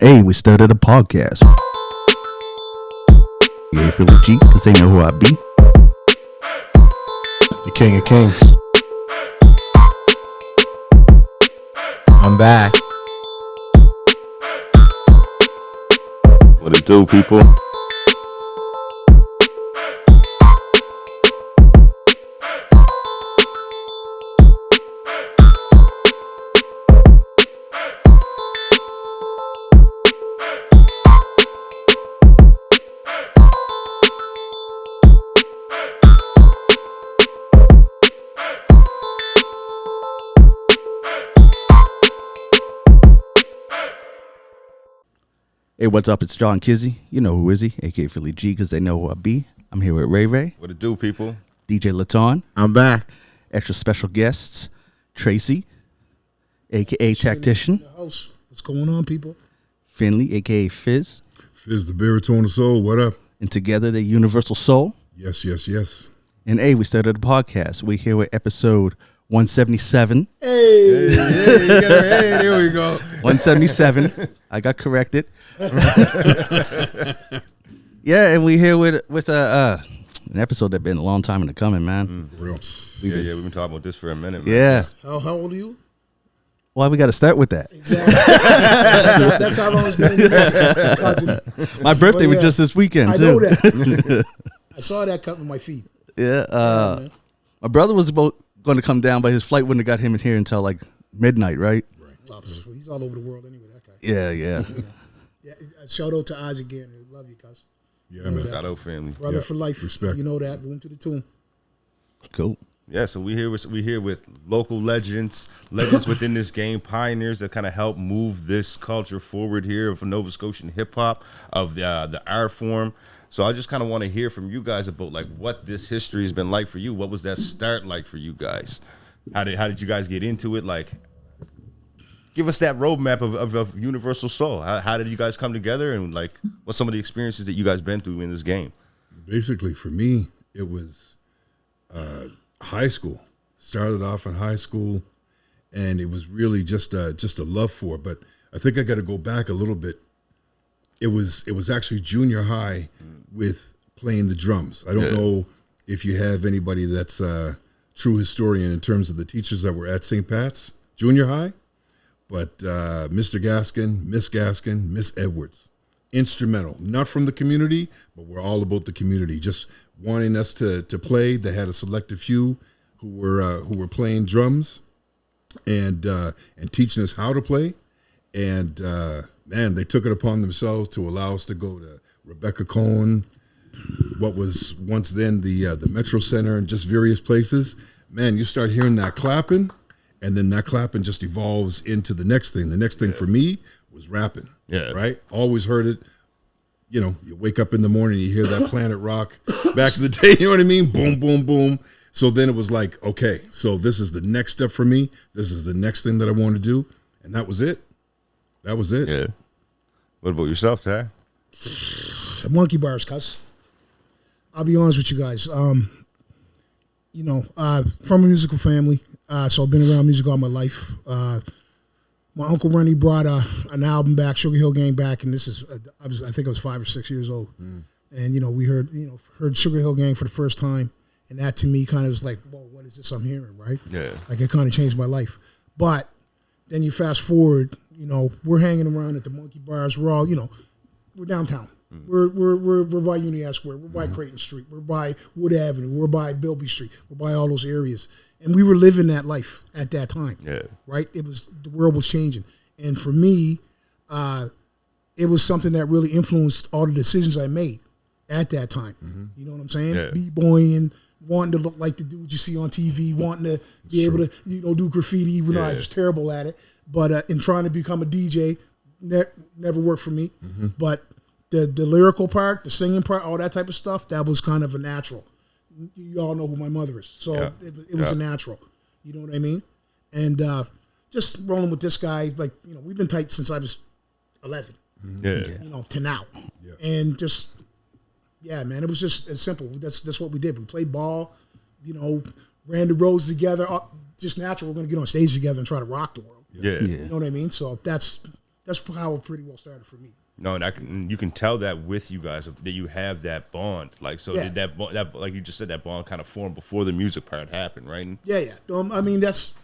Hey, we started a podcast. Yeah, Philly G, because they know who I be. The King of Kings. I'm back. What it do, people? Hey, what's up? It's John Kizzy. You know who is he? A.K.A. Philly G, because they know who I be. I'm here with Ray Ray. What it do, people? DJ Laton. I'm back. Extra special guests, Tracy, A.K.A. Tacktishion. House. What's going on, people? Finley, A.K.A. Fizz. Fizz the baritone of soul. What up? And together, they're Universal Soul. Yes, yes, yes. And hey, we started a podcast. We're here with episode 177. Hey, There we go. 177. I got corrected. Yeah, and we're here with an episode that's been a long time in the coming, man. Real. Yeah, we've been talking about this for a minute, man. Yeah. how old are you? Why we got to start with that? Exactly. That's how long it's been. Cousin. My birthday was yeah, just this weekend, I too. know that. I saw that cut with my feet. Yeah. My brother was going to come down, but his flight wouldn't have got him here until like midnight, right? He's all over the world anyway, that guy. Yeah. Yeah, shout out to Oz again. Love you, cuz. Yeah, man. Shout out family. Brother for life. Respect. You know that. Boom to the tomb. Cool. Yeah, so we here with local legends within this game, pioneers that kind of help move this culture forward here for Nova Scotian hip hop of the art form. So I just kind of want to hear from you guys about like what this history has been like for you. What was that start like for you guys? How did you guys get into it? Like, give us that roadmap of Universal Soul. How did you guys come together, and like what's some of the experiences that you guys been through in this game? Basically, for me, it was high school. Started off in high school, and it was really just a love for it. But I think I got to go back a little bit. It was actually junior high with playing the drums. I don't know if you have anybody that's a true historian in terms of the teachers that were at St. Pat's Junior High, but Mr. Gaskin, Miss Edwards, instrumental. Not from the community, but we're all about the community. Just wanting us to play. They had a selected few who were playing drums and teaching us how to play. And man, they took it upon themselves to allow us to go to Rebecca Cohen, what was once then the Metro Center, and just various places. Man, you start hearing that clapping, and then that clapping just evolves into the next thing. The next thing for me was rapping. Yeah. Right? Always heard it. You know, you wake up in the morning, you hear that Planet Rock back in the day, you know what I mean? Boom, boom, boom. So then it was like, okay, so this is the next step for me. This is the next thing that I want to do. And that was it. That was it. Yeah. What about yourself, Ty? Monkey bars, cuz. I'll be honest with you guys. From a musical family, so I've been around music all my life. My Uncle Rennie brought an album back, Sugar Hill Gang back, and this is I think I was 5 or 6 years old, and we heard Sugar Hill Gang for the first time, and that to me kind of was like, whoa, what is this I'm hearing, right? Yeah. Like it kind of changed my life. But then you fast forward, we're hanging around at the Monkey Bars. We're all, we're downtown. We're by Union Square. We're by Creighton Street. We're by Wood Avenue. We're by Bilby Street. We're by all those areas. And we were living that life at that time. Yeah. Right? The world was changing. And for me, it was something that really influenced all the decisions I made at that time. Mm-hmm. You know what I'm saying? Yeah. B-boying, wanting to look like the dude you see on TV, wanting to be able to, do graffiti, even though I was terrible at it. But in trying to become a DJ, never worked for me. Mm-hmm. But the lyrical part, the singing part, all that type of stuff, that was kind of a natural. You all know who my mother is. So it was a natural. You know what I mean? And just rolling with this guy, like, we've been tight since I was 11. Yeah. To now. Yeah. And just, man, it was just as simple. That's what we did. We played ball, ran the roads together. Just natural. We're going to get on stage together and try to rock the world. Yeah. You know what I mean? So that's that's how it pretty well started for me. No, and you can tell that with you guys that you have that bond. Like, so Yeah. did that like you just said, that bond kind of formed before the music part happened, right? Yeah. I mean, that's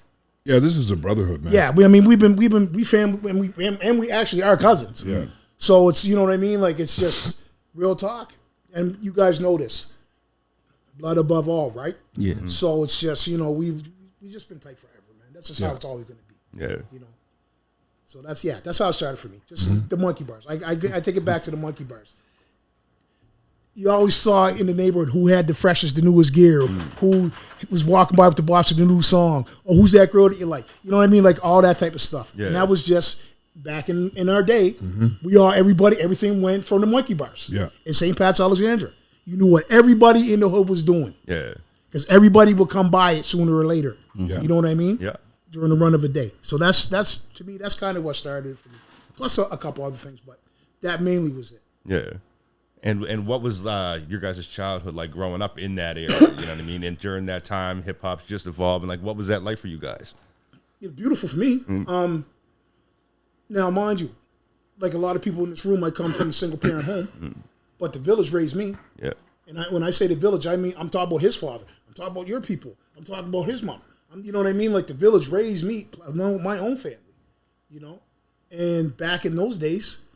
this is a brotherhood, man. yeah. We family, and we actually are cousins. Yeah. So it's, you know what I mean. Like, it's just real talk, and you guys know this. Blood above all, right? Yeah. So it's just, you know, we've just been tight forever, man. That's just how it's always going to be. Yeah. You know. So that's how it started for me. Just the monkey bars. I take it back to the monkey bars. You always saw in the neighborhood who had the freshest, the newest gear, who was walking by with the box of the new song, or who's that girl that you like. You know what I mean? Like all that type of stuff. Yeah. And that was just back in our day. Everything went from the monkey bars. Yeah. In St. Pat's, Alexandria. You knew what everybody in the hood was doing. Yeah. Because everybody would come by it sooner or later. Yeah. You know what I mean? Yeah. During the run of a day. So that's to me, that's kind of what started it for me. Plus a couple other things, but that mainly was it. Yeah. And what was your guys' childhood like growing up in that area? You know what I mean? And during that time, hip hop's just evolving. Like, what was that like for you guys? It was beautiful for me. Now, mind you, like a lot of people in this room might come from a single parent home, but the village raised me. Yeah. And when I say the village, I mean I'm talking about his father. I'm talking about your people. I'm talking about his mom. You know what I mean? Like the village raised me, my own family. You know, and back in those days,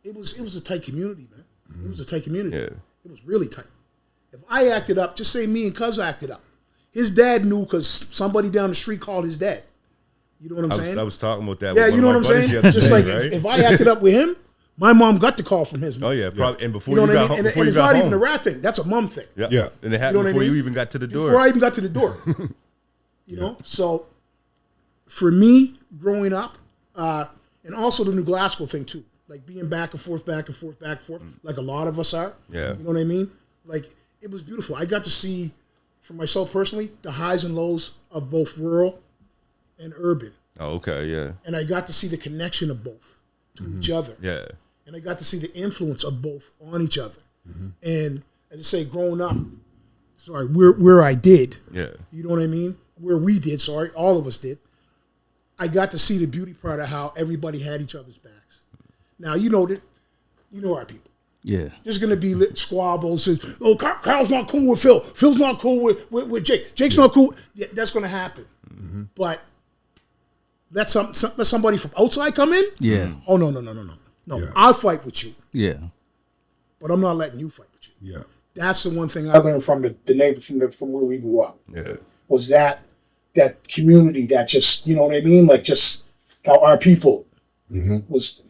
it was a tight community, man. It was a tight community. Yeah. It was really tight. If I acted up, just say me and Cuz acted up. His dad knew because somebody down the street called his dad. You know what I'm saying? I was talking about that. Yeah, with you know one what of I'm my saying? buddies the Just other like day, right? if I acted up with him, my mom got the call from his mom. Oh yeah, probably. And before You know you, what I got mean? home, And before you it's got not home, even a rat thing. That's a mom thing. yeah, Yeah. and it happened You know what I before mean? you even got to the door. Before I even got to the door. You know? So for me, growing up, and also the New Glasgow thing too, like being back and forth, like a lot of us are. Yeah. You know what I mean? Like it was beautiful. I got to see, for myself personally, the highs and lows of both rural and urban. Oh, okay, yeah, And I got to see the connection of both to each other. yeah, And I got to see the influence of both on each other. And as I say, growing up, where I did, yeah, you know what I mean? Where we did, all of us did. I got to see the beauty part of how everybody had each other's backs. Now, you know our people. Yeah. There's going to be squabbles. And, Carl's not cool with Phil. Phil's not cool with Jake. Jake's not cool. Yeah, that's going to happen. But let somebody from outside come in? Yeah. Oh, no. Yeah. I'll fight with you. Yeah. But I'm not letting you fight with you. Yeah. That's the one thing I learned from the neighbors from where we grew up. yeah, Was that community that just, you know what I mean? Like just how our people was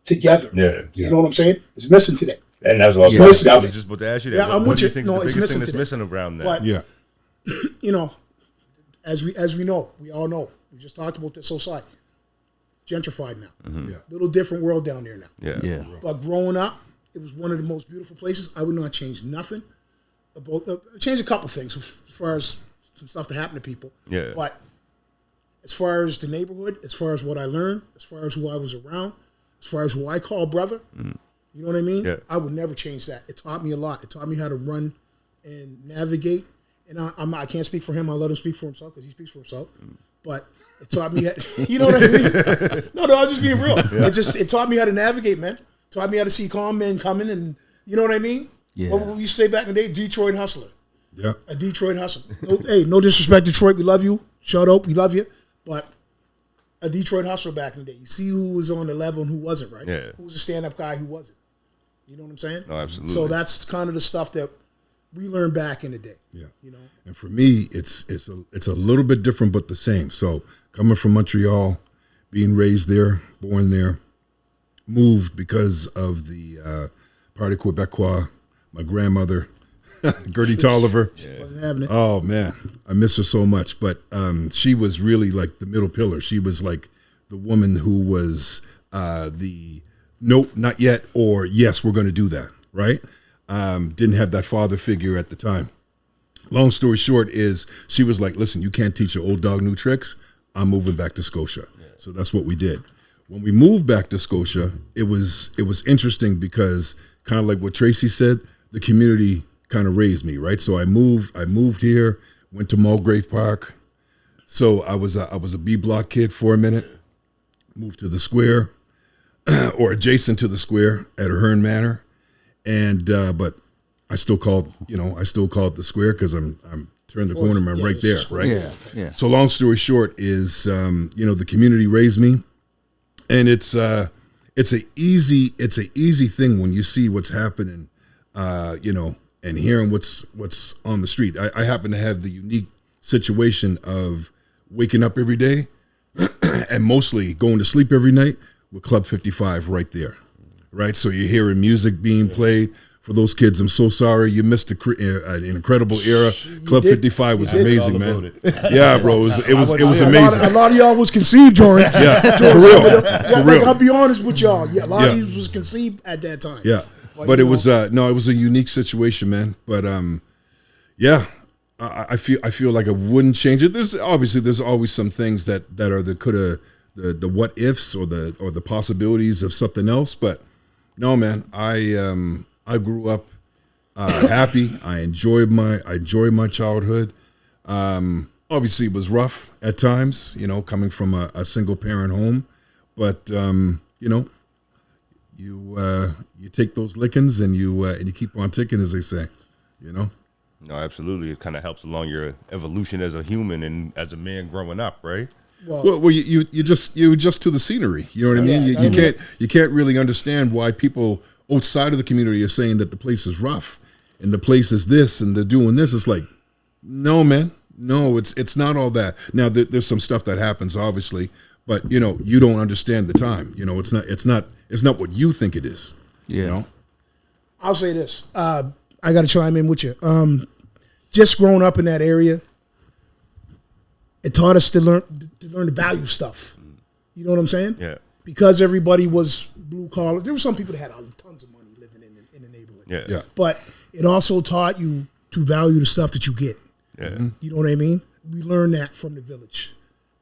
together. yeah. You know what I'm saying? It's missing today. And that's what It's I was missing today. just about to ask you that. Yeah, I'm what with do you you. think No, is it's the biggest thing missing that's today. missing around that? But, Yeah. you know, as we know, we all know. We just talked about this society. Gentrified now. Yeah. Little different world down there now. yeah, Yeah. But growing up, it was one of the most beautiful places. I would not change nothing. Change a couple things as far as some stuff that happened to people. Yeah. But as far as the neighborhood, as far as what I learned, as far as who I was around, as far as who I call brother, you know what I mean? Yeah. I would never change that. It taught me a lot. It taught me how to run and navigate. And I can't speak for him. I'll let him speak for himself because he speaks for himself. But it taught me, you know what I mean? No, I'm just being real. Yeah. It taught me how to navigate, man. It taught me how to see calm men coming, and you know what I mean? Yeah. What we used to say back in the day, Detroit hustler. Yeah. A Detroit hustler. No disrespect, Detroit. We love you. Shut up. We love you. But a Detroit hustler back in the day. You see who was on the level and who wasn't, right? Yeah. Who was a stand-up guy, who wasn't. You know what I'm saying? No, absolutely. So that's kind of the stuff that we learned back in the day. Yeah. You know? And for me, it's a little bit different, but the same. So coming from Montreal, being raised there, born there, moved because of the Parti Quebecois, my grandmother, Gertie Tolliver. Wasn't having it. Oh man, I miss her so much. But she was really like the middle pillar. She was like the woman who was the nope, not yet, or yes, we're going to do that. Right? Didn't have that father figure at the time. Long story short is she was like, listen, you can't teach an old dog new tricks. I'm moving back to Scotia. Yeah. So that's what we did. When we moved back to Scotia, it was interesting because kind of like what Tracy said, the community kind of raised me, right? So I moved here, went to Mulgrave Park. So I was a B block kid for a minute, moved to the square, or adjacent to the square at Ahern Manor, and but I still call it the square because I'm turned the corner and I'm right there, right? Yeah. So long story short is the community raised me, and it's a easy thing when you see what's happening, and hearing what's on the street. I happen to have the unique situation of waking up every day and mostly going to sleep every night with Club 55 right there, right? So you're hearing music being played. For those kids, I'm so sorry you missed an incredible era. Club 55 was amazing, man. Yeah, bro, it was amazing. A lot of y'all was conceived during. Yeah, for real. Like, I'll be honest with y'all. Yeah, a lot of you was conceived at that time. Yeah, but it was it was a unique situation, man. But I feel like I wouldn't change it. There's always some things that are the what ifs or the possibilities of something else. But no, man, I grew up happy. I enjoyed my childhood. Obviously, it was rough at times, coming from a single parent home. But you take those lickings and you keep on ticking, as they say. No, absolutely. It kind of helps along your evolution as a human and as a man growing up, right? Well, you adjust to the scenery. You know what I mean? You can't really understand why people outside of the community are saying that the place is rough and the place is this and they're doing this. It's like, no, man, no, it's not all that. Now there's some stuff that happens, obviously, but you don't understand the time. It's not what you think it is. Yeah. I'll say this. I got to chime in with you. Just growing up in that area, it taught us to learn to value stuff. You know what I'm saying? Yeah. Because everybody was blue collar. There were some people that had tons of money living in the neighborhood. Yeah. But it also taught you to value the stuff that you get. Yeah. You know what I mean? We learned that from the village.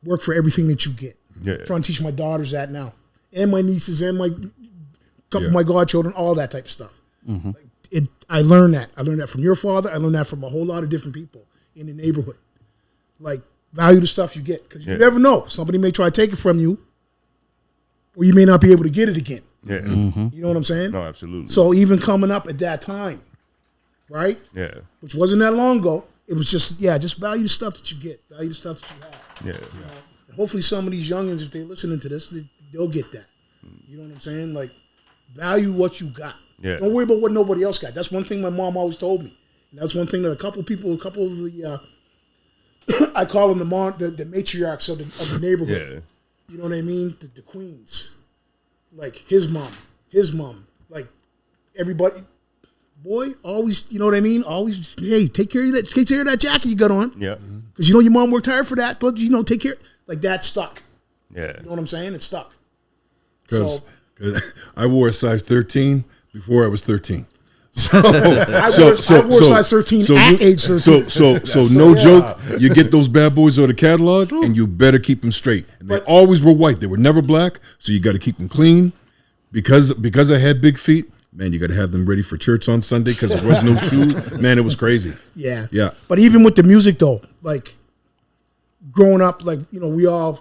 Work for everything that you get. Yeah. I'm trying to teach my daughters that now, and my nieces, and my godchildren, all that type of stuff. Mm-hmm. I learned that. I learned that from your father. I learned that from a whole lot of different people in the neighborhood. Like, value the stuff you get, because you never know. Somebody may try to take it from you, or you may not be able to get it again. Yeah. Mm-hmm. You know what I'm saying? No, absolutely. So even coming up at that time, right? Yeah. Which wasn't that long ago. It was just value the stuff that you get, value the stuff that you have. Yeah. And hopefully some of these youngins, if they're listening to this, they'll get that. You know what I'm saying? Like, value what you got. Yeah. Don't worry about what nobody else got. That's one thing my mom always told me. And that's one thing that a couple of the I call them the matriarchs of the neighborhood. Yeah. You know what I mean? The queens. Like his mom, like everybody. Boy, always, you know what I mean? Always, hey, take care of that jacket you got on. Yeah. Because your mom worked hard for that. But take care. Like, that stuck. Yeah. You know what I'm saying? It stuck. Because I wore a size 13 before I was 13. I wore size 13 at age 13. So no joke, you get those bad boys out of the catalog and you better keep them straight. And they always were white. They were never black, so you got to keep them clean. Because I had big feet, man, you got to have them ready for church on Sunday because there was no shoe. Man, it was crazy. Yeah. Yeah. But even with the music, though, like, growing up, like, we all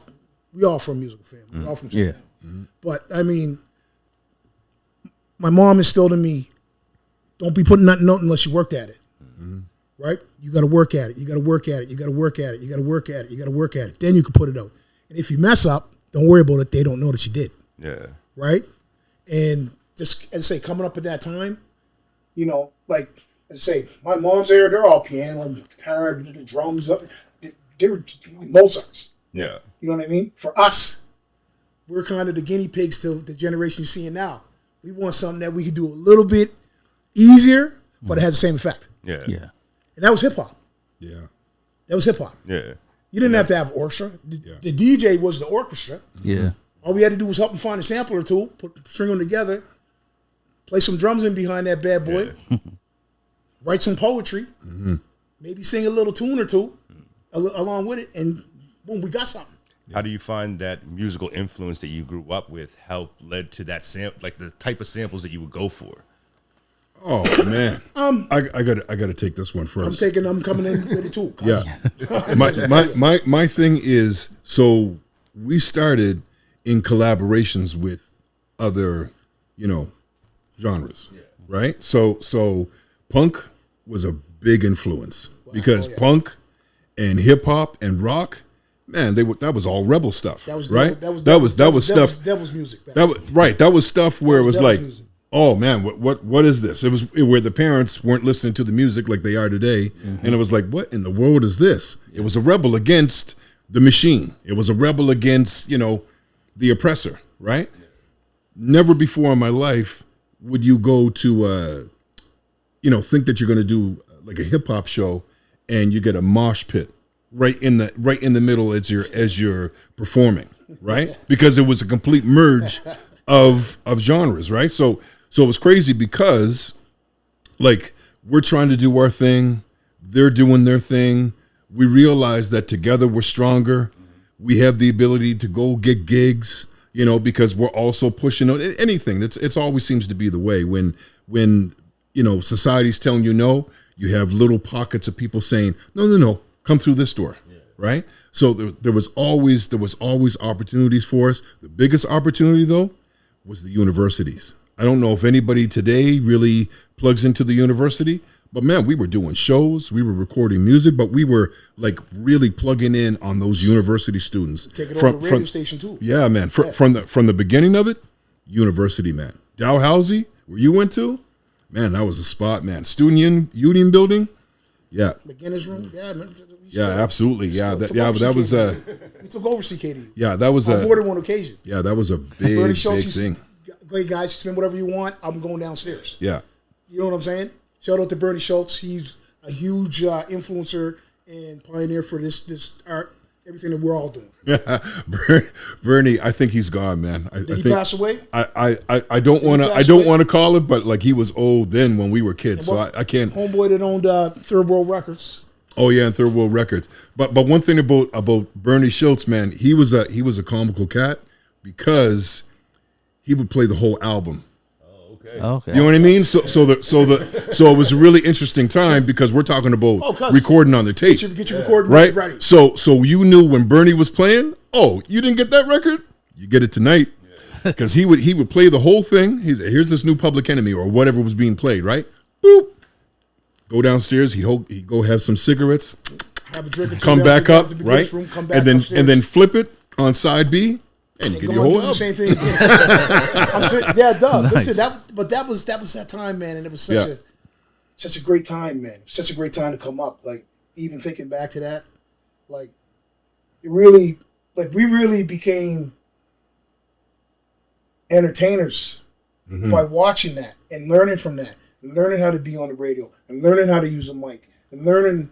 from a musical family. We're all from Yeah. But, I mean, my mom instilled in me, don't be putting nothing out unless you worked at it. Mm-hmm. Right? You got to work at it. You got to work at it. You got to work at it. You got to work at it. You got to work at it. Then you can put it out. And if you mess up, don't worry about it. They don't know that you did. Yeah. Right? And just, as I say, coming up at that time, like, as I say, my mom's there, they're all piano, guitar, the drums, they were Mozart's. Yeah. You know what I mean? For us, we're kind of the guinea pigs to the generation you're seeing now. We want something that we could do a little bit easier, but it has the same effect. Yeah. Yeah. And that was hip hop. Yeah. That was hip hop. Yeah. You didn't have to have orchestra. The DJ was the orchestra. Yeah. All we had to do was help them find a sample or two, string them together, play some drums in behind that bad boy, write some poetry, maybe sing a little tune or two along with it, and boom, we got something. How do you find that musical influence that you grew up with led to that like the type of samples that you would go for? Oh man, I gotta take this one first. I'm coming in with it too. Yeah, my thing is, so we started in collaborations with other, genres, right? So punk was a big influence because punk and hip hop and rock, man, that was all rebel stuff, right? That was stuff. Devil's music. That was right. That was stuff where it was like, music. oh man, what is this? It was where the parents weren't listening to the music like they are today, and it was like, what in the world is this? It was a rebel against the machine. It was a rebel against the oppressor, right? Never before in my life would you go to think that you're going to do like a hip hop show and you get a mosh pit right in the middle as you're performing, right? Because it was a complete merge of genres, right? So it was crazy because like we're trying to do our thing, they're doing their thing. We realize that together we're stronger. We have the ability to go get gigs, because we're also pushing anything. It's always seems to be the way when society's telling you no, you have little pockets of people saying, no, come through this door, right? So there was always opportunities for us. The biggest opportunity though was the universities. I don't know if anybody today really plugs into the university, but man, we were doing shows, we were recording music, but we were like really plugging in on those university students. Taking over the radio station too. Yeah, man. From the beginning of it, university, man. Dalhousie, where you went to, man, that was a spot, man. Student Union Building, yeah. McGinnis Room, yeah, man. Yeah, absolutely. Yeah, that was we took over CKD. Yeah, that was on more than one occasion. Yeah, that was a big thing. Great guys, spend whatever you want. I'm going downstairs. Yeah, you know what I'm saying. Shout out to Bernie Schultz. He's a huge influencer and pioneer for this art, everything that we're all doing. Yeah, Bernie, I think he's gone, man. Did he pass away? I don't want to call it, but like he was old then when we were kids, so I can't. Homeboy that owned Third World Records. Oh yeah, and Third World Records. But one thing about Bernie Schultz, man, he was a comical cat because he would play the whole album. Okay. You know what I mean? So it was a really interesting time because we're talking about recording on the tape. Get your recording right? ready. So you knew when Bernie was playing, oh, you didn't get that record? You get it tonight. Because he would play the whole thing. He's here's this new Public Enemy or whatever was being played, right? Boop. Go downstairs, he'd go have some cigarettes, have a drink or two, come back up, right? Room, come back and upstairs. then flip it on side B. And you get your whole album. The same thing. I'm saying, yeah, Doug. Nice. Listen, that was that time, man, and it was such a great time, man. Such a great time to come up. Like even thinking back to that, like it really, like we really became entertainers by watching that and learning from that, and learning how to be on the radio, and learning how to use a mic, and learning,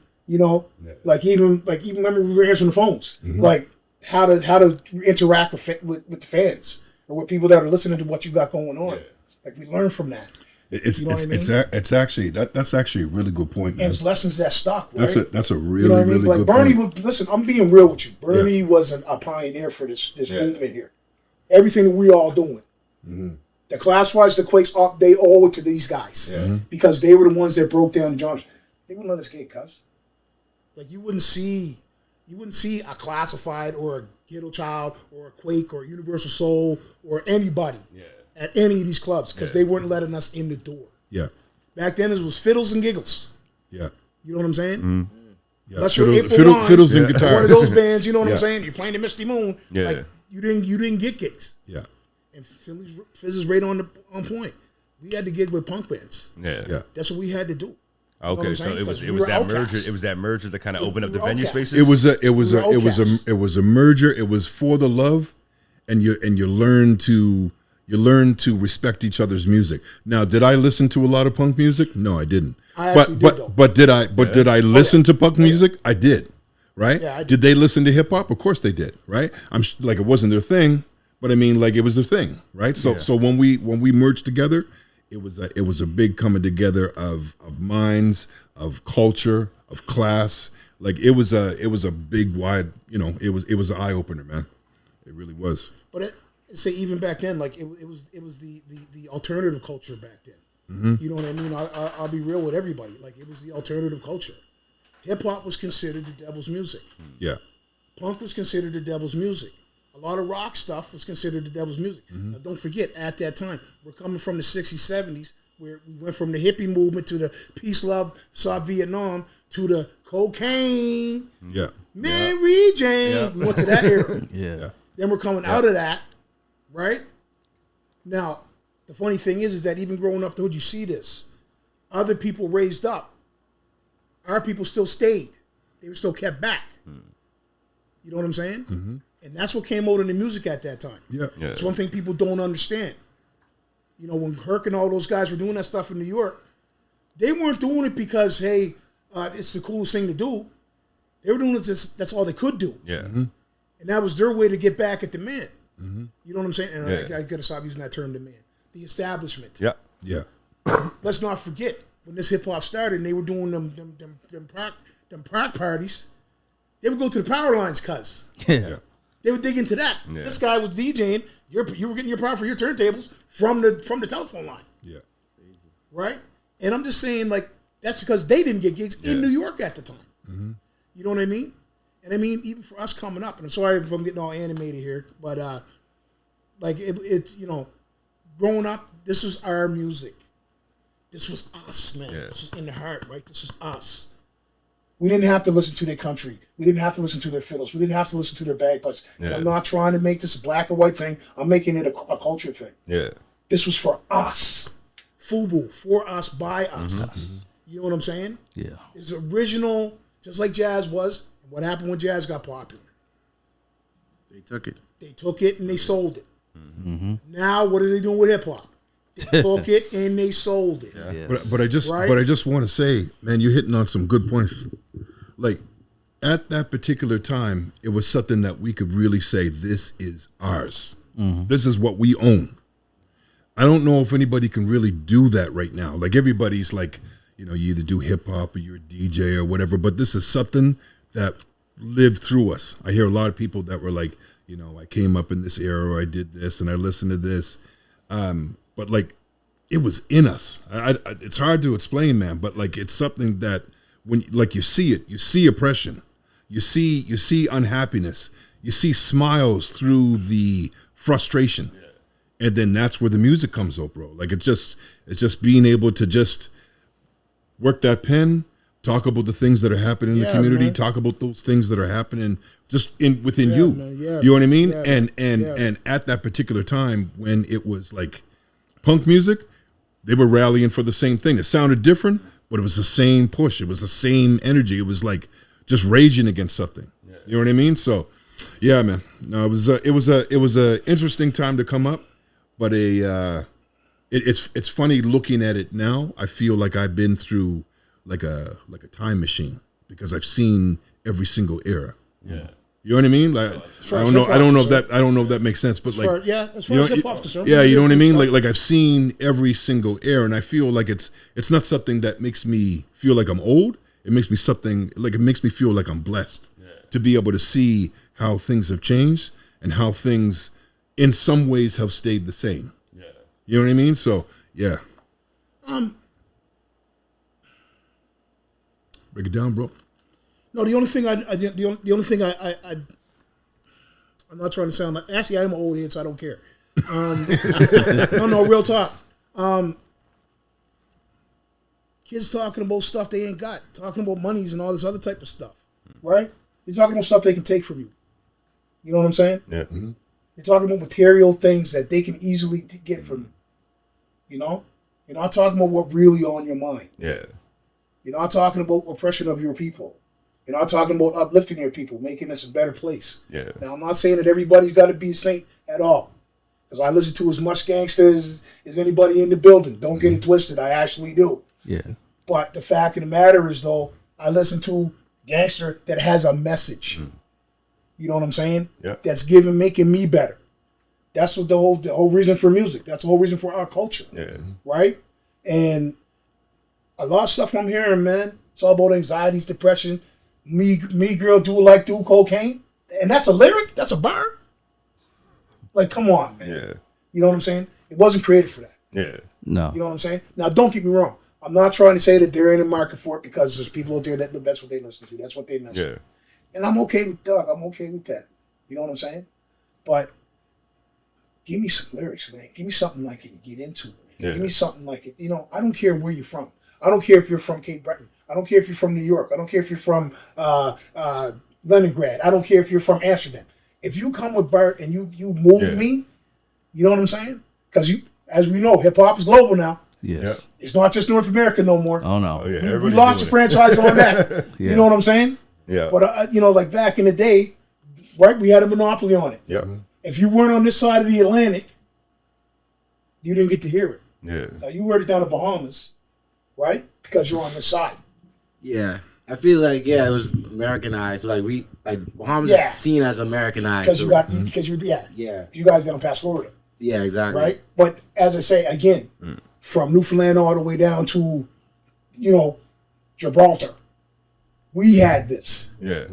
like even remember we were answering the phones, like. How to interact with the fans or with people that are listening to what you got going on. Like we learn from that. It's actually that's actually a really good point, man. And it's lessons that stuck. Right? That's a really really like good Bernie point. Listen, I'm being real with you. Bernie was a pioneer for this movement here. Everything that we all doing. The Classifieds, the Quakes, they owe it to these guys because they were the ones that broke down the genres. They wouldn't let us get cuss. Like you wouldn't see a Classified or a Ghetto Child or a Quake or Universal Soul or anybody at any of these clubs because they weren't letting us in the door. Yeah. Back then it was fiddles and giggles. Yeah. You know what I'm saying? Yeah. Unless you're fiddles and guitars. One of those bands, you know what I'm saying? You're playing the Misty Moon. Yeah. Like you didn't get gigs. Yeah. And Fizz is right on point. We had to gig with punk bands. Yeah. That's what we had to do. Okay, so it was that merger. It was that merger that kind of opened up the venue spaces. It was a merger. It was for the love, and you learn to respect each other's music. Now, did I listen to a lot of punk music? No, I didn't. But did I listen to punk music? I did. Right? Yeah, did they listen to hip hop? Of course they did. Right? I'm like it wasn't their thing, but I mean like it was their thing. Right? So when we merged together. It was a big coming together of minds, of culture, of class. Like it was a big wide, it was an eye opener, man. It really was. But say even back then, like it was the alternative culture back then. You know what I mean? I'll be real with everybody. Like it was the alternative culture. Hip hop was considered the devil's music. Yeah. Punk was considered the devil's music. A lot of rock stuff was considered the devil's music. Now, don't forget, at that time, we're coming from the 60s, 70s, where we went from the hippie movement to the peace, love, South Vietnam, to the cocaine, Mary Jane. Yeah. We went to that era. Yeah. Then we're coming out of that, right? Now, the funny thing is that even growing up the hood, you see this. Other people raised up. Our people still stayed. They were still kept back. You know what I'm saying? Mm-hmm. And that's what came out in the music at that time. Yeah. It's one thing people don't understand. You know, when Herc and all those guys were doing that stuff in New York, they weren't doing it because, hey, it's the coolest thing to do. They were doing it just, that's all they could do. Yeah. Mm-hmm. And that was their way to get back at the man. Mm-hmm. You know what I'm saying? And Yeah. I got to stop using that term, the man. The establishment. Yeah. Yeah. Let's not forget, when this hip-hop started and they were doing them proc parties, they would go to the power lines, cuz. Yeah. They would dig into that. Yeah. This guy was DJing. You were getting your power for your turntables from the telephone line, Yeah. right? And I'm just saying, like, that's because they didn't get gigs in New York at the time. Mm-hmm. You know what I mean? And I mean, even for us coming up, and I'm sorry if I'm getting all animated here, but like it you know, growing up, this was our music. This was us, man. Yeah. This is in the heart, right? This is us. We didn't have to listen to their country. We didn't have to listen to their fiddles. We didn't have to listen to their bagpipes. And Yeah. I'm not trying to make this a black or white thing. I'm making it a culture thing. Yeah. This was for us. FUBU, for us, by us. Mm-hmm. You know what I'm saying? Yeah. It's original, just like jazz was. What happened when jazz got popular? They took it. They took it and they sold it. Mm-hmm. Now, what are they doing with hip hop? They took it and they sold it. Yeah. But I just Right? but I just want to say, man, you're hitting on some good points. Like at that particular time, it was something that we could really say, this is ours. This is what we own. I don't know if anybody can really do that right now. Like everybody's like, you know, you either do hip hop or you're a DJ or whatever, but this is something that lived through us. I hear a lot of people that were like, you know, I came up in this era, or I did this and I listened to this. But like, it was in us. It's hard to explain, man. But like, it's something that when like you see it, you see oppression, you see unhappiness, you see smiles through the frustration, and then that's where the music comes up, bro. Like it's just being able to just work that pen, talk about the things that are happening in the community, man. talk about those things that are happening just within Yeah, you. man, yeah, you know what I mean? yeah, And at that particular time when it was like punk music, they were rallying for the same thing. It sounded different, but it was the same push. It was the same energy. It was like just raging against something. Yeah. You know what I mean? So, yeah, man. No, it was a interesting time to come up, but it's funny looking at it now. I feel like I've been through like a time machine because I've seen every single era. Yeah. You know what I mean? Like I don't know if that makes sense, but like as far as hip hop's concerned. yeah, you know what I mean? Like I've seen every single era, and I feel like it's not something that makes me feel like I'm old. It makes me feel like I'm blessed to be able to see how things have changed and how things in some ways have stayed the same. Yeah. You know what I mean? So yeah. Break it down, bro. No, the only thing I'm not trying to sound like, actually I'm an old head, so I don't care. No, real talk. Kids talking about stuff they ain't got, talking about monies and all this other type of stuff, right? You're talking about stuff they can take from you. You know what I'm saying? Yeah. Mm-hmm. You're talking about material things that they can easily get from you. You know? You're not talking about what really on your mind. Yeah. You're not talking about oppression of your people. You're not talking about uplifting your people, making this a better place. Yeah. Now, I'm not saying that everybody's got to be a saint at all. Because I listen to as much gangster as anybody in the building. Don't get it twisted. I actually do. Yeah. But the fact of the matter is, though, I listen to gangster that has a message. You know what I'm saying? Yeah. That's making me better. That's what the whole reason for music. That's the whole reason for our culture. Yeah. Right? And a lot of stuff I'm hearing, man, it's all about anxieties, depression. Me girl, do cocaine. And that's a lyric? That's a bar? Like, come on, man. Yeah. You know what I'm saying? It wasn't created for that. Yeah. No. You know what I'm saying? Now, don't get me wrong. I'm not trying to say that there ain't a market for it because there's people out there that's what they listen to. That's what they listen to. Yeah. And I'm okay with Doug. I'm okay with that. You know what I'm saying? But give me some lyrics, man. Give me something I can get into. Yeah. Give me something like it. I don't care where you're from. I don't care if you're from Cape Breton. I don't care if you're from New York. I don't care if you're from Leningrad. I don't care if you're from Amsterdam. If you come with Bert and you move me, you know what I'm saying? Because as we know, hip hop is global now. Yes. Yep. It's not just North America no more. Oh no. Oh, yeah. We Everybody's lost the doing it. franchise on that. You know what I'm saying? Yeah. But like back in the day, right? We had a monopoly on it. Yep. If you weren't on this side of the Atlantic, you didn't get to hear it. Yeah. Now you heard it down the Bahamas, right? Because you're on this side. Yeah. I feel like it was Americanized. Like Bahamas Yeah. is seen as Americanized. Because So, you you guys down past Florida, yeah, exactly. right? But as I say again, from Newfoundland all the way down to, Gibraltar, we had this. Yeah.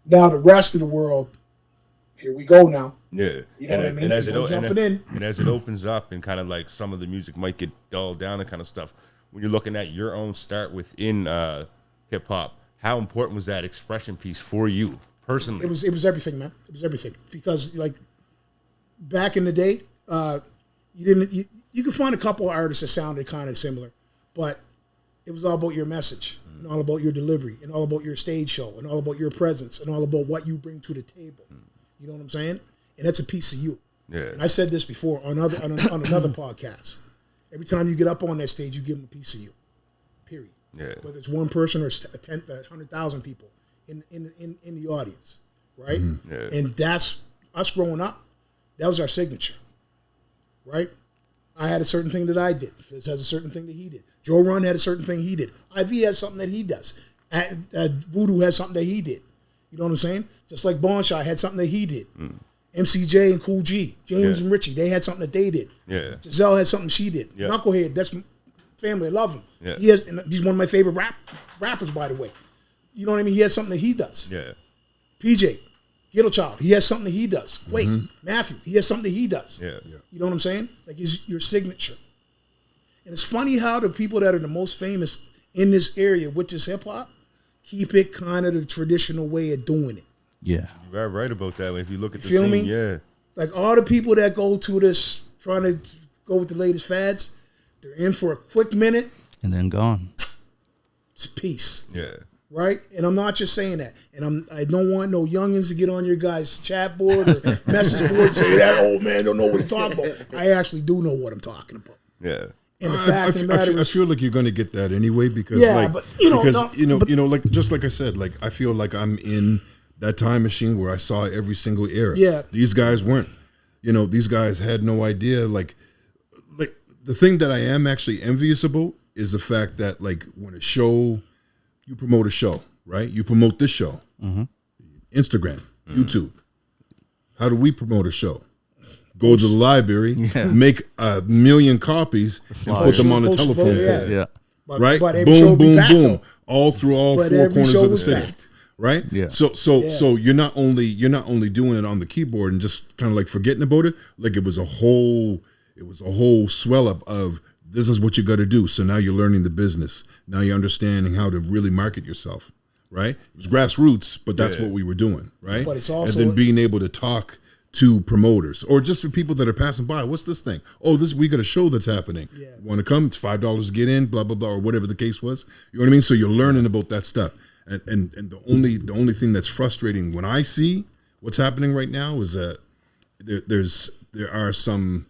Now the rest of the world, here we go now. Yeah. You know what I mean? And as People it jumping in. and as it opens up and kind of like some of the music might get dulled down and kind of stuff, when you're looking at your own start within hip hop, how important was that expression piece for you personally? It was everything, man. It was everything because like back in the day, you could find a couple of artists that sounded kind of similar, but it was all about your message and all about your delivery and all about your stage show and all about your presence and all about what you bring to the table. You know what I'm saying? And that's a piece of you. Yeah. And I said this before on another podcast. Every time you get up on that stage, you give them a piece of you. Period. Yeah. Whether it's one person or 100,000 people in the audience, right? Yeah. And that's us growing up. That was our signature, right? I had a certain thing that I did. Fizz has a certain thing that he did. Joe Run had a certain thing he did. IV has something that he does. Voodoo has something that he did. You know what I'm saying? Just like Bonshy had something that he did. MCJ and Cool G, James and Richie, they had something that they did. Yeah. Giselle had something she did. Yeah. Knucklehead, that's family. I love him. Yeah. And he's one of my favorite rappers, by the way. You know what I mean? He has something that he does. Yeah. PJ, Ghetto Child, he has something that he does. Wait, Matthew, he has something that he does. Yeah. You know what I'm saying? Like it's your signature. And it's funny how the people that are the most famous in this area with this hip hop keep it kind of the traditional way of doing it. Yeah. You're right about that. If you look at the feel scene, me? yeah. Like all the people that go to this trying to go with the latest fads, they're in for a quick minute. And then gone. It's peace. Yeah. Right? And I'm not just saying that. And I don't want no youngins to get on your guys' chat board or message board and say that old man don't know what he's talking about. I actually do know what I'm talking about. Yeah. And the fact of the matter I is, feel like you're going to get that anyway because, just like I said, like I feel like I'm in that time machine where I saw every single era. Yeah. These guys weren't. These guys had no idea. Like the thing that I am actually envious about is the fact that like when you promote a show, right? You promote this show, Instagram, YouTube. How do we promote a show? Go to the library, make 1 million copies, and put them on the telephone pole. Yeah. Right? But every show Boom, be boom, packed, boom. though. All through all But four every corners show of the was city. packed. Right? Yeah. So you're not only doing it on the keyboard and just kind of like forgetting about it. Like it was a whole swell up of this is what you got to do. So now you're learning the business. Now you're understanding how to really market yourself. Right? It was grassroots, but that's what we were doing. Right? But it's also- and then being able to talk to promoters or just for people that are passing by. What's this thing? Oh, we got a show that's happening. Yeah. Want to come? It's $5 to get in. Blah blah blah, or whatever the case was. You know what I mean? So you're learning about that stuff. And the only thing that's frustrating when I see what's happening right now is that there's some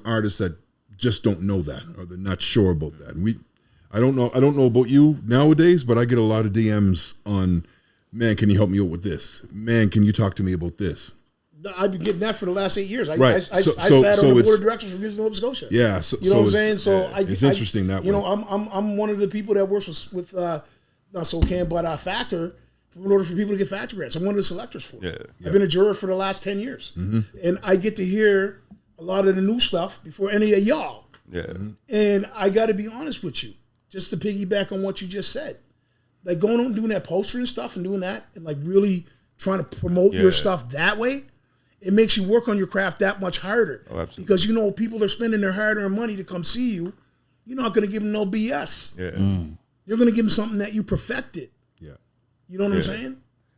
artists that just don't know that or they're not sure about that. And I don't know about you nowadays, but I get a lot of DMs on, man, can you help me out with this? Man, can you talk to me about this? I've been getting that for the last 8 years. I Right. sat So on the board it's- of directors for Music Nova Scotia. Yeah, you know what I'm saying. So it's interesting that you way. know, I'm one of the people that works with not SoCan, but Factor in order for people to get Factor grants. I'm one of the selectors for it. Yeah. I've been a juror for the last 10 years, and I get to hear a lot of the new stuff before any of y'all. Yeah. And I got to be honest with you, just to piggyback on what you just said, like going on doing that poster and stuff and doing that and like really trying to promote your stuff that way. It makes you work on your craft that much harder. Oh, absolutely. Because, people are spending their hard-earned money to come see you. You're not going to give them no BS. Yeah. You're going to give them something that you perfected. Yeah. You know what I'm saying?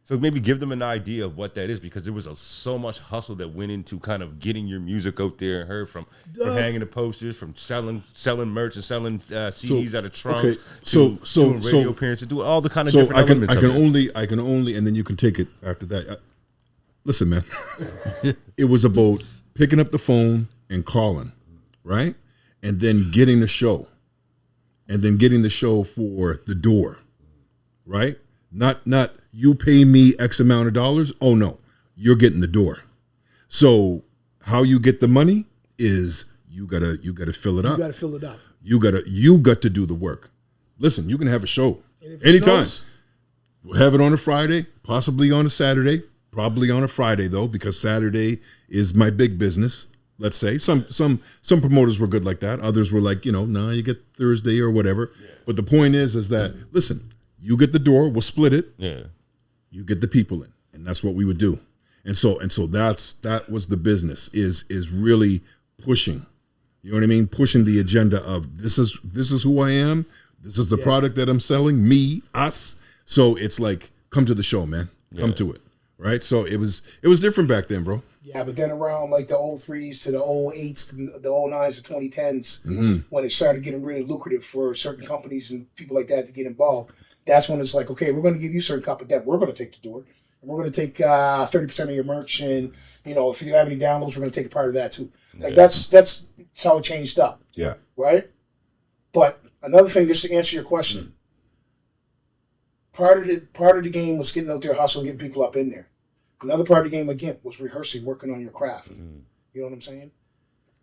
So maybe give them an idea of what that is, because there was so much hustle that went into kind of getting your music out there and heard from hanging the posters, from selling merch and selling CDs out of trunks, to doing radio appearances, do all the kind of different elements. I can only, and then you can take it after that. Listen, man, it was about picking up the phone and calling, right, and then getting the show, and then getting the show for the door, right? Not you pay me X amount of dollars. Oh no, you're getting the door. So how you get the money is you gotta fill it up. You gotta fill it up. You got to do the work. Listen, you can have a show anytime. We'll have it on a Friday, possibly on a Saturday, probably on a Friday though, because Saturday is my big business. Let's say some promoters were good like that. Others were like, no, you get Thursday or whatever. Yeah. But the point is that listen, you get the door, we'll split it. Yeah. You get the people in, and that's what we would do. And so that was the business is really pushing. You know what I mean? Pushing the agenda of this is who I am. This is the product that I'm selling. Me, us. So it's like, come to the show, man. Come to it, right? So it was different back then, bro. Yeah, but then around like the 03s to the 08s, to the 09s to 2010s, when it started getting really lucrative for certain companies and people like that to get involved. That's when it's like, okay, we're going to give you certain copy that we're going to take the door, and we're going to take 30% of your merch, and if you have any downloads, we're going to take a part of that too. Like that's how it changed up. Yeah. Right. But another thing, just to answer your question, part of the game was getting out there, hustling, getting people up in there. Another part of the game again was rehearsing, working on your craft. You know what I'm saying?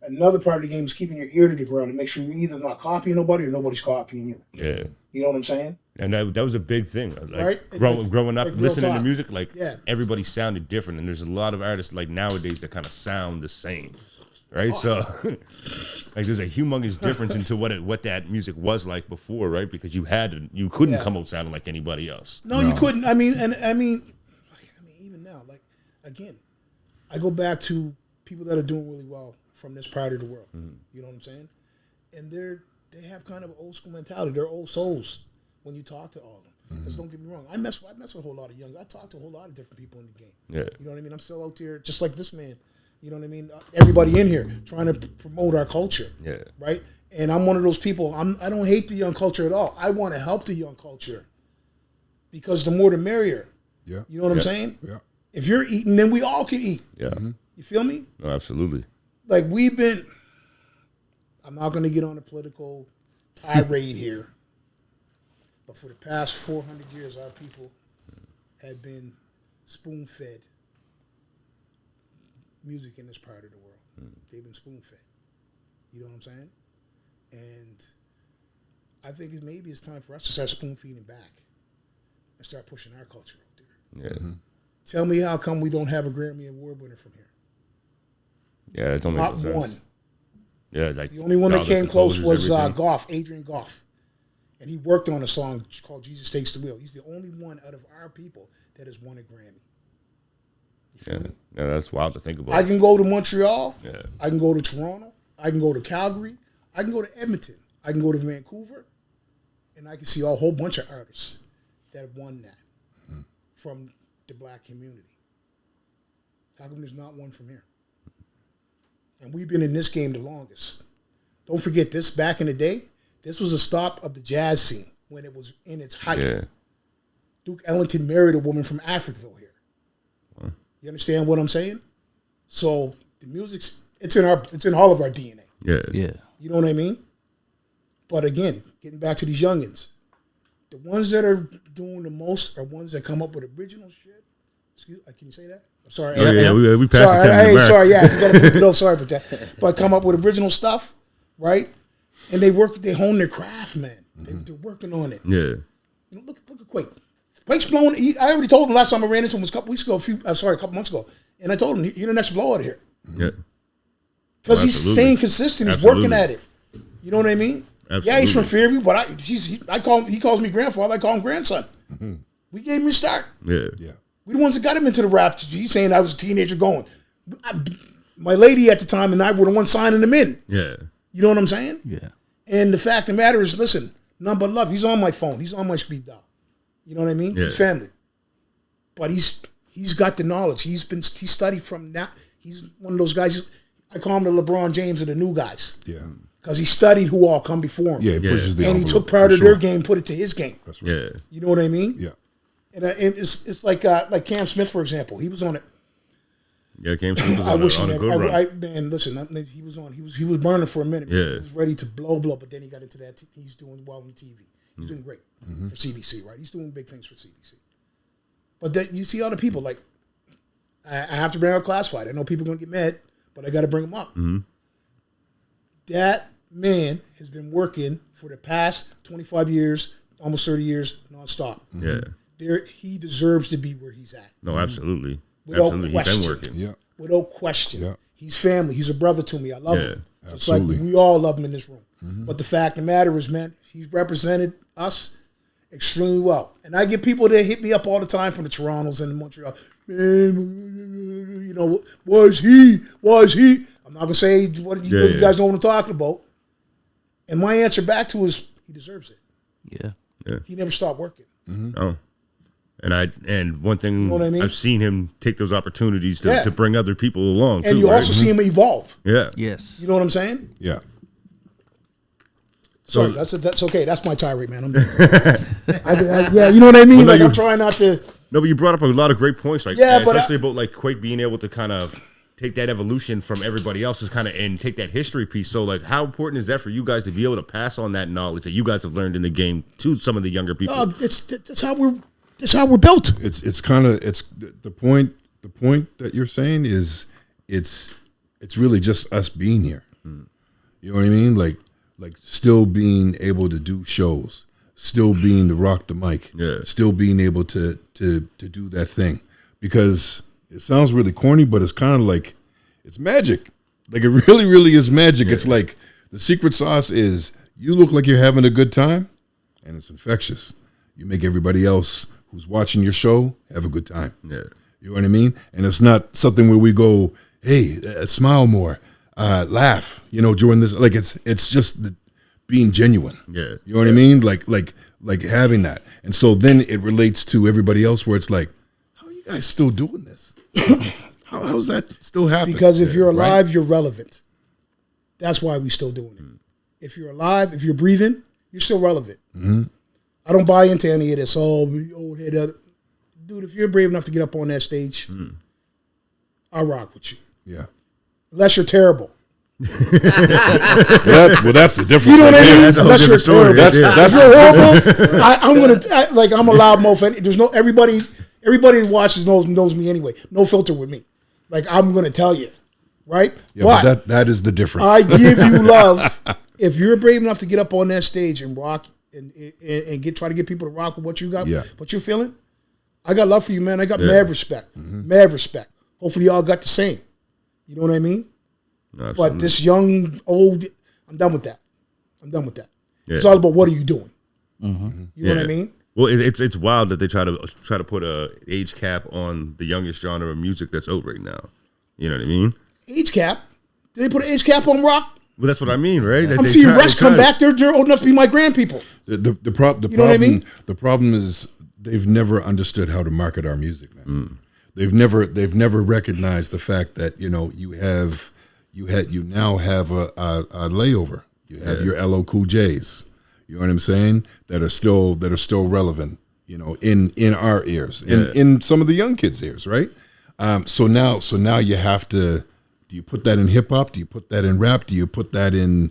Another part of the game is keeping your ear to the ground and make sure you're either not copying nobody or nobody's copying you. Yeah. You know what I'm saying? And that was a big thing. Like, right? Growing up, listening to music, everybody sounded different. And there's a lot of artists like nowadays that kind of sound the same. Right? So like there's a humongous difference into what that music was like before, right? Because you couldn't come out sounding like anybody else. No, you couldn't. I mean, even now, like, again, I go back to people that are doing really well from this part of the world. You know what I'm saying? And they have kind of an old school mentality. They're old souls when you talk to all of them. Because don't get me wrong, I mess with a whole lot of young. I talk to a whole lot of different people in the game. Yeah. You know what I mean? I'm still out there just like this man. You know what I mean? Everybody in here trying to promote our culture. Yeah. Right? And I'm one of those people. I don't hate the young culture at all. I want to help the young culture. Because the more the merrier. Yeah. You know what I'm saying? Yeah. If you're eating, then we all can eat. Yeah. You feel me? No, absolutely. Like I'm not going to get on a political tirade here, but for the past 400 years, our people had been spoon-fed music in this part of the world. They've been spoon-fed. You know what I'm saying? And I think maybe it's time for us to start spoon-feeding back and start pushing our culture out there. Yeah. Tell me how come we don't have a Grammy Award winner from here? Yeah, it don't make no sense. Not one. Yeah, like the only one that came close was Goff. Adrian Goff. And he worked on a song called Jesus Takes the Wheel. He's the only one out of our people that has won a Grammy. Yeah, that's wild to think about. I can go to Montreal. Yeah. I can go to Toronto. I can go to Calgary. I can go to Edmonton. I can go to Vancouver. And I can see a whole bunch of artists that have won that from the black community. How come there's not one from here? And we've been in this game the longest. Don't forget this, back in the day, this was a stop of the jazz scene when it was in its height. Yeah. Duke Ellington married a woman from Africville here. Huh. You understand what I'm saying? So the music's it's in all of our DNA. Yeah. Yeah. You know what I mean? But again, getting back to these youngins, the ones that are doing the most are ones that come up with original shit. Excuse, can you say that? I'm sorry. We passed sorry, the 10 hey, sorry, yeah. No, sorry about that. But come up with original stuff, right? And they hone their craft, man. They're working on it. Yeah. You know, look at Quake. Quake's blowing. I already told him last time I ran into him was a couple weeks ago. A couple months ago, and I told him you're the next blowout here. Yeah. Because he's staying consistent. He's working at it. You know what I mean? Absolutely. Yeah, he's from Fairview, but he calls me grandfather. I call him grandson. We gave him a start. Yeah. Yeah. We the ones that got him into the rap. He's saying I was a teenager going. My lady at the time and I were the ones signing him in. Yeah. You know what I'm saying? Yeah. And the fact of the matter is, listen, none but love. He's on my phone. He's on my speed dial. You know what I mean? Yeah. He's family. but he's got the knowledge. He studied from that. He's one of those guys. I call him the LeBron James of the new guys. Yeah. Because he studied who all come before him. Yeah, he pushes the and he envelope, took part for of sure. their game, put it to his game. That's right. Yeah. You know what I mean? Yeah. And it's like Cam Smith, for example. He was on it. Yeah, Cam Smith was I wish on he a good run. man, listen, he was on. He was burning for a minute. Yeah. He was ready to blow, but then he got into that. He's doing well on TV. He's doing great for CBC, right? He's doing big things for CBC. But then you see other people like I have to bring up Classified. I know people are gonna get mad, but I got to bring them up. That man has been working for the past 25 years, almost 30 years, nonstop. Yeah. He deserves to be where he's at. No, absolutely. Without Absolutely. question. He's been working. Yeah. Without question. Yeah. He's family. He's a brother to me. I love him. Just like absolutely. we all love him in this room. But the fact of the matter is, man, he's represented us extremely well. And I get people that hit me up all the time from the Torontos and the Montreal. Man, you know, was he? I'm not going to say what you guys know what I'm talking about. And my answer back to is, he deserves it. Yeah. He never stopped working. Oh. And one thing You know what I mean? I've seen him take those opportunities to bring other people along And too, you right? also see him evolve. Yeah. Yes. You know what I'm saying? Yeah. Sorry, that's okay. That's my tirade, man. I'm done. Yeah, you know what I mean? Well, no, I'm trying not to. No, but you brought up a lot of great points, like Yeah, but especially about like Quake being able to kind of take that evolution from everybody else's kind of and take that history piece. So, like, how important is that for you guys to be able to pass on that knowledge that you guys have learned in the game to some of the younger people? That's how we're built. It's kind of the point that you're saying is it's really just us being here. You know what I mean? Like still being able to do shows, still being to rock the mic, still being able to do that thing. Because it sounds really corny, but it's kind of like it's magic. Like it really, really is magic. It's like the secret sauce is you look like you're having a good time, and it's infectious. You make everybody else who's watching your show have a good time. Yeah. You know what I mean? And it's not something where we go, hey, smile more, laugh, during this. Like it's just being genuine. Yeah. You know what I mean? Like having that. And so then it relates to everybody else where it's like, how are you guys still doing this? How's that still happening? Because if you're alive, right? you're relevant. That's why we still doing it. If you're alive, if you're breathing, you're still relevant. I don't buy into any of this. Dude, if you're brave enough to get up on that stage, I'll rock with you. Yeah. Unless you're terrible. Well, that's the difference. You know what I mean? That's a whole Unless you're different story. terrible. That's you're horrible. I'm a loud mofo. There's no everybody that watches knows me anyway. No filter with me. Like I'm gonna tell you, right? Yeah, but that is the difference. I give you love. If you're brave enough to get up on that stage and rock and try to get people to rock with what you got, what you're feeling, I got love for you, man. I got mad respect. Mad respect. Hopefully y'all got the same. You know what I mean? Absolutely. But this young, old, I'm done with that. Yeah. It's all about what are you doing? You know what I mean? Well, it's wild that they try to put a age cap on the youngest genre of music that's out right now. You know what I mean? Age cap? Did they put an age cap on rock? Well, that's what I mean, right? I'm seeing Rex come back. They're old enough to be my grandpeople. The You know what I mean? The problem is they've never understood how to market our music, man. They've never recognized the fact that you now have a layover. You have your LL Cool J's. You know what I'm saying? That are still relevant. In our ears, in some of the young kids' ears, right? So now you have to. Do you put that in hip hop? Do you put that in rap? Do you put that in?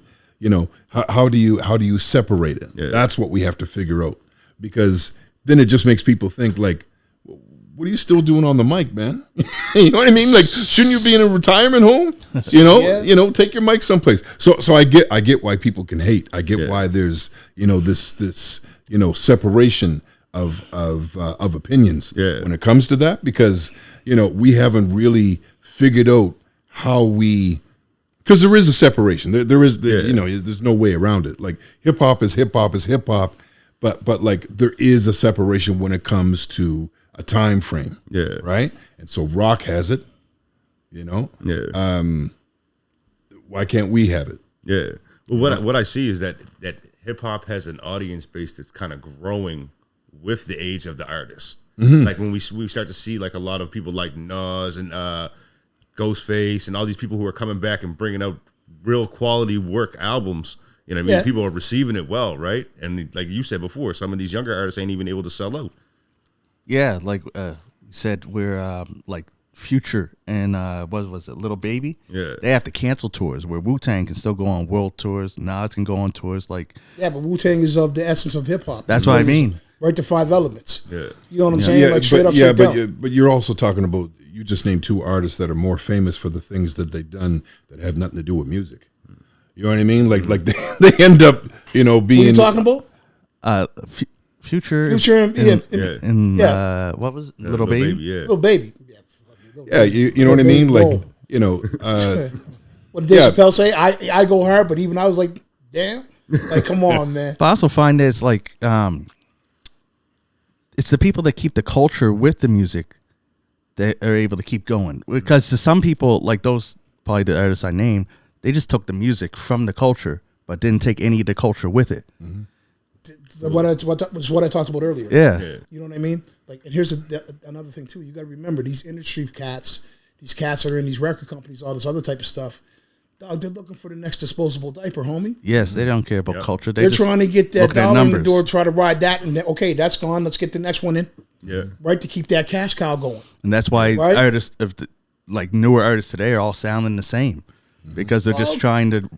How do you separate it? Yeah. That's what we have to figure out, because then it just makes people think like, what are you still doing on the mic, man? You know what I mean? Like, shouldn't you be in a retirement home? Take your mic someplace. So I get why people can hate. I get why there's this separation of opinions when it comes to that, because we haven't really figured out how we. Because there is a separation. There is there's no way around it. Like hip hop is hip hop is hip hop, but like there is a separation when it comes to a time frame. Yeah. Right? And so rock has it, Yeah. Why can't we have it? Yeah. Well, what I see is that hip hop has an audience base that's kind of growing with the age of the artist. Like when we start to see like a lot of people like Nas and Ghostface and all these people who are coming back and bringing out real quality work albums. You know what I mean? Yeah. People are receiving it well, right? And like you said before, some of these younger artists ain't even able to sell out. Yeah, like you said, we're like Future and what was it, Little Baby? Yeah. They have to cancel tours where Wu-Tang can still go on world tours. Nas can go on tours. Like, Yeah, but Wu-Tang is of the essence of hip hop. That's what I mean. Right to 5 elements. Yeah. You know what I'm saying? Like straight up, straight down. but you're also talking about, you just named 2 artists that are more famous for the things that they've done that have nothing to do with music. You know what I mean? Like they end up, being. What are you talking about? Future and what was it? Little Baby? Yeah. Little Baby. Yeah, you know what I mean? Like, What did Dave Chappelle say? I go hard, but even I was like, damn. Like, come on, man. But I also find that it's like it's the people that keep the culture with the music that are able to keep going. Because to some people, like those probably the artists I named, they just took the music from the culture, but didn't take any of the culture with it. What I talked about earlier. Yeah. You know what I mean? Like, and here's another thing too. You got to remember these industry cats, these cats that are in these record companies, all this other type of stuff. Dog, they're looking for the next disposable diaper, homie. Yes, they don't care about culture. They're just trying to get that look at dollar in the numbers. door, try to ride that, and then, okay, that's gone. Let's get the next one in. Yeah. Right, to keep that cash cow going. And that's why Right? artists of like newer artists today are all sounding the same because they're just trying to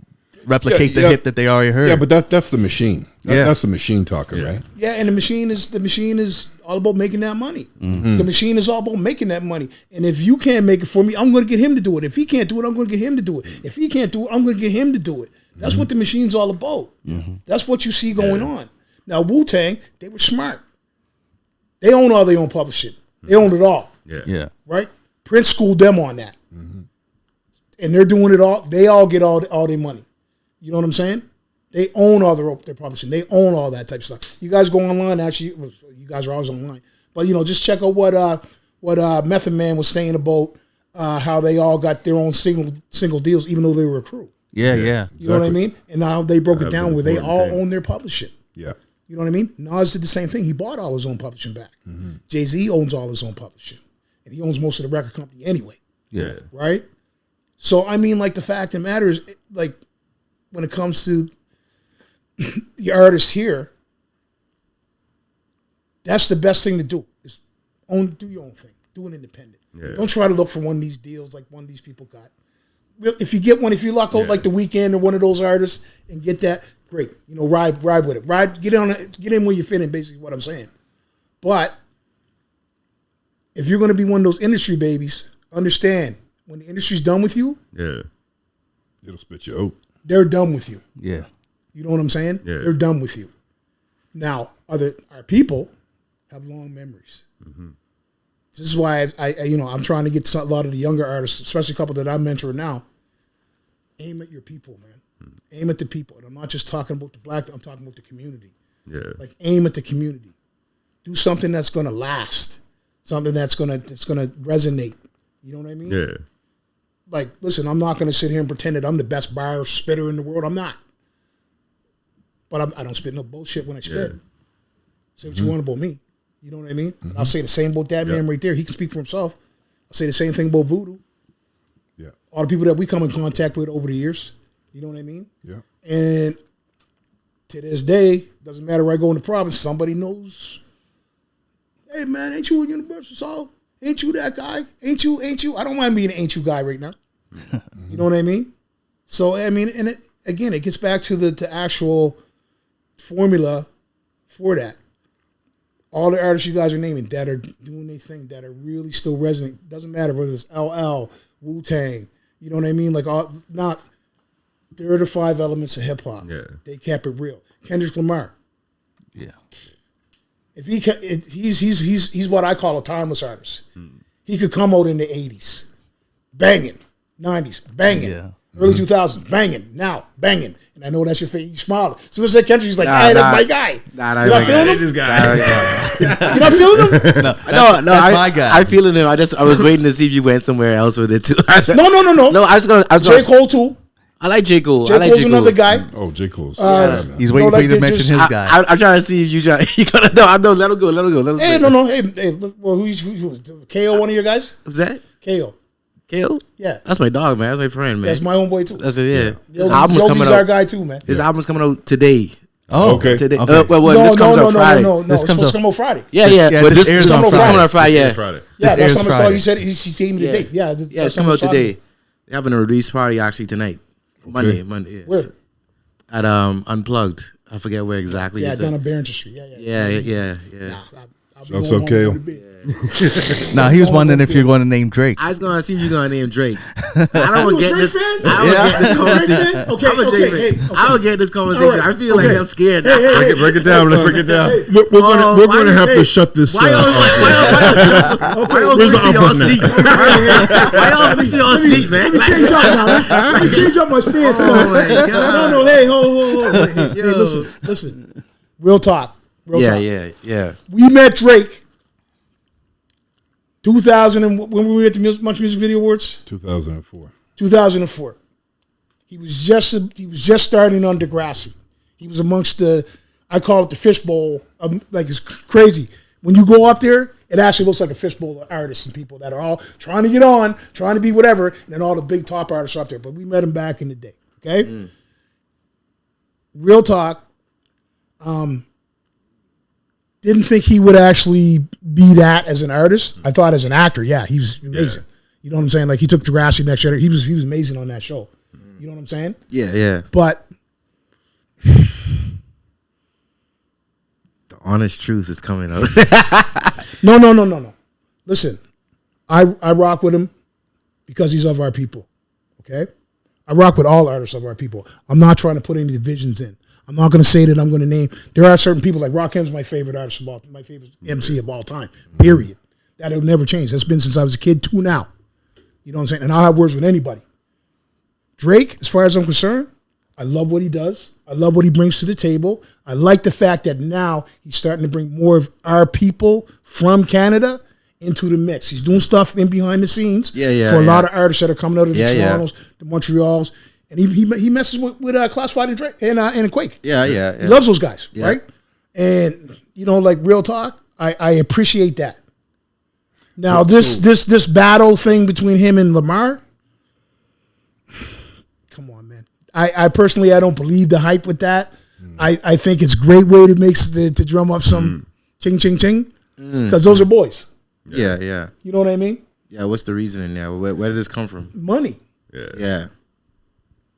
replicate the hit that they already heard. Yeah, but that's the machine. Yeah. That's the machine talking, right? Yeah, and the machine is all about making that money. The machine is all about making that money. And if you can't make it for me, I'm going to get him to do it. If he can't do it, I'm going to get him to do it. If he can't do it, I'm going to get him to do it. That's what the machine's all about. That's what you see going on. Now, Wu-Tang, they were smart. They own all their own publishing. They own it all. Yeah. Right? Prince schooled them on that. And they're doing it all. They all get all their money. You know what I'm saying? They own all their publishing. They own all that type of stuff. You guys go online. Actually, you guys are always online. But, just check out what Method Man was saying about how they all got their own single deals, even though they were a crew. Yeah. You know what I mean? And now they broke it down where they all own their publishing. Yeah. You know what I mean? Nas did the same thing. He bought all his own publishing back. Jay-Z owns all his own publishing. And he owns most of the record company anyway. Yeah. Right? So, I mean, like, the fact of the matter is, like, when it comes to the artists here, that's the best thing to do, is do your own thing. Do it independent. Yeah. Don't try to look for one of these deals like one of these people got. If you get one, if you luck out like The Weeknd or one of those artists and get that, great. Ride with it. Get in where you fit in, basically what I'm saying. But if you're going to be one of those industry babies, understand, when the industry's done with you, It'll spit you out. they're done with you. Yeah. You know what I'm saying? Yeah. They're done with you. Now, our people have long memories. This is why I'm trying to get a lot of the younger artists, especially a couple that I'm mentoring now. Aim at your people, man. Aim at the people. And I'm not just talking about the black. I'm talking about the community. Yeah. Like, aim at the community. Do something that's going to last. Something that's going to resonate. You know what I mean? Yeah. Like, listen, I'm not going to sit here and pretend that I'm the best bar spitter in the world. I'm not. But I don't spit no bullshit when I spit. Say what you want about me. You know what I mean? I'll say the same about that man right there. He can speak for himself. I'll say the same thing about Voodoo. Yeah. All the people that we come in contact with over the years. You know what I mean? Yeah. And to this day, doesn't matter where I go in the province, somebody knows, hey, man, ain't you a Universal Soul? Ain't you that guy? Ain't you? I don't mind being an ain't you guy right now. You know what I mean? So, I mean, and it gets back to the actual formula for that. All the artists you guys are naming that are doing their thing, that are really still resonant. Doesn't matter whether it's LL, Wu-Tang, you know what I mean? Like, there are the 5 elements of hip hop. Yeah. They kept it real. Kendrick Lamar. Yeah. If he's what I call a timeless artist. He could come out in the 80s, banging, 90s, banging, Yeah. early 2000s, banging, now banging. And I know that's your face. You smile. So let's say Kendrick, he's like, hey, that's my guy. You're not feeling him? This guy. You're not feeling him? No, That's my guy. I feeling him. I was waiting to see if you went somewhere else with it too. No. No, I was gonna. J. Cole too. I like J. Cole. J. I like Cole's J. another Cole. guy. Oh, J. Cole's. He's waiting for you to mention his guy. I'm trying to see if you try. You gonna no, I know. Let him go. Let him go. Let him. Hey, say. no. Hey, look, well, who's KO? One of your guys? What's that? KO. KO? Yeah, That's my dog, man. That's my friend, man. that's my own boy too. That's it. Yeah. His Yogi's album's coming our out. guy too, man. His album's coming out today. Oh, Okay. Today. Okay. Well, this comes out Friday. No. This It's comes supposed out- to come out Friday. Yeah. Yeah, But this this airs is on coming Friday. out Friday. Yeah. Friday. Yeah, This that's airs how much Friday. you said. He gave me the Yeah. date. Yeah, Yeah, it's coming out today. They're having a release party actually tonight. Monday. Yeah. Where? At Unplugged. I forget where exactly. Yeah, it's down at. on Barrington Street. Yeah. Yeah. I'll be Shouts going out, home KO. to bed. Now he was wondering if you're going to name Drake. I was gonna see if you're gonna name Drake. I don't You a get Drake this. fan? I don't get this Drake conversation. fan? Okay, I'm a okay, Drake hey, fan. okay. I don't get this conversation. All right, I feel okay. like I'm scared. Break it down. Let's break it down. We're gonna have to shut this. Why y'all let me see y'all seat? Why y'all let me see y'all seat, man? Let me change up now. Let me change up my stance. Oh my God. No. Hey, hold. Hey, Yo. listen. Real talk. Real talk. Yeah. We met Drake 2000 and when we were at the Munch Music Video Awards. 2004. 2004. He was just starting on Degrassi. He was amongst I call it the fishbowl. Like it's crazy. When you go up there, it actually looks like a fishbowl of artists and people that are all trying to get on, trying to be whatever, and then all the big top artists are up there. But we met him back in the day. Okay? Real talk. Didn't think he would actually be that as an artist. I thought as an actor, yeah, he was amazing. Yeah. You know what I'm saying? Like he took Degrassi next year. He was amazing on that show. You know what I'm saying? Yeah. But The honest truth is coming out. no. Listen, I rock with him because he's of our people. Okay? I rock with all artists of our people. I'm not trying to put any divisions in. I'm not going to say that I'm going to name. There are certain people like Rakim's my favorite artist of all, my favorite MC of all time. Period. That'll never change. That's been since I was a kid to now. You know what I'm saying? And I'll have words with anybody. Drake, as far as I'm concerned, I love what he does. I love what he brings to the table. I like the fact that now he's starting to bring more of our people from Canada into the mix. He's doing stuff in behind the scenes for a lot of artists that are coming out of the Torontos, the Montreals, and he messes with Classified and Drake and Quake. Yeah. He loves those guys, right? And you know, like real talk, I appreciate that. Now this battle thing between him and Lamar, come on, man. I personally I don't believe the hype with that. I think it's a great way to drum up some ching ching ching because those are boys. Yeah. You know what I mean? Yeah. What's the reasoning there? Where did this come from? Money. Yeah.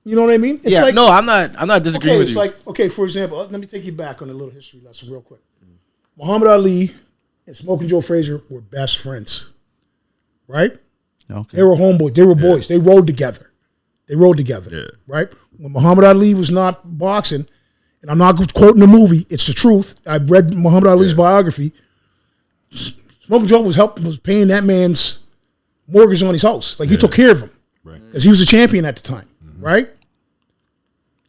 You know what I mean? It's Yeah. No, I'm not disagreeing okay, with it's you. like, okay, for example, let me take you back on a little history lesson real quick. Muhammad Ali and Smoking Joe Frazier were best friends, right? Okay. They were homeboys. They were boys. They rode together. Right? When Muhammad Ali was not boxing, and I'm not quoting the movie, it's the truth. I read Muhammad Ali's biography. Smoking Joe was paying that man's mortgage on his house. Like he took care of him. Right. Because he was a champion at the time, right?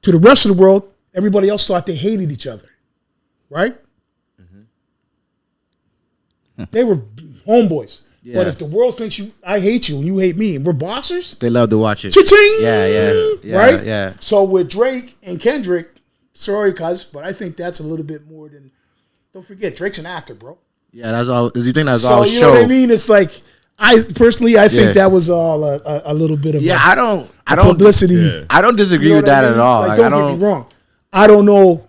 To the rest of the world, everybody else thought they hated each other, right? They were homeboys. Yeah. But if the world thinks I hate you and you hate me and we're boxers, They love to watch it. cha-ching! Yeah. Right? Yeah. So with Drake and Kendrick, sorry, cuz, but I think that's a little bit more than. Don't forget, Drake's an actor, bro. Yeah. That's all. Do you think that's So all you show? know what I mean? It's like I think that was all a little bit of I don't publicity. Yeah. I don't disagree You know with what I that mean? at all. Like, Like, I don't don't. get me wrong. I don't know.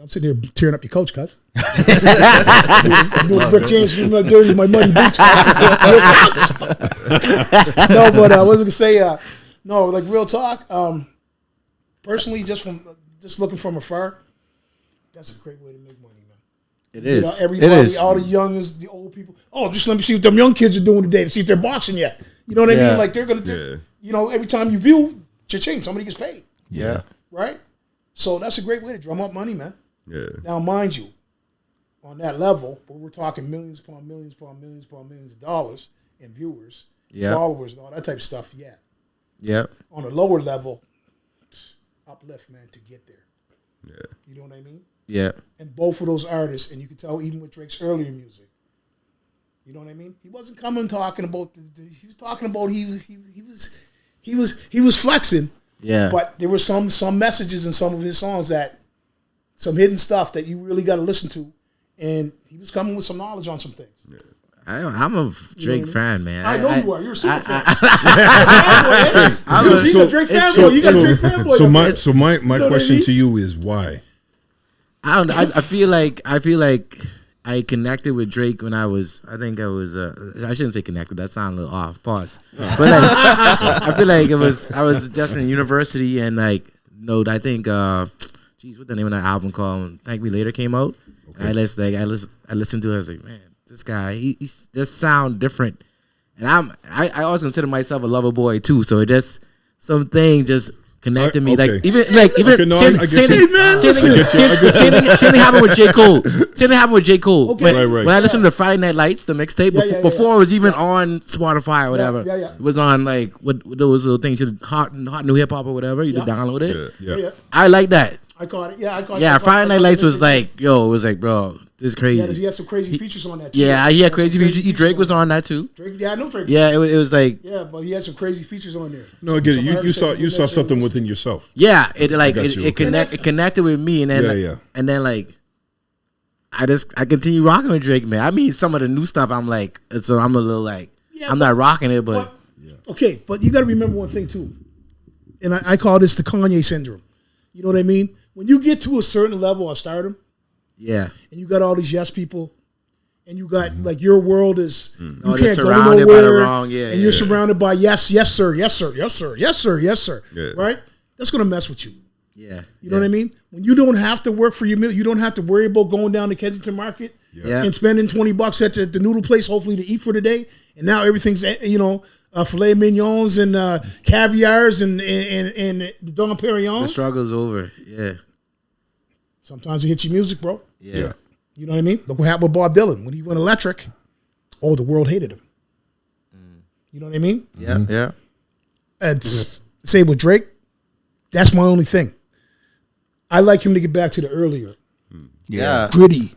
I'm sitting here tearing up your coach, cuz. I'm doing Brick James with my dirty, my muddy boots. No, but I was gonna say, no, like real talk. Personally, just looking from afar, that's a great way to make money, man. It You know, is. everybody, It is. all the youngins, the old people. Oh, just let me see what them young kids are doing today to see if they're boxing yet. You know what I Yeah. mean? Like they're gonna do. You know, every time you view, cha-ching, somebody gets paid. Yeah. Right? So that's a great way to drum up money, man. Yeah. Now, mind you, on that level, where we're talking millions upon millions upon millions upon millions of dollars and viewers, Yeah. followers, and all that type of stuff, yeah. Yeah. On a lower level, uplift, man, to get there. Yeah. You know what I mean? Yeah. And both of those artists, and you can tell even with Drake's earlier music, you know what I mean? He wasn't coming talking about he was talking about he was flexing, Yeah. But there were some messages in some of his songs that some hidden stuff that you really got to listen to, and he was coming with some knowledge on some things. I'm a Drake fan, man. I know you are. You're a super fan. I'm He's a Drake fanboy. You got a Drake fanboy. So my question mean? to you is why? I don't know. I feel like I connected with Drake when I shouldn't say connected. That sounds a little off. Pause. But like, I feel like I was just in university and like, I think, what's the name of that album called? Thank Me Later came out. Okay. And I listened to it. I was like, man, this guy, he just sound different. And I always consider myself a lover boy too. So it just something just connected me. Okay. Like even same thing happened with J. Cole. Same thing happened with J. Cole. Okay. When I listened to Friday Night Lights, the mixtape, before it was even on Spotify or whatever. Yeah. It was on like what those little things, hot new hip hop or whatever. You could download it. Yeah. I like that. I caught it. Yeah, Friday Night Lights was like, it was like, bro, this is crazy. He had some crazy features on that too. Yeah, he had crazy features. Drake was on that too. I know Drake. Yeah, it was like. Yeah, but he had some crazy features on there. No, I get it. You saw something within yourself. Yeah, it connected with me, and then and then like I continue rocking with Drake, man. I mean, some of the new stuff, I'm like, so I'm a little like, I'm not rocking it, but okay, but you got to remember one thing too, and I call this the Kanye syndrome. You know what I mean? When you get to a certain level of stardom, and you got all these yes people, and you got like your world is you can't go nowhere, and you're surrounded by yes sir, right? That's gonna mess with you. Yeah, you know what I mean. When you don't have to work for your meal, you don't have to worry about going down to Kensington Market and spending $20 at the noodle place, hopefully to eat for the day. And now everything's filet mignons and caviars and the Dom Perignons. The struggle's over. Yeah. Sometimes it hits your music, bro. Yeah. You know what I mean? Look what happened with Bob Dylan. When he went electric, the world hated him. You know what I mean? Yeah, yeah. And say with Drake, that's my only thing. I like him to get back to the earlier. Yeah. Gritty.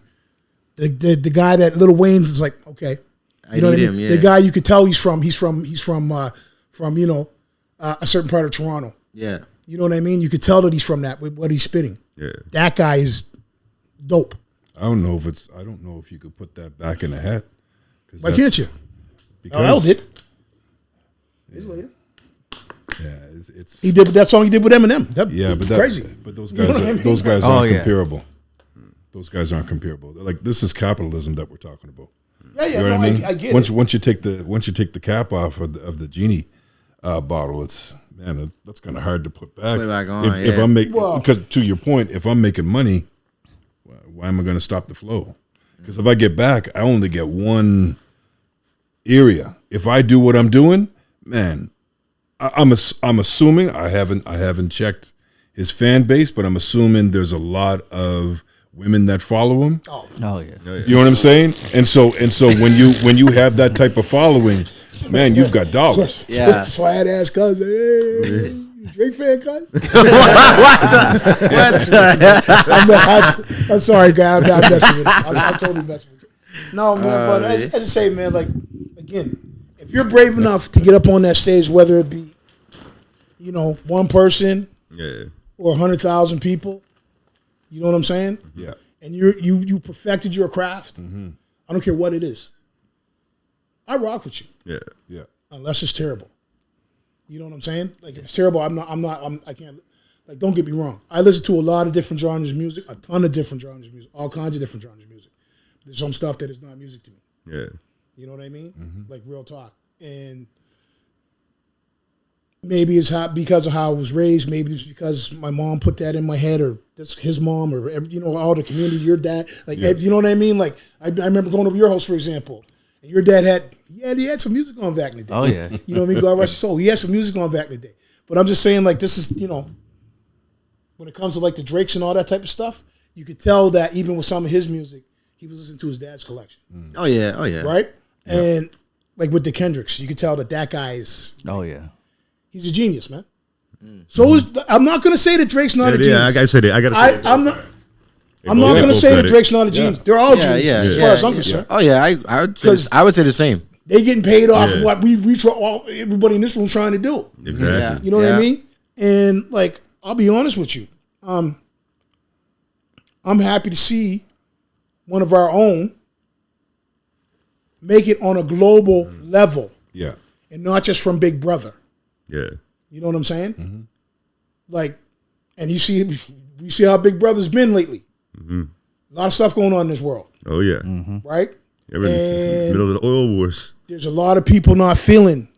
The guy that Lil Wayne's is like, okay. You know what I mean? The guy you could tell he's from a certain part of Toronto. Yeah. You know what I mean? You could tell that he's from that with what he's spitting. Yeah. That guy is dope. I don't know if you could put that back in the hat. Why can't you? Because did. Yeah, it's he did that song he did with Eminem. Crazy. But those guys aren't comparable. Those guys aren't comparable. Like, this is capitalism that we're talking about. Yeah, You know what I mean? I get once, it. Once you take the cap off of the genie bottle, that's kind of hard to put back. Put it back on, if I'm because to your point, if I'm making money, why am I going to stop the flow? Because if I get back, I only get one area. If I do what I'm doing, man, I'm assuming I haven't checked his fan base, but I'm assuming there's a lot of women that follow him. Oh yeah. You know what I'm saying? And so when you have that type of following, man, you've got dollars. Yeah. That's why I had to ask cuz, hey, you Drake fan, cuz? I'm sorry, guy. I'm messing with it. I'm totally messing with you. No, man, but I just say, man, like, again, if you're brave enough to get up on that stage, whether it be, one person or 100,000 people, you know what I'm saying? Yeah. And you perfected your craft. Mm-hmm. I don't care what it is. I rock with you. Yeah. Unless it's terrible. You know what I'm saying? Like, if it's terrible, I can't. Like, don't get me wrong. I listen to a lot of different genres of music, a ton of different genres of music, all kinds of different genres of music. There's some stuff that is not music to me. Yeah. You know what I mean? Mm-hmm. Like, real talk. And maybe it's because of how I was raised. Maybe it's because my mom put that in my head, or that's his mom, or all the community. Your dad, like, you know what I mean? Like, I remember going over your house, for example, and your dad he had some music on back in the day. Oh yeah. You know what I mean? God rest his soul. He had some music on back in the day. But I'm just saying, like, this is when it comes to like the Drakes and all that type of stuff, you could tell that even with some of his music, he was listening to his dad's collection. Oh yeah. Right? Yeah. And like with the Kendricks, you could tell that guy is. Oh yeah. He's a genius, man. So I'm not going to say that Drake's not a genius. Yeah, I gotta say that. I'm not going to say that Drake's not a genius. They're all geniuses as far as I'm concerned. Oh yeah, I would say the same. They getting paid off of what we everybody in this room trying to do. Exactly. You know what I mean? And like, I'll be honest with you, I'm happy to see one of our own make it on a global level, Yeah. and not just from Big Brother. Yeah. You know what I'm saying? Like, and we see how Big Brother's been lately. A lot of stuff going on in this world, Oh yeah. right? Yeah, we're in the middle of the oil wars. There's a lot of people not feeling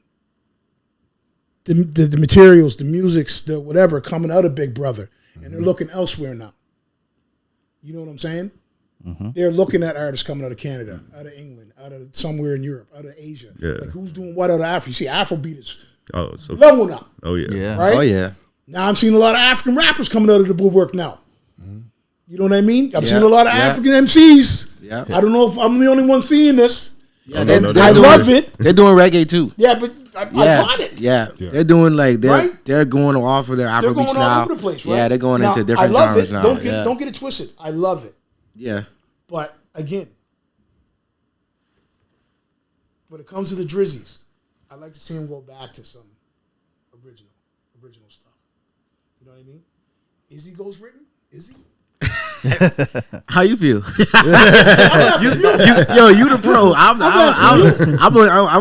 the materials, the musics, the whatever coming out of Big Brother, and they're looking elsewhere now. You know what I'm saying? They're looking at artists coming out of Canada, out of England, out of somewhere in Europe, out of Asia. Yeah. Like, who's doing what out of Africa? You see, Afrobeat is Oh, so blowing up, oh yeah. Yeah. right? Oh yeah. Now I'm seeing a lot of African rappers coming out of the woodwork now. You know what I mean? I'm Yeah, seeing a lot of yeah. African MCs. Yeah. I don't know if I'm the only one seeing this. Yeah, no, no, I no. love it. They're doing reggae too. Yeah, but I want it. Yeah, they're doing like Right? they're going off of their They're going Afrobeats all now. over the place, right? Yeah, they're going Now, into different I love genres it. now. Don't get it twisted. I love it. Yeah, But again, when it comes to the Drizzies, I'd like to see him go back to some original stuff. You know what I mean? Is he ghostwritten? Is he? how you feel? you the pro. I'm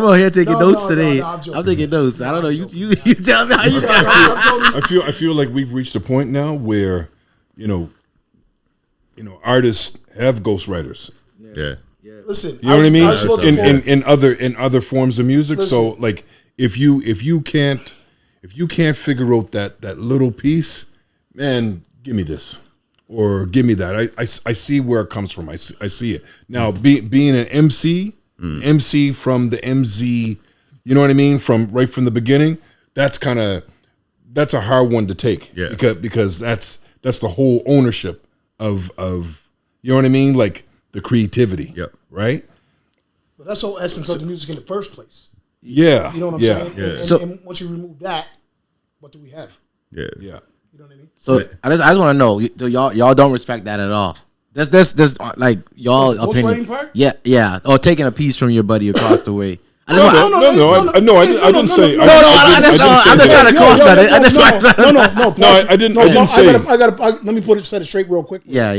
on here taking notes today. I'm joking. I'm taking notes. I don't know. I'm You tell me how you feel. I feel like we've reached a point now where, artists have ghostwriters. Yeah. Listen, You know what I mean? was looking for- In other forms of music. So Listen. like if you can't figure out that little piece, man, give me this or give me that. I see where it comes from. I see it now. Being an MC from the MZ, you know what I mean? From the beginning. That's a hard one to take. Yeah. Because that's the whole ownership of you know what I mean? Like the creativity. Yep. Right? But that's the whole essence of the music in the first place. Yeah. You know what I'm yeah. saying? Yeah. And once you remove that, what do we have? Yeah. Yeah. You know what I mean? So I just want to know, so y'all don't respect that at all. That's like y'all The opinion. ghostwriting part? Yeah. Or taking a piece from your buddy across the way. I No, I didn't say. I'm not trying to cross that. I didn't say. Let me set it straight real quick. Yeah.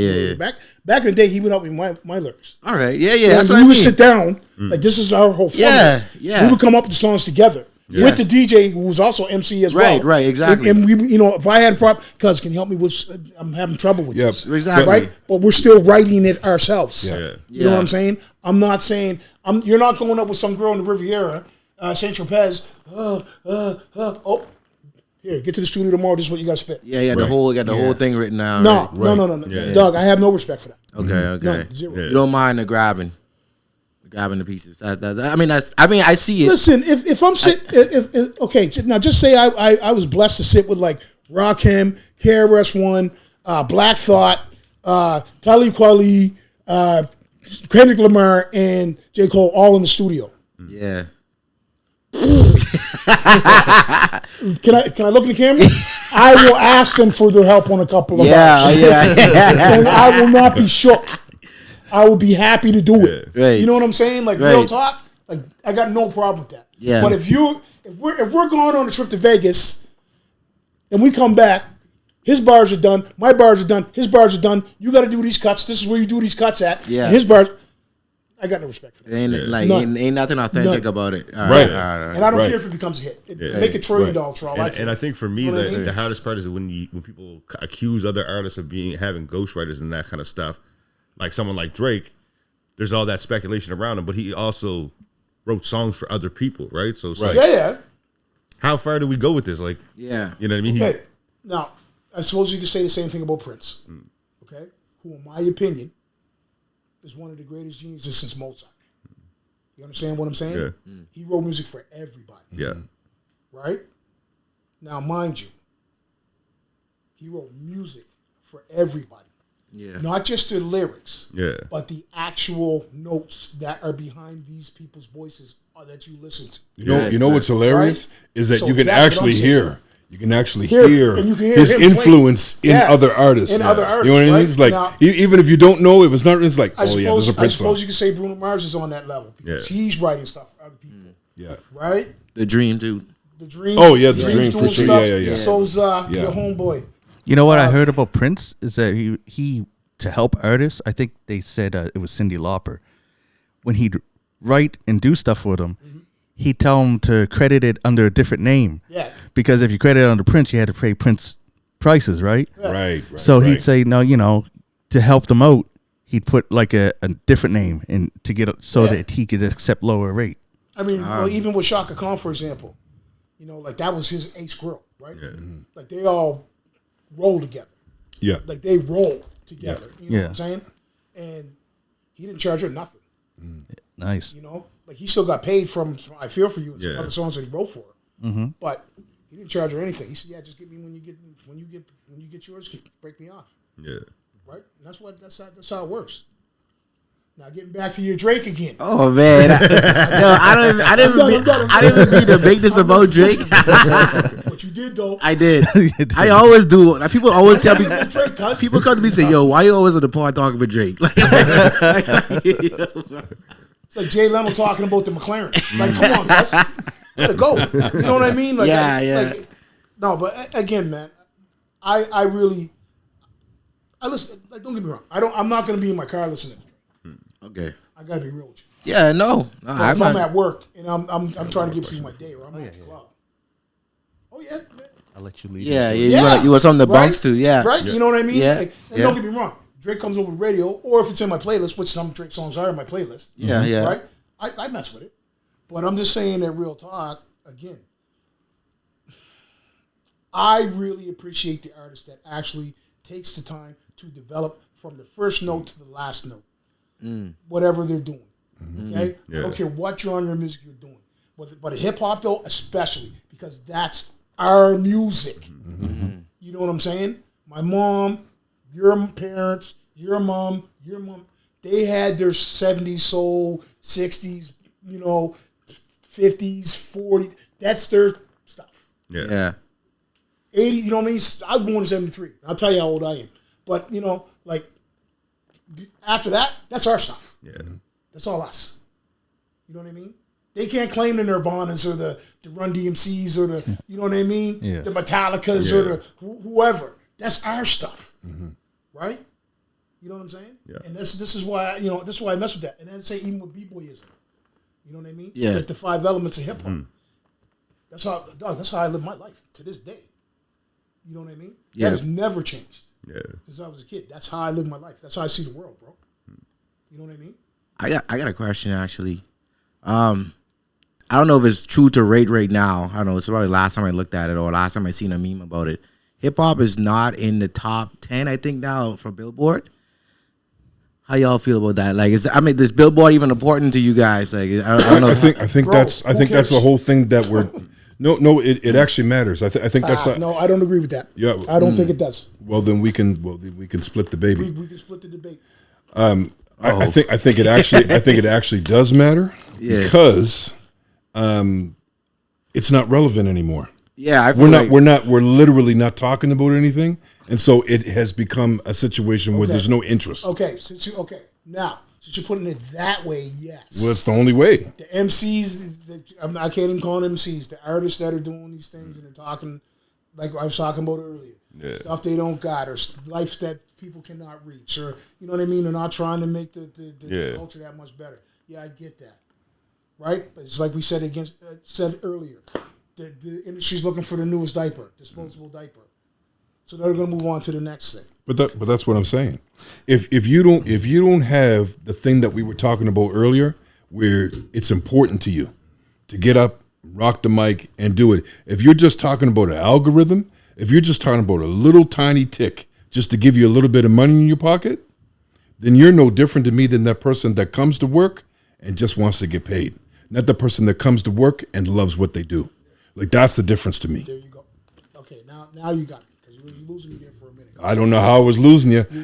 Back in the day, he would help me with my lyrics. All right. Yeah. And That's what we I would mean. sit down, like this is our whole format. Yeah. We would come up with the songs together. With the DJ who was also MC as well. Right, exactly. And we, if I had a problem, cuz can you help me with? I'm having trouble with Yep. this. Exactly. Right, but we're still writing it ourselves. Yeah. You know what I'm saying? I'm not saying you're not going up with some girl in the Riviera, Saint Tropez. Here, get to the studio tomorrow. This is what you got to spit. Yeah. The whole thing written down. No, right? no. Yeah. Doug, I have no respect for that. Okay. None, zero. You don't mind the grabbing the pieces. I see it. Listen, if I'm sitting, okay, now just say I was blessed to sit with like Rakim, KRS-One, Black Thought, Talib Kweli, Kendrick Lamar, and J. Cole all in the studio. Yeah. Can I look in the camera? I will ask them for their help on a couple of bars. Yeah. And I will not be shook. I will be happy to do it. Right. You know what I'm saying? Like real talk. Like I got no problem with that. Yeah. But if we're going on a trip to Vegas and we come back, his bars are done, my bars are done, his bars are done. You got to do these cuts. This is where you do these cuts at. Yeah. And his bars. I got no respect for that. Ain't nothing authentic None. about it. All Right. And I don't care if it becomes a hit. Make a $1 trillion trial. And I think for me, You know what I mean? the hardest part is when people accuse other artists of having ghostwriters and that kind of stuff. Like someone like Drake, there's all that speculation around him, but he also wrote songs for other people, right? So it's like, Yeah. how far do we go with this? Like, Yeah. you know what I mean? Okay. Now, I suppose you could say the same thing about Prince. Okay? Who, in my opinion, is one of the greatest geniuses since Mozart. You understand what I'm saying? Yeah. He wrote music for everybody. Yeah. Right? Now, mind you, he wrote music for everybody. Yeah. Not just the lyrics, Yeah. but the actual notes that are behind these people's voices that you listen to. You know what's hilarious is that So you can that's what actually I'm saying. hear. You can actually Hear- hear and you can hear his him play. influence in Yeah. other artists. In other artists, You know what I right? mean? It's like Now- even if you don't know, if it's not, it's like, I oh yeah, there's a Prince song. suppose you could say Bruno Mars is on that level because Yeah. he's writing stuff for other people. Yeah, Right? The dream, dude. The Dreams. Oh, yeah, the Dreams Dreams, doing for sure. stuff. Yeah. So's your homeboy. You know what I heard about Prince is that he to help artists. I think they said it was Cyndi Lauper. When he'd write and do stuff for them, he'd tell them to credit it under a different name. Yeah. Because if you credit it under Prince, you had to pay Prince prices, right? Right. So he'd say, no, to help them out, he'd put like a different name and to get that he could accept lower rate. I mean, well, even with Shaka Khan, for example, like that was his ace girl, right? Yeah. Like they all roll together. Yeah. Like they roll together. You know Yeah. what I'm saying? And he didn't charge her nothing. Nice. Like he still got paid from I Feel For You and some Yeah. other songs that he wrote for her. But he didn't charge her anything. He said, "Yeah, just get me when you get yours, break me off." Yeah. Right? And that's how it works. Now getting back to your Drake again. Oh man, I didn't even mean to make this about Drake. What you did though. I did. I always do. Like, people always tell me. Drake, cuz. People come to me and say, "Yo, why you always on the pod talking about Drake?" It's like Jay Leno talking about the McLaren. Like, come on, guys. Gotta go. You know what I mean? Like, Yeah. No, but again, man, I really listen. Like, don't get me wrong. I'm not gonna be in my car listening to Drake. Okay. I gotta be real with you. Yeah. No. But if I'm at work and I'm trying to get through my day, or I'm at the club. Oh yeah. Man. I'll let you leave. Yeah. You want something to bounce to? Yeah. Right. You know what I mean? Yeah. Like, and don't get me wrong. Drake comes over the radio, or if it's in my playlist, which some Drake songs are in my playlist. Yeah. Yeah. Right. I mess with it, but I'm just saying that real talk again. I really appreciate the artist that actually takes the time to develop from the first note to the last note, whatever they're doing. Okay, Yeah. I don't care what genre of music you're doing, but hip hop though, especially because that's our music. You know what I'm saying? My mom, your parents, your mom, they had their 70s soul, 60s, 50s, 40s. That's their stuff. Yeah. 80, you know what I mean? I was born in 73. I'll tell you how old I am. But, like, after that, that's our stuff. Yeah. That's all us. You know what I mean? They can't claim the Nirvanas or the Run DMCs or the, you know what I mean? Yeah. The Metallicas or the whoever. That's our stuff. Right? You know what I'm saying? Yeah. And this is why, this is why I mess with that. And then say even with B-boyism. You know what I mean? Yeah. Like the 5 elements of hip hop. That's how I live my life to this day. You know what I mean? Yeah. That has never changed Yeah. since I was a kid. That's how I live my life. That's how I see the world, bro. You know what I mean? I got a question actually. I don't know if it's true to rate right now. I don't know. It's probably last time I looked at it or last time I seen a meme about it. Hip hop is not in the top 10, I think, now for Billboard. How y'all feel about that? Like, is Billboard even important to you guys? Like, I don't know. I think Bro, that's who cares? the whole thing that we're. No, it actually matters. I think that's not. No, I don't agree with that. Yeah. I don't think it does. Well, then we can split the baby. We can split the debate. I think it actually does matter because it's not relevant anymore. Yeah, We're literally not talking about anything, and so it has become a situation where there's no interest. Okay, since you're putting it that way, yes. Well, it's the only way. The MCs, I can't even call them MCs. The artists that are doing these things and they're talking, like I was talking about earlier, stuff they don't got, or life that people cannot reach, or you know what I mean. They're not trying to make the culture that much better. Yeah, I get that, right? But it's like we said earlier. The industry's looking for the newest diaper, disposable diaper. So they're going to move on to the next thing. But that's what I'm saying. If you don't have the thing that we were talking about earlier, where it's important to you to get up, rock the mic, and do it. If you're just talking about an algorithm, if you're just talking about a little tiny tick just to give you a little bit of money in your pocket, then you're no different to me than that person that comes to work and just wants to get paid. Not the person that comes to work and loves what they do. Like, that's the difference to me. There you go. Okay, now you got me, because you were losing me there for a minute. I don't know how I was losing you. No,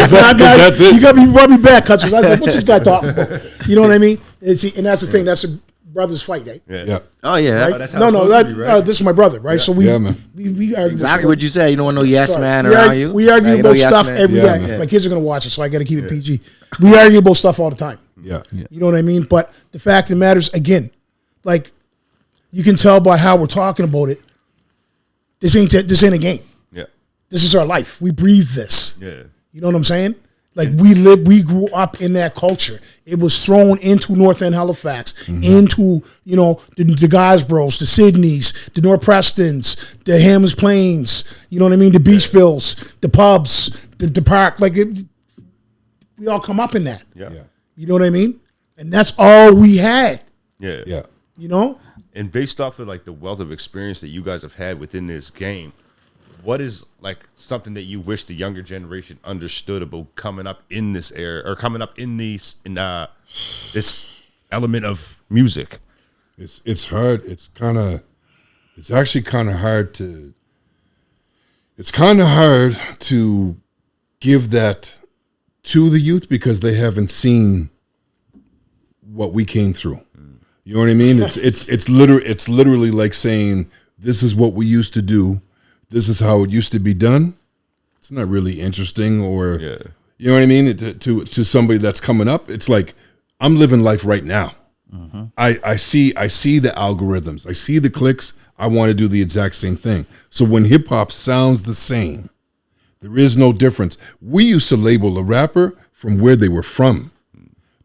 that's it. You got me rub me back, cuz I was like, what's this guy talking about? You know what I mean? And that's the thing. That's a brother's fight, eh? Yeah. Oh yeah. Right? That's how it's supposed to be, right? This is my brother, right? So we man. we argue Exactly about what you said. You don't want no yes man We around argue, you. we argue Like, about no yes stuff man. every Yeah, day. man. My kids are gonna watch it, so I got to keep it PG. We argue about stuff all the time. Yeah. You know what I mean? But the fact of the matter is, again, like you can tell by how we're talking about it. This ain't a game. Yeah. This is our life. We breathe this. Yeah. You know what I'm saying? Like we grew up in that culture. It was thrown into North End Halifax, into the Guysboroughs, the Sydneys, the North Prestons, the Hammers Plains. You know what I mean? The Beachvilles, the pubs, the park. Like we all come up in that. Yeah. You know what I mean? And that's all we had. Yeah. Yeah. You know? And based off of like the wealth of experience that you guys have had within this game, what is like something that you wish the younger generation understood about coming up in this era or coming up in this element of music? It's hard. It's actually kind of hard to. It's kind of hard to give that to the youth because they haven't seen what we came through. You know what I mean? It's literally like saying this is what we used to do. This is how it used to be done. It's not really interesting, or you know what I mean. To somebody that's coming up, it's like I'm living life right now. I see the algorithms. I see the clicks. I want to do the exact same thing. So when hip hop sounds the same, there is no difference. We used to label a rapper from where they were from.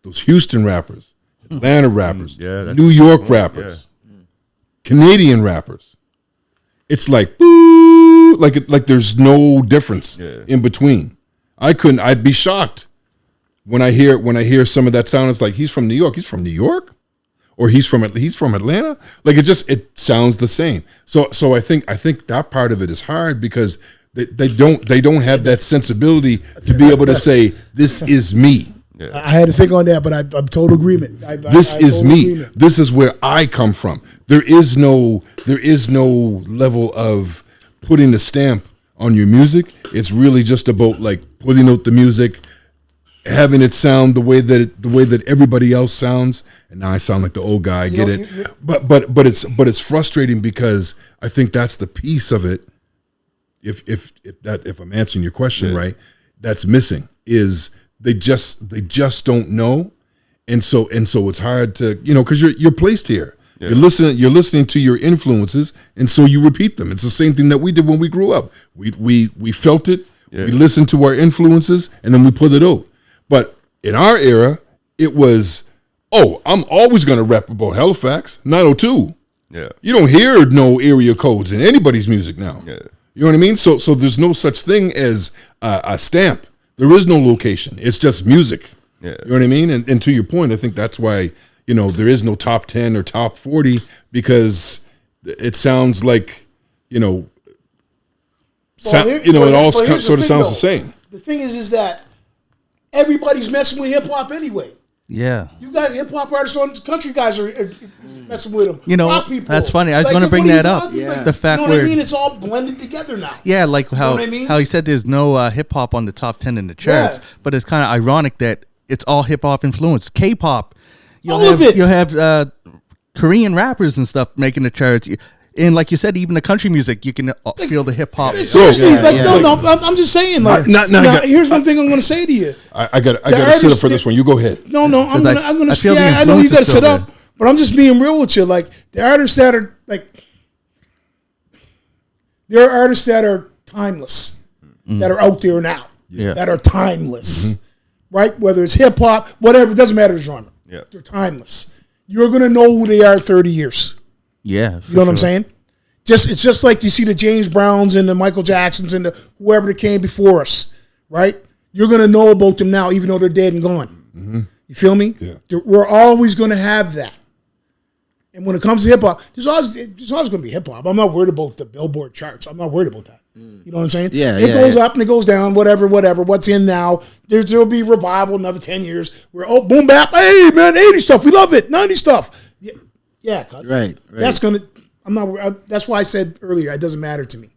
Those Houston rappers, Atlanta rappers, New York rappers, Canadian rappers. It's like there's no difference in between. I'd be shocked when I hear some of that sound. It's like he's from New York. He's from New York, or he's from Atlanta. Like it sounds the same. So I think that part of it is hard because they don't have that sensibility to be able to say this is me. Yeah. I had to think on that, but I'm total agreement. This is me. Agreement. This is where I come from. There is no level of putting a stamp on your music. It's really just about like putting out the music, having it sound the way that everybody else sounds. And now I sound like the old guy. I get it. But it's frustrating because I think that's the piece of it. If I'm answering your question right, that's missing is. They just don't know, and so it's hard to because you're placed here. Yeah. You're listening to your influences, and so you repeat them. It's the same thing that we did when we grew up. We felt it. Yeah. We listened to our influences, and then we put it out. But in our era, it was I'm always going to rap about Halifax 902. Yeah, you don't hear no area codes in anybody's music now. Yeah, you know what I mean. So there's no such thing as a stamp. There is no location. It's just music. Yeah. You know what I mean? And to your point, I think that's why, there is no top 10 or top 40 because it sounds like, it all sort of sounds the same. The thing is that everybody's messing with hip hop anyway. Yeah. You got hip hop artists on country guys are messing with them. Rock people. That's funny. I was going to bring that up. Yeah. The fact you know what I mean? It's all blended together now. Yeah, like how he said there's no hip hop on the top 10 in the charts, but it's kind of ironic that it's all hip hop influenced. K-pop. You'll have Korean rappers and stuff making the charts. And like you said, even the country music, you can feel the hip hop. Seriously, I'm just saying. Like, here's one thing I'm going to say to you. I got to sit up for this one. You go ahead. No, I'm going to. Yeah, I know you got to sit up, but I'm just being real with you. Like the artists that are like, there are artists that are timeless, that are out there now, that are timeless, right? Whether it's hip hop, whatever, it doesn't matter the genre. Yeah, they're timeless. You're going to know who they are in 30 years. Yeah, you know what I'm saying? It's just like you see the James Browns and the Michael Jacksons and the whoever that came before us, right? You're gonna know about them now, even though they're dead and gone. Mm-hmm. You feel me? Yeah. We're always gonna have that. And when it comes to hip hop, there's always gonna be hip hop. I'm not worried about the Billboard charts. I'm not worried about that. You know what I'm saying? Yeah, it goes up and it goes down. Whatever. What's in now? There'll be revival another 10 years. We're boom bap. Hey man, 80 stuff. We love it. 90 stuff. Yeah, cuz. Right. That's gonna. That's why I said earlier. It doesn't matter to me.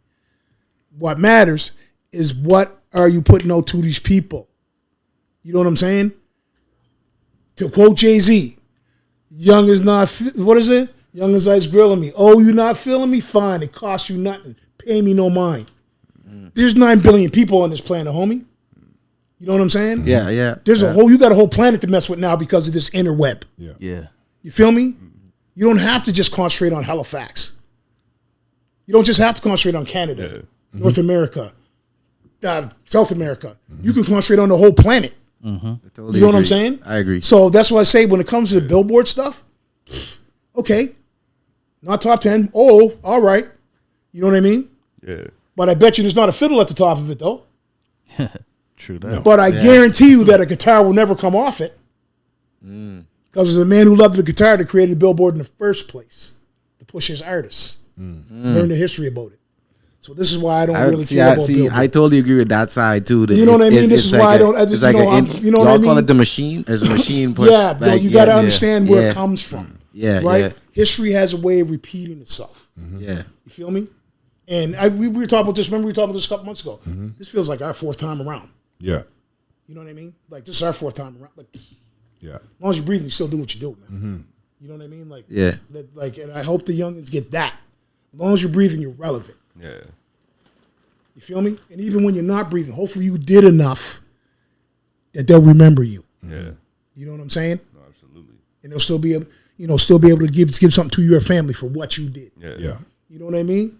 What matters is what are you putting out to these people. You know what I'm saying? To quote Jay-Z, "Young is not. What is it? Young as ice grilling me. Oh, you not feeling me? Fine. It costs you nothing. Pay me no mind." There's 9 billion people on this planet, homie. You know what I'm saying? Yeah. There's you got a whole planet to mess with now because of this interweb. Yeah. You feel me? You don't have to just concentrate on Halifax. You don't just have to concentrate on Canada, North America, South America. You can concentrate on the whole planet. Totally You know what I'm agree. saying? I agree. So that's why I say when it comes to the Billboard stuff, okay, not top 10. Oh, all right. You know what I mean? Yeah. But I bet you there's not a fiddle at the top of it, though. True that. But I guarantee you that a guitar will never come off it. Because there's a man who loved the guitar that created Billboard in the first place to push his artists. Learn the history about it. So this is why I don't really care about Billboard. I totally agree with that side too. You know what I mean? This is why I don't. It's like you know what I y'all call mean? it the machine. As a machine push. Yeah, bro, you got to understand where yeah. it comes from. Yeah, right. yeah. History has a way of repeating itself. Yeah. You feel me? And we were talking about this. Remember we were talking about this a couple months ago. This feels like our fourth time around. Yeah. You know what I mean? Like this is our fourth time around. Like, Yeah. as long as you're breathing, you still do what you do, man. You know what I mean? Like, Yeah. Like, and I hope the youngins get that. As long as you're breathing, you're relevant. Yeah. You feel me? And even when you're not breathing, hopefully you did enough that they'll remember you. Yeah. You know what I'm saying? No, absolutely. And they'll still be able, to give something to your family for what you did. Yeah. Yeah. You know what I mean?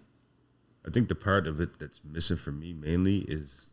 I think the part of it that's missing for me mainly is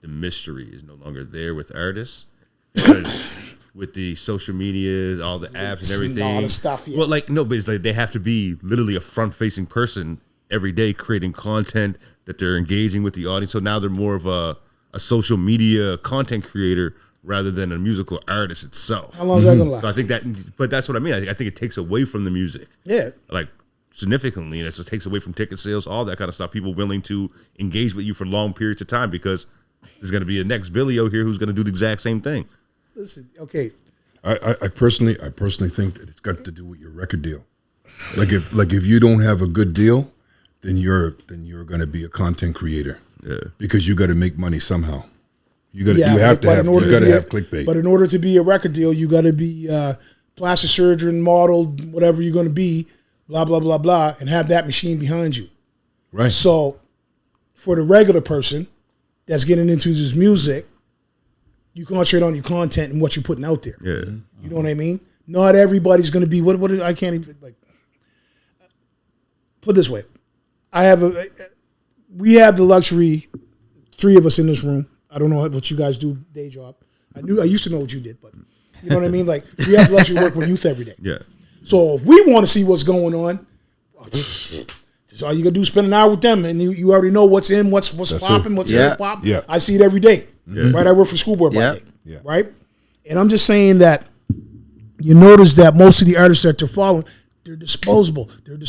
the mystery is no longer there with artists. Because with the social medias, all the apps and everything. All the stuff, yeah. Well, like, no, but it's like they have to be literally a front-facing person every day creating content that they're engaging with the audience. So now they're more of a social media content creator rather than a musical artist itself. How long is that going to last? So I think that, but that's what I mean. I think it takes away from the music. Yeah. Like, significantly, and it just takes away from ticket sales, all that kind of stuff. People willing to engage with you for long periods of time because there's going to be a next Billy O here who's going to do the exact same thing. Listen, okay. I personally think that it's got to do with your record deal. Like if you don't have a good deal, then you're going to be a content creator. Yeah. Because you got to make money somehow. You have to have clickbait. But in order to be a record deal, you got to be plastic surgeon, model, whatever you're going to be, blah blah blah blah, and have that machine behind you. Right. So, for the regular person that's getting into this music, you concentrate on your content and what you're putting out there. Yeah. You know what I mean? Not everybody's going to be what I can't even like. Put it this way, we have the luxury, three of us in this room. I don't know what you guys do day job. I used to know what you did, but you know what I mean. Like we have the luxury to work with youth every day. Yeah. So if we want to see what's going on, that's all you gotta do is spend an hour with them, and you already know what's in, what's popping, what's gonna pop. Yeah. I see it every day. Right, I work for school board by day. Yeah. Right, and I'm just saying that you notice that most of the artists that they're following, they're disposable, and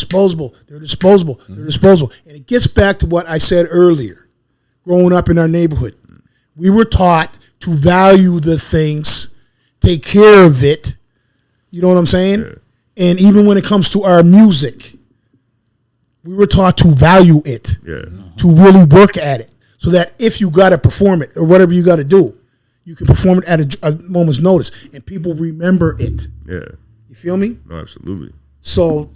it gets back to what I said earlier. Growing up in our neighborhood, we were taught to value the things, take care of it. You know what I'm saying? Yeah. And even when it comes to our music, we were taught to value it, to really work at it, so that if you got to perform it or whatever you got to do, you can perform it at a moment's notice, and people remember it. Yeah. You feel me? No, absolutely. So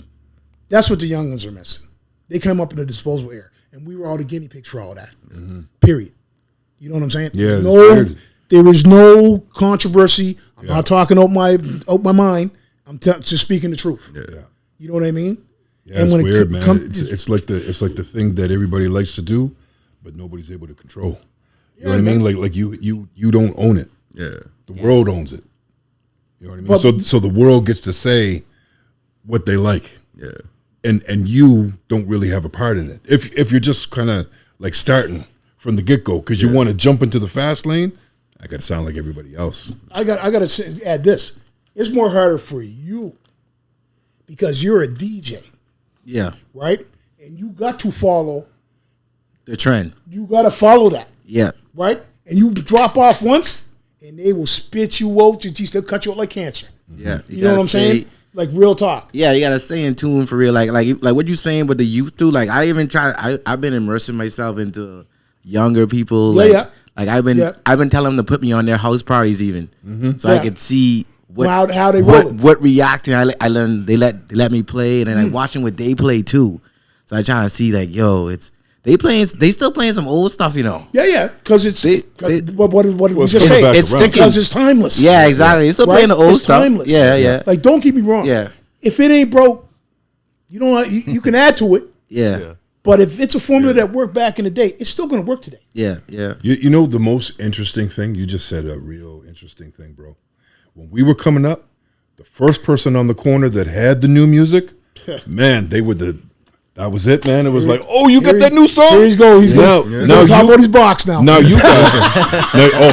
that's what the young ones are missing. They come up in the disposable era, and we were all the guinea pigs for all that. Period. You know what I'm saying? Yeah. There is no controversy. I'm not talking out my mind. I'm just speaking the truth. Yeah. You know what I mean? Yeah, it's weird, man. It's like the thing that everybody likes to do, but nobody's able to control. You know what I mean? Like you don't own it. Yeah. The world owns it. You know what I mean? So the world gets to say what they like. Yeah. And you don't really have a part in it. If you're just kind of like starting from the get-go because you want to jump into the fast lane, I got to sound like everybody else. I got to add this. It's more harder for you because you're a DJ. Yeah. Right? And you got to follow The trend. You got to follow that. Yeah. Right? And you drop off once, and they will spit you out. They'll cut you out like cancer. Yeah. You know what I'm saying? Like real talk. Yeah, you gotta stay in tune for real. Like what you saying with the youth do. Like I've been immersing myself into younger people. Like I've been telling them to put me on their house parties even, so I could see how they roll. What reacting. I learned they let me play, and then I watching what they play too. So I trying to see like they still playing some old stuff, you know. Yeah, because it's what did we just say? It's sticking because it's timeless. Yeah, exactly. They still playing the old stuff. Timeless. Yeah. Like don't get me wrong. Yeah. if it ain't broke, you don't. You can add to it. Yeah. But if it's a formula that worked back in the day, it's still going to work today. Yeah. Yeah. You know the most interesting thing? You just said a real interesting thing, bro. When we were coming up, the first person on the corner that had the new music, man, they were that was it, man. It was like, oh, you got that new song? Here he's going. He's going to talk about his box now. Now you guys.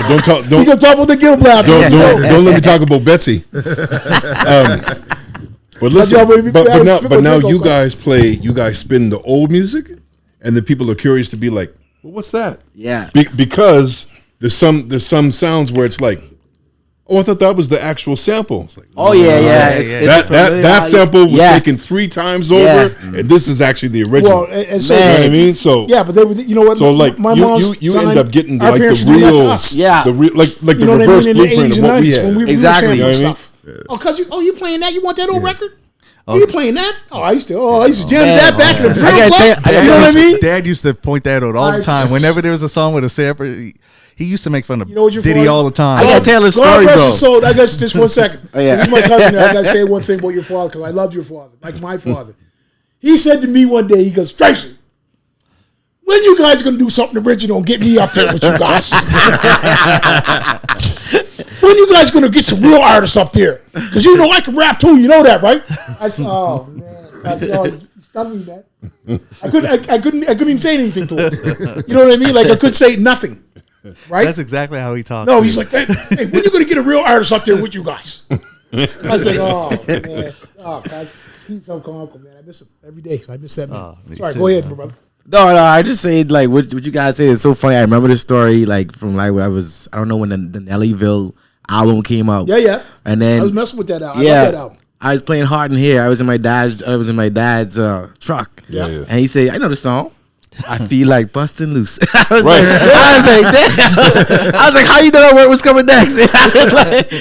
Don't talk. He's going to talk about the Gil Blast. Don't let me talk about Betsy. But listen, but now you guys spin the old music, and then people are curious to be like, well, what's that? Yeah. Because there's some sounds where it's like, oh, I thought that was the actual sample. It's like, Oh yeah. that sample was taken 3 times over, and this is actually the original. Well, and you know what I mean? So yeah, but they were, you know what? so like my you mom's end up getting our like parents the used to do that to real, us. Yeah. the like You the know what I reverse mean? In the blueprint 80s of and what we 90s had. when we were Exactly. sampling You know what I mean? stuff. Oh, cause you playing that? You want that old record? Oh, you playing that? Oh, I used to jam man. that back in the I gotta tell you, You know what I mean? Dad used to point that out all the time. Whenever there was a song with a sample, he used to make fun of You know what your Diddy father- all the time. I gotta tell a God story, rest bro. his soul. I guess just 1 second. Oh, yeah. This is my cousin there. I gotta say one thing about your father because I loved your father, like my father. He said to me one day, he goes, Tracy, when you guys gonna do something original and get me up there with you guys? When you guys gonna get some real artists up there? Because you know I can rap too. You know that, right? I said, oh man, I said, oh, you stunned me, man. I couldn't even say anything to him. You know what I mean? Like I could say nothing. Right? That's exactly how he talks. No, he's like, hey, when you gonna get a real artist up there with you guys? I said, oh man, guys, he's so comical, man. I miss him every day. I miss that man. Sorry, too, go ahead, brother. No, I just say like what you guys say is so funny. I remember the story like from like when I don't know when the Nellyville album came out. Yeah. And then I was messing with that album. I love that album. I was playing Hard in Here. I was in my dad's truck. Yeah. And he said, I know the song. I feel like busting loose. I was Right. like, damn. I was like, how you know that word was coming next?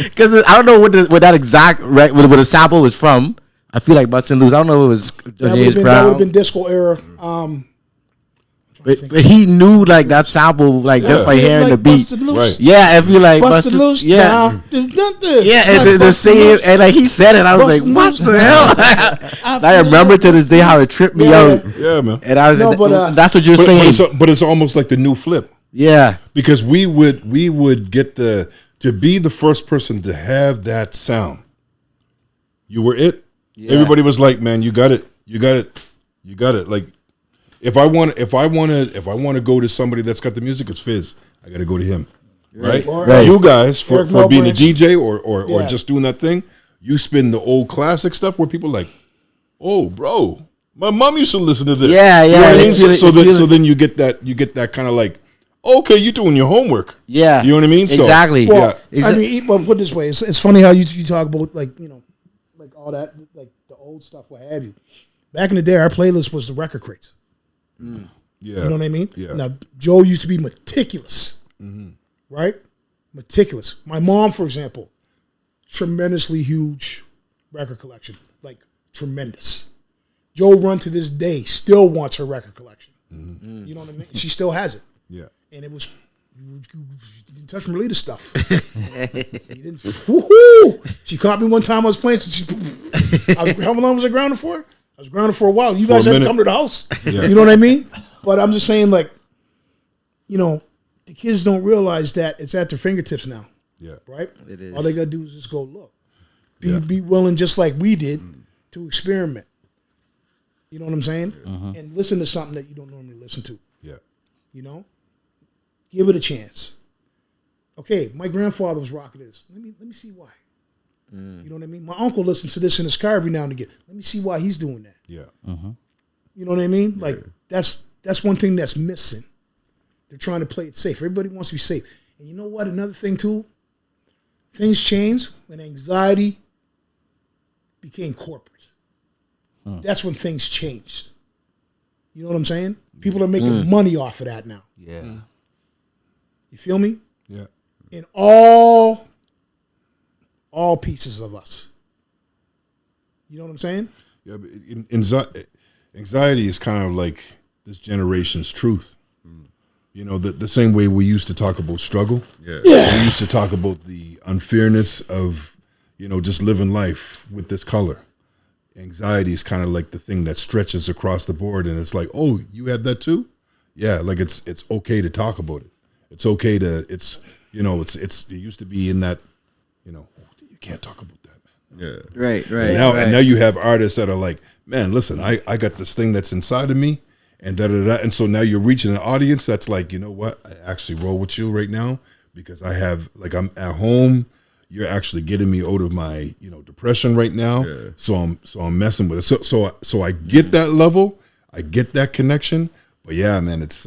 Because I don't know what that exact what the sample was from. I feel like busting loose. I don't know if it was James That would Brown. have been disco era. But he knew like that sample like just by hearing like the beat. Busted Loose. Right. Yeah, I feel like Busted loose. Yeah. And the same, and like he said it, I was Busted like, "What loose. the hell?" I remember to this day how it tripped me Yeah. out, Yeah, man. and I was, No, but, that's what you're saying. But it's almost like the new flip. Yeah, Because we would get to be the first person to have that sound. You were it. Yeah. Everybody was like, "Man, you got it. You got it. You got it." Like, if I want to go to somebody that's got the music, it's Fizz. I got to go to him, right? Right. You guys for Eric being a Melbranch. DJ or Yeah. just doing that thing, you spin the old classic stuff where people like, "Oh, bro, my mom used to listen to this." Yeah, You know yeah, what I they mean? feel it- So they feel it. then you get that kind of like, okay, you're doing your homework. yeah. You know what I mean? So, Exactly. Well, Yeah. I mean, well, put it this way: it's funny how you talk about like like all that, like the old stuff, what have you. Back in the day, our playlist was the record crates. yeah. You know what I mean? Yeah. Now, Joe used to be meticulous, right? Meticulous. My mom, for example, tremendously huge record collection, like tremendous. Joe Run to this day still wants her record collection. You know what I mean? She still has it. Yeah. And it was, you didn't touch Marlita stuff. You didn't, woohoo! She caught me one time I was playing. How long was I grounded for? I was grounded for a while. You For a guys had to minute. come to the house. Yeah. You know what I mean? But I'm just saying, like, the kids don't realize that it's at their fingertips now, Yeah. right? It is. All they gotta do is just go look. Be willing, just like we did, to experiment. You know what I'm saying? And listen to something that you don't normally listen to. Yeah. You know, give it a chance. Okay, my grandfather was rocking this. Let me see why. You know what I mean? My uncle listens to this in his car every now and again. Let me see why he's doing that. Yeah. You know what I mean? Like that's one thing that's missing. They're trying to play it safe. Everybody wants to be safe. And you know what? Another thing too. Things changed when anxiety became corporate. That's when things changed. You know what I'm saying? People are making money off of that now. Yeah. You feel me? Yeah. In all pieces of us. You know what I'm saying? Yeah. But anxiety is kind of like this generation's truth. You know, the same way we used to talk about struggle. Yeah. We used to talk about the unfairness of, just living life with this color. anxiety is kind of like the thing that stretches across the board, and it's like, oh, you had that too? Yeah, like it's okay to talk about it. It's okay to it's it used to be in that, you can't talk about that, man. Yeah. Right. And now you have artists that are like, man, listen, I got this thing that's inside of me, and and so now you're reaching an audience that's like, you know what, I actually roll with you right now because I have, like, I'm at home. You're actually getting me out of my depression right now. Yeah. So I'm messing with it. So I get that level, I get that connection. But yeah, man, it's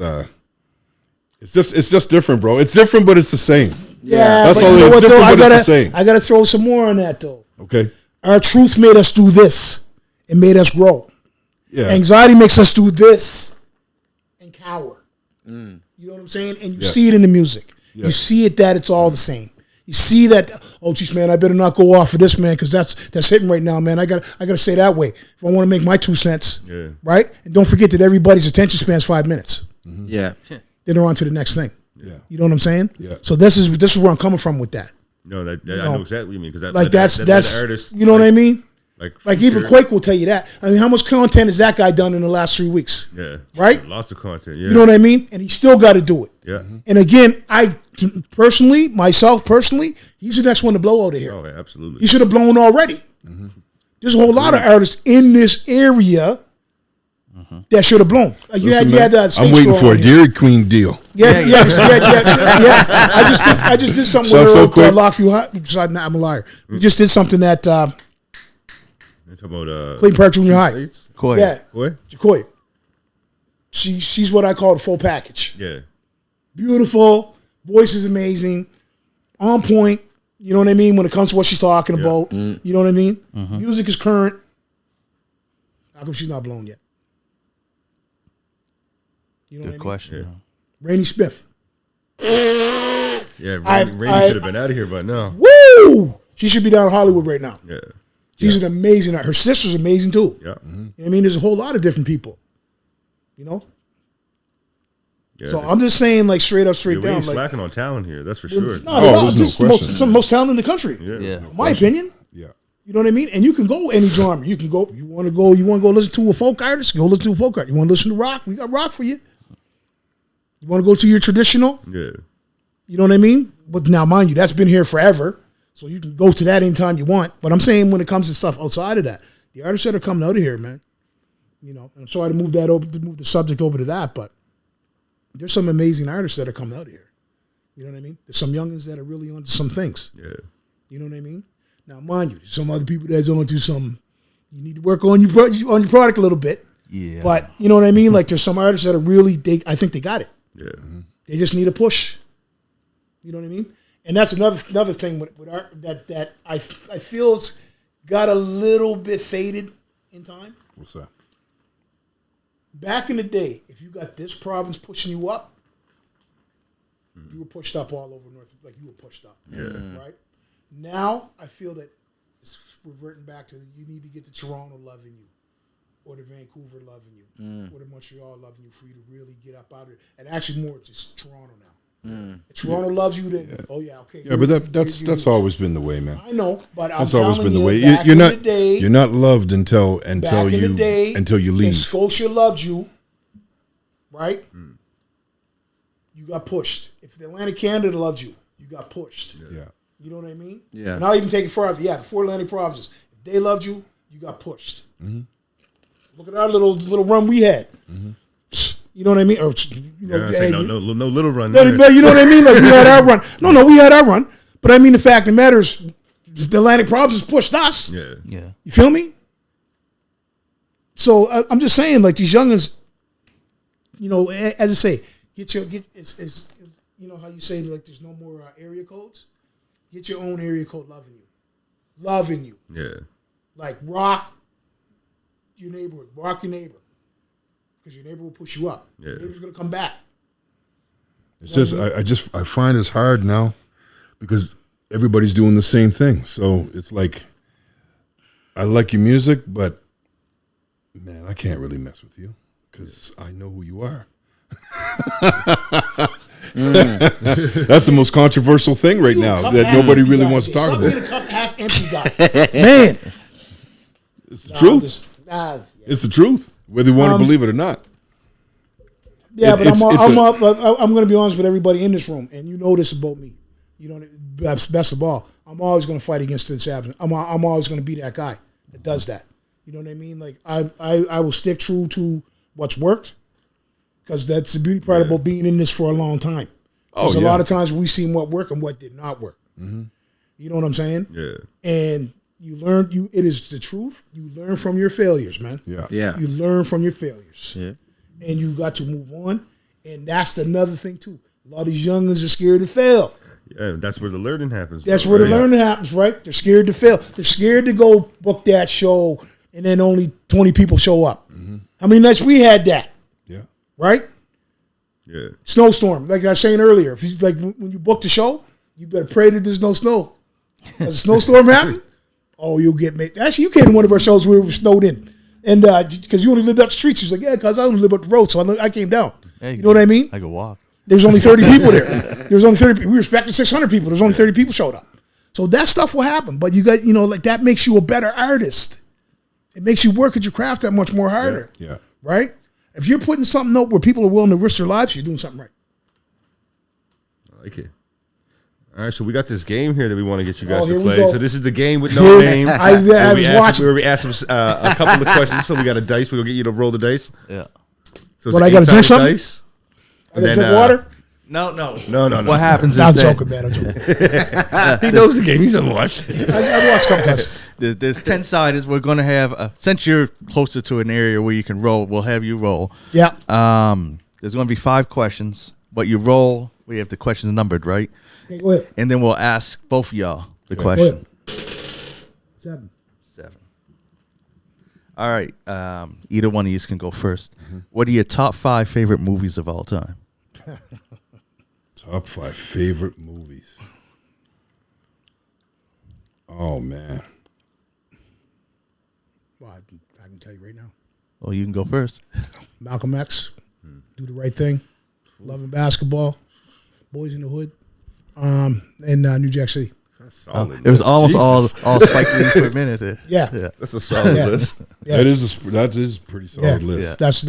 just different, bro. It's different, but it's the same. Yeah, that's but all. It's different, but it's the same. I gotta throw some more on that though. Okay. Our truth made us do this. It made us grow. Yeah. Anxiety makes us do this and cower. You know what I'm saying? And you see it in the music. Yeah. You see it that it's all the same. You see that, oh geez, man, I better not go off for this, man, because that's hitting right now, man. I gotta say that way if I want to make my 2 cents. Yeah. Right? And don't forget that everybody's attention span's 5 minutes. Mm-hmm. Yeah. Then they're on to the next thing. Yeah. You know what I'm saying? Yeah. So this is where I'm coming from with that. No, I know exactly what you mean, because that's artist, you know what I mean? Like even Quake will tell you that. I mean, how much content has that guy done in the last 3 weeks? Yeah. Right? Lots of content, yeah. You know what I mean? And he still got to do it. Yeah. And again, myself personally, he's the next one to blow out of here. Oh, yeah, absolutely. He should have blown already. Mm-hmm. There's a whole lot of artists in this area that should have blown. Like you had that. I'm waiting for a Dairy Queen deal. Yeah. I just did something with her at Lockview High. I'm a liar. We just did something that Clayton Park Junior High. Koi. Yeah. Koi? She's what I call the full package. Yeah. Beautiful. Voice is amazing. On point. You know what I mean? When it comes to what she's talking about. You know what I mean? Mm-hmm. Music is current. How come she's not blown yet? You know Good what question. I mean? Rainey Smith. Yeah, Rainey should have been out of here by now. Woo! She should be down in Hollywood right now. Yeah. She's an amazing. Her sister's amazing too. Yeah. Mm-hmm. You know what I mean, there's a whole lot of different people. You know. Yeah, so I'm just saying, like straight down. We ain't slacking on talent here. That's for sure. No, there's no question. Most talent in the country. Yeah. My opinion. Yeah. You know what I mean? And you can go any genre. You can go. You want to go listen to a folk artist? Go listen to a folk artist. You want to listen to rock? We got rock for you. You want to go to your traditional? Yeah. You know what I mean? But now, mind you, that's been here forever. So you can go to that anytime you want. But I'm saying when it comes to stuff outside of that, the artists that are coming out of here, man, I'm sorry to move the subject over to that, but there's some amazing artists that are coming out of here. You know what I mean? There's some youngins that are really onto some things. Yeah. You know what I mean? Now, mind you, some other people that's onto some, you need to work on your product a little bit. Yeah. But you know what I mean? Like there's some artists that are really, I think they got it. Yeah. They just need a push. You know what I mean? And that's another thing with art that I feel's got a little bit faded in time. What's that? Back in the day, if you got this province pushing you up, you were pushed up all over North. Like you were pushed up. Yeah. Right. Now I feel that it's reverting back to you need to get to Toronto loving you, or the Vancouver loving you, or the Montreal loving you for you to really get up out of it. And actually, more just Toronto now. Toronto loves you. Okay. Yeah, but that's always been the way, man. I know, but that's always been the way. You're not loved until you leave. Scotia loved you, right? You got pushed. If the Atlantic Canada loved you, you got pushed. Yeah. You know what I mean? Yeah. And I'll even take it further. Yeah, the 4 Atlantic provinces. If they loved you, you got pushed. Mm-hmm. Look at our little run we had. Mm-hmm. You know what I mean? Or no little run. But you know what I mean? Like we had our run. No, we had our run. But I mean, the fact of the matter is, the Atlantic provinces pushed us. Yeah. Yeah. You feel me? So I'm just saying, like these youngins, as I say, it's you know how you say like there's no more area codes. Get your own area code loving you. Yeah. Like rock your neighborhood, rock your neighbor, because your neighbor will push you up. Yeah. Your neighbor's gonna come back. It's just I find it's hard now because everybody's doing the same thing. So it's like I like your music, but man, I can't really mess with you because I know who you are. That's the most controversial thing right now that nobody really wants to talk about. Stop being a cup half empty guy, man. It's the truth. It's the truth, whether you want to believe it or not. Yeah, but I'm going to be honest with everybody in this room, and you know this about me. You know, best of all, I'm always going to fight against this happening. I'm always going to be that guy that does that. You know what I mean? Like I will stick true to what's worked, because that's the beauty part about being in this for a long time. There's a lot of times we seen what worked and what did not work. Mm-hmm. You know what I'm saying? Yeah. And you learn. It is the truth. You learn from your failures, man. Yeah. You learn from your failures. Yeah. And you got to move on. And that's another thing too. A lot of these youngins are scared to fail. Yeah, that's where the learning happens. That's where the learning happens, right? They're scared to fail. They're scared to go book that show and then only 20 people show up. Mm-hmm. How many nights we had that? Yeah. Right? Yeah. Snowstorm, like I was saying earlier. If you, like when you book the show, you better pray that there's no snow. Does a snowstorm happen? Oh, you'll get made. Actually, you came to one of our shows where we were snowed in. And because you only lived up the streets. He's like, yeah, because I only live up the road. So I came down. Hey, you know what I mean? I could walk. There's only 30 people there. There's only 30 people. We were expecting 600 people. There's only 30 people showed up. So that stuff will happen. But you got, like that makes you a better artist. It makes you work at your craft that much more harder. Yeah. Right? If you're putting something out where people are willing to risk their lives, you're doing something right. I like it. All right, so we got this game here that we want to get you guys here to we play. go. So this is the game with no name. I was watching. Where we ask them a couple of questions. So we got a dice. We're going to get you to roll the dice. Yeah. So What, I gotta drink something? Dice. I gotta drink water? No. No. What happens is I'm that joking, man. I'm joking. He knows the game. He's on watch. I watched a couple times. there's 10 siders. We're going to have, since you're closer to an area where you can roll, we'll have you roll. Yeah. There's going to be 5 questions, but you roll. We have the questions numbered, right? Okay, go ahead. And then we'll ask both of y'all the Go question. ahead. 7. All right. Either one of you can go first. Mm-hmm. What are your top 5 favorite movies of all time? Top 5 favorite movies. Oh, man. Well, I can tell you right now. Well, you can go first. Malcolm X, Do the Right Thing, Loving Basketball, Boys in the Hood, and New Jack City. Solid. It was almost all Spike Lee for a minute there. Yeah. That's a solid list. Yeah. That is a pretty solid list. Yeah. That's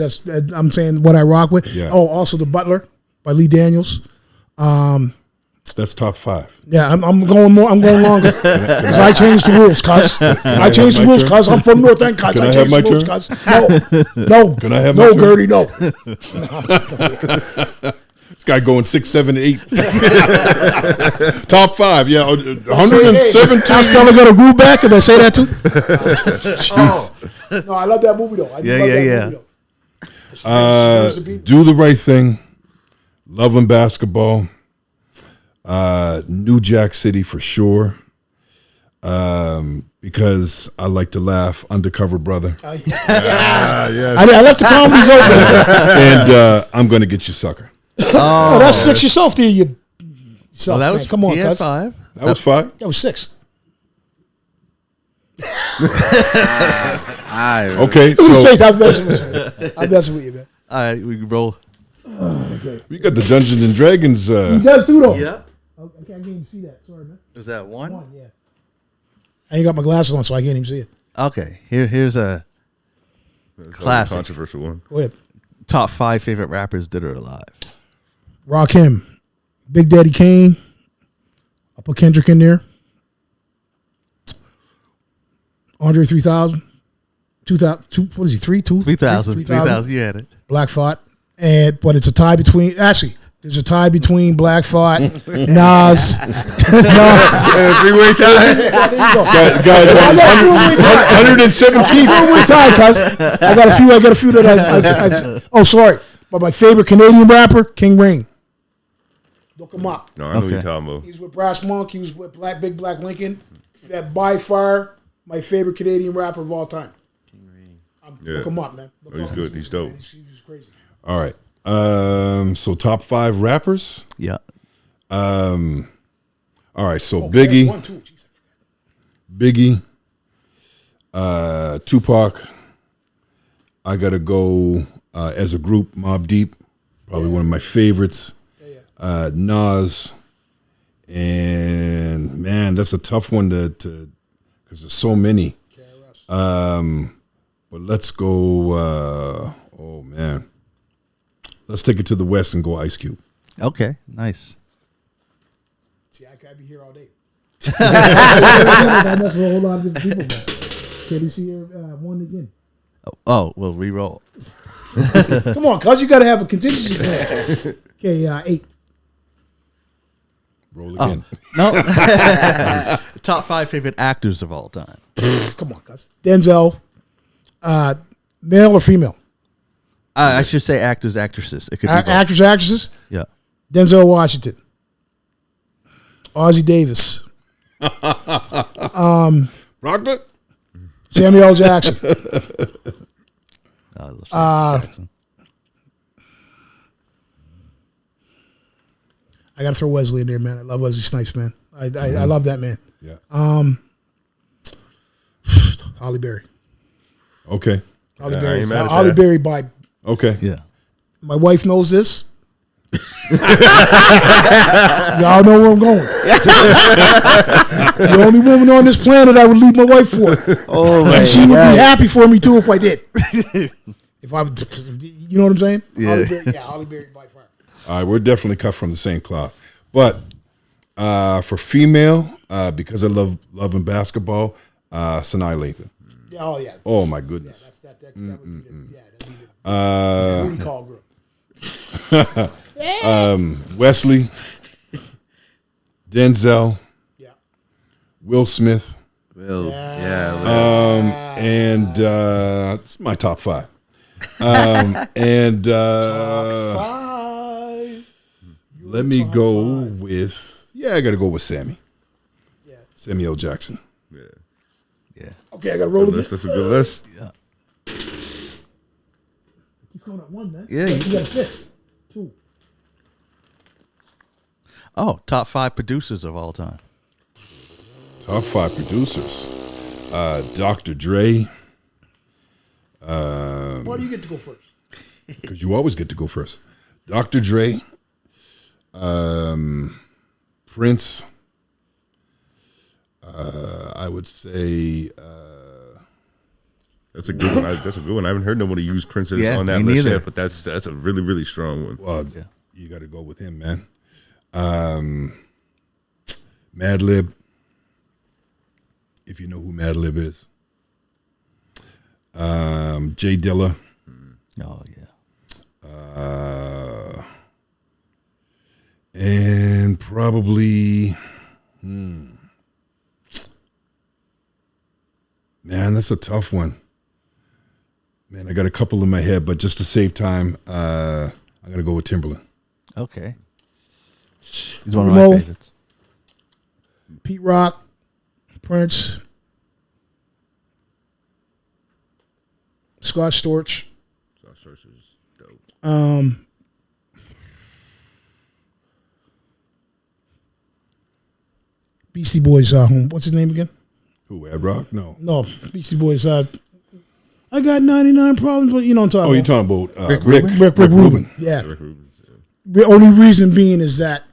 I'm saying what I rock with. Yeah. Oh, also The Butler by Lee Daniels. That's top 5. Yeah, I'm going more. I'm going longer. Because I changed the rules, cuz. I changed the rules, cuz. I'm from North End, cuz. Can I I changed have the my rules, turn? cuz. No. Can I have my no, turn? Gertie, no. This guy going 6, 7, 8. Top 5, yeah. 117. I still got a groove back. Did I say that too? No, I love that movie though. I love that movie though. Do the Right Thing. Loving Basketball. New Jack City for sure. Because I like to laugh. Undercover Brother. Yes. I left the comedies open. And I'm going to get you, sucker. Oh, that's 6 yourself there. You self, That man. was, Come on, he had cuz. 5. That was 5. That was 6. Okay, Who's so face? I'm messing with you. I'm messing with you, man. All right, we can roll. we got the Dungeons and Dragons. He does too, though. Yeah. Okay, I can't even see that. Sorry, man. Is that 1? Yeah. I ain't got my glasses on, so I can't even see it. Okay. Here's a classic. Controversial one. Go ahead. top 5 favorite rappers that are alive. Rakim, Big Daddy Kane. I'll put Kendrick in there. Andre 3000. 2000. What is he? 3,000. 3,000. You had it. Black Thought. But it's a tie between. Actually, there's a tie between Black Thought, Nas. Three-way tie. Guys, 117. Three-way tie, cuz. I got a few that I sorry. But my favorite Canadian rapper, King Rain. Look him up. No, I know what you're talking about. He was with Brass Monk. He was with Big Black Lincoln. That by far my favorite Canadian rapper of all time. Look him up, man. He's good. He's dope. He's crazy. All right. So top 5 rappers. Yeah. All right. So Biggie, One, two. Jeez, Biggie, Tupac. I gotta go as a group. Mobb Deep, probably one of my favorites. Nas, and man, that's a tough one to because there's so many. But let's go. Oh man, let's take it to the West and go Ice Cube. Okay, nice. See, I could be here all day. I mess with a whole lot of different people. But can you see one again? Oh, we'll re-roll. Come on, cuz you got to have a contingency plan. Okay, 8. Roll again. No. Top 5 favorite actors of all time. Come on, cuz. Denzel, male or female? I should say actors, actresses. It could be both. Actors, actresses. Yeah. Denzel Washington, Ozzie Davis, Rockman? Samuel L. Jackson. Jackson. I got to throw Wesley in there, man. I love Wesley Snipes, man. I love that man. Yeah. Holly Berry. Okay. Holly I Berry. ain't mad at Holly that. Berry by Okay. Yeah. my wife knows this. Y'all know where I'm going. The only woman on this planet I would leave my wife for. Oh my And she would God. be happy for me too if I did. If I, you know what I'm saying? Yeah. Holly Berry by far. All right, we're definitely cut from the same cloth. But for female, because I love loving basketball, Sanaa Lathan. Yeah, oh yeah. Oh my goodness. That would be the booty call group. Wesley, Denzel, Yeah. Will Smith, Will. Yeah. and it's my top 5. And let me go with I got to go with Sammy. Yeah. Samuel Jackson. Yeah. Yeah. Okay, I got to roll That's this. a good list. Yeah. Keep going at 1, man. Yeah, You got a fist. 2. Oh, top 5 producers of all time. Top 5 producers. Dr. Dre. Why do you get to go first? Because you always get to go first. Dr. Dre. Prince. I would say That's a good one. That's a good one. I haven't heard nobody use Princess Yeah, on that me list neither. yet, but that's a really, really strong one. well, you got to go with him, man. Madlib. If you know who Madlib is. Jay Dilla. Oh, yeah. And probably, man, that's a tough one. Man, I got a couple in my head, but just to save time, I'm gonna go with Timberland. Okay. He's one of my Mo. favorites. Pete Rock, Prince, Scott Storch. So Source is dope. Beastie Boys. What's his name again? Who, Ad Rock? No. No, Beastie Boys. I got 99 problems, but you know what I'm Oh, you're talking talking about Rick Rick Rubin? about. Rick Rubin. Yeah. Rick Rubin's, yeah. The only reason being is that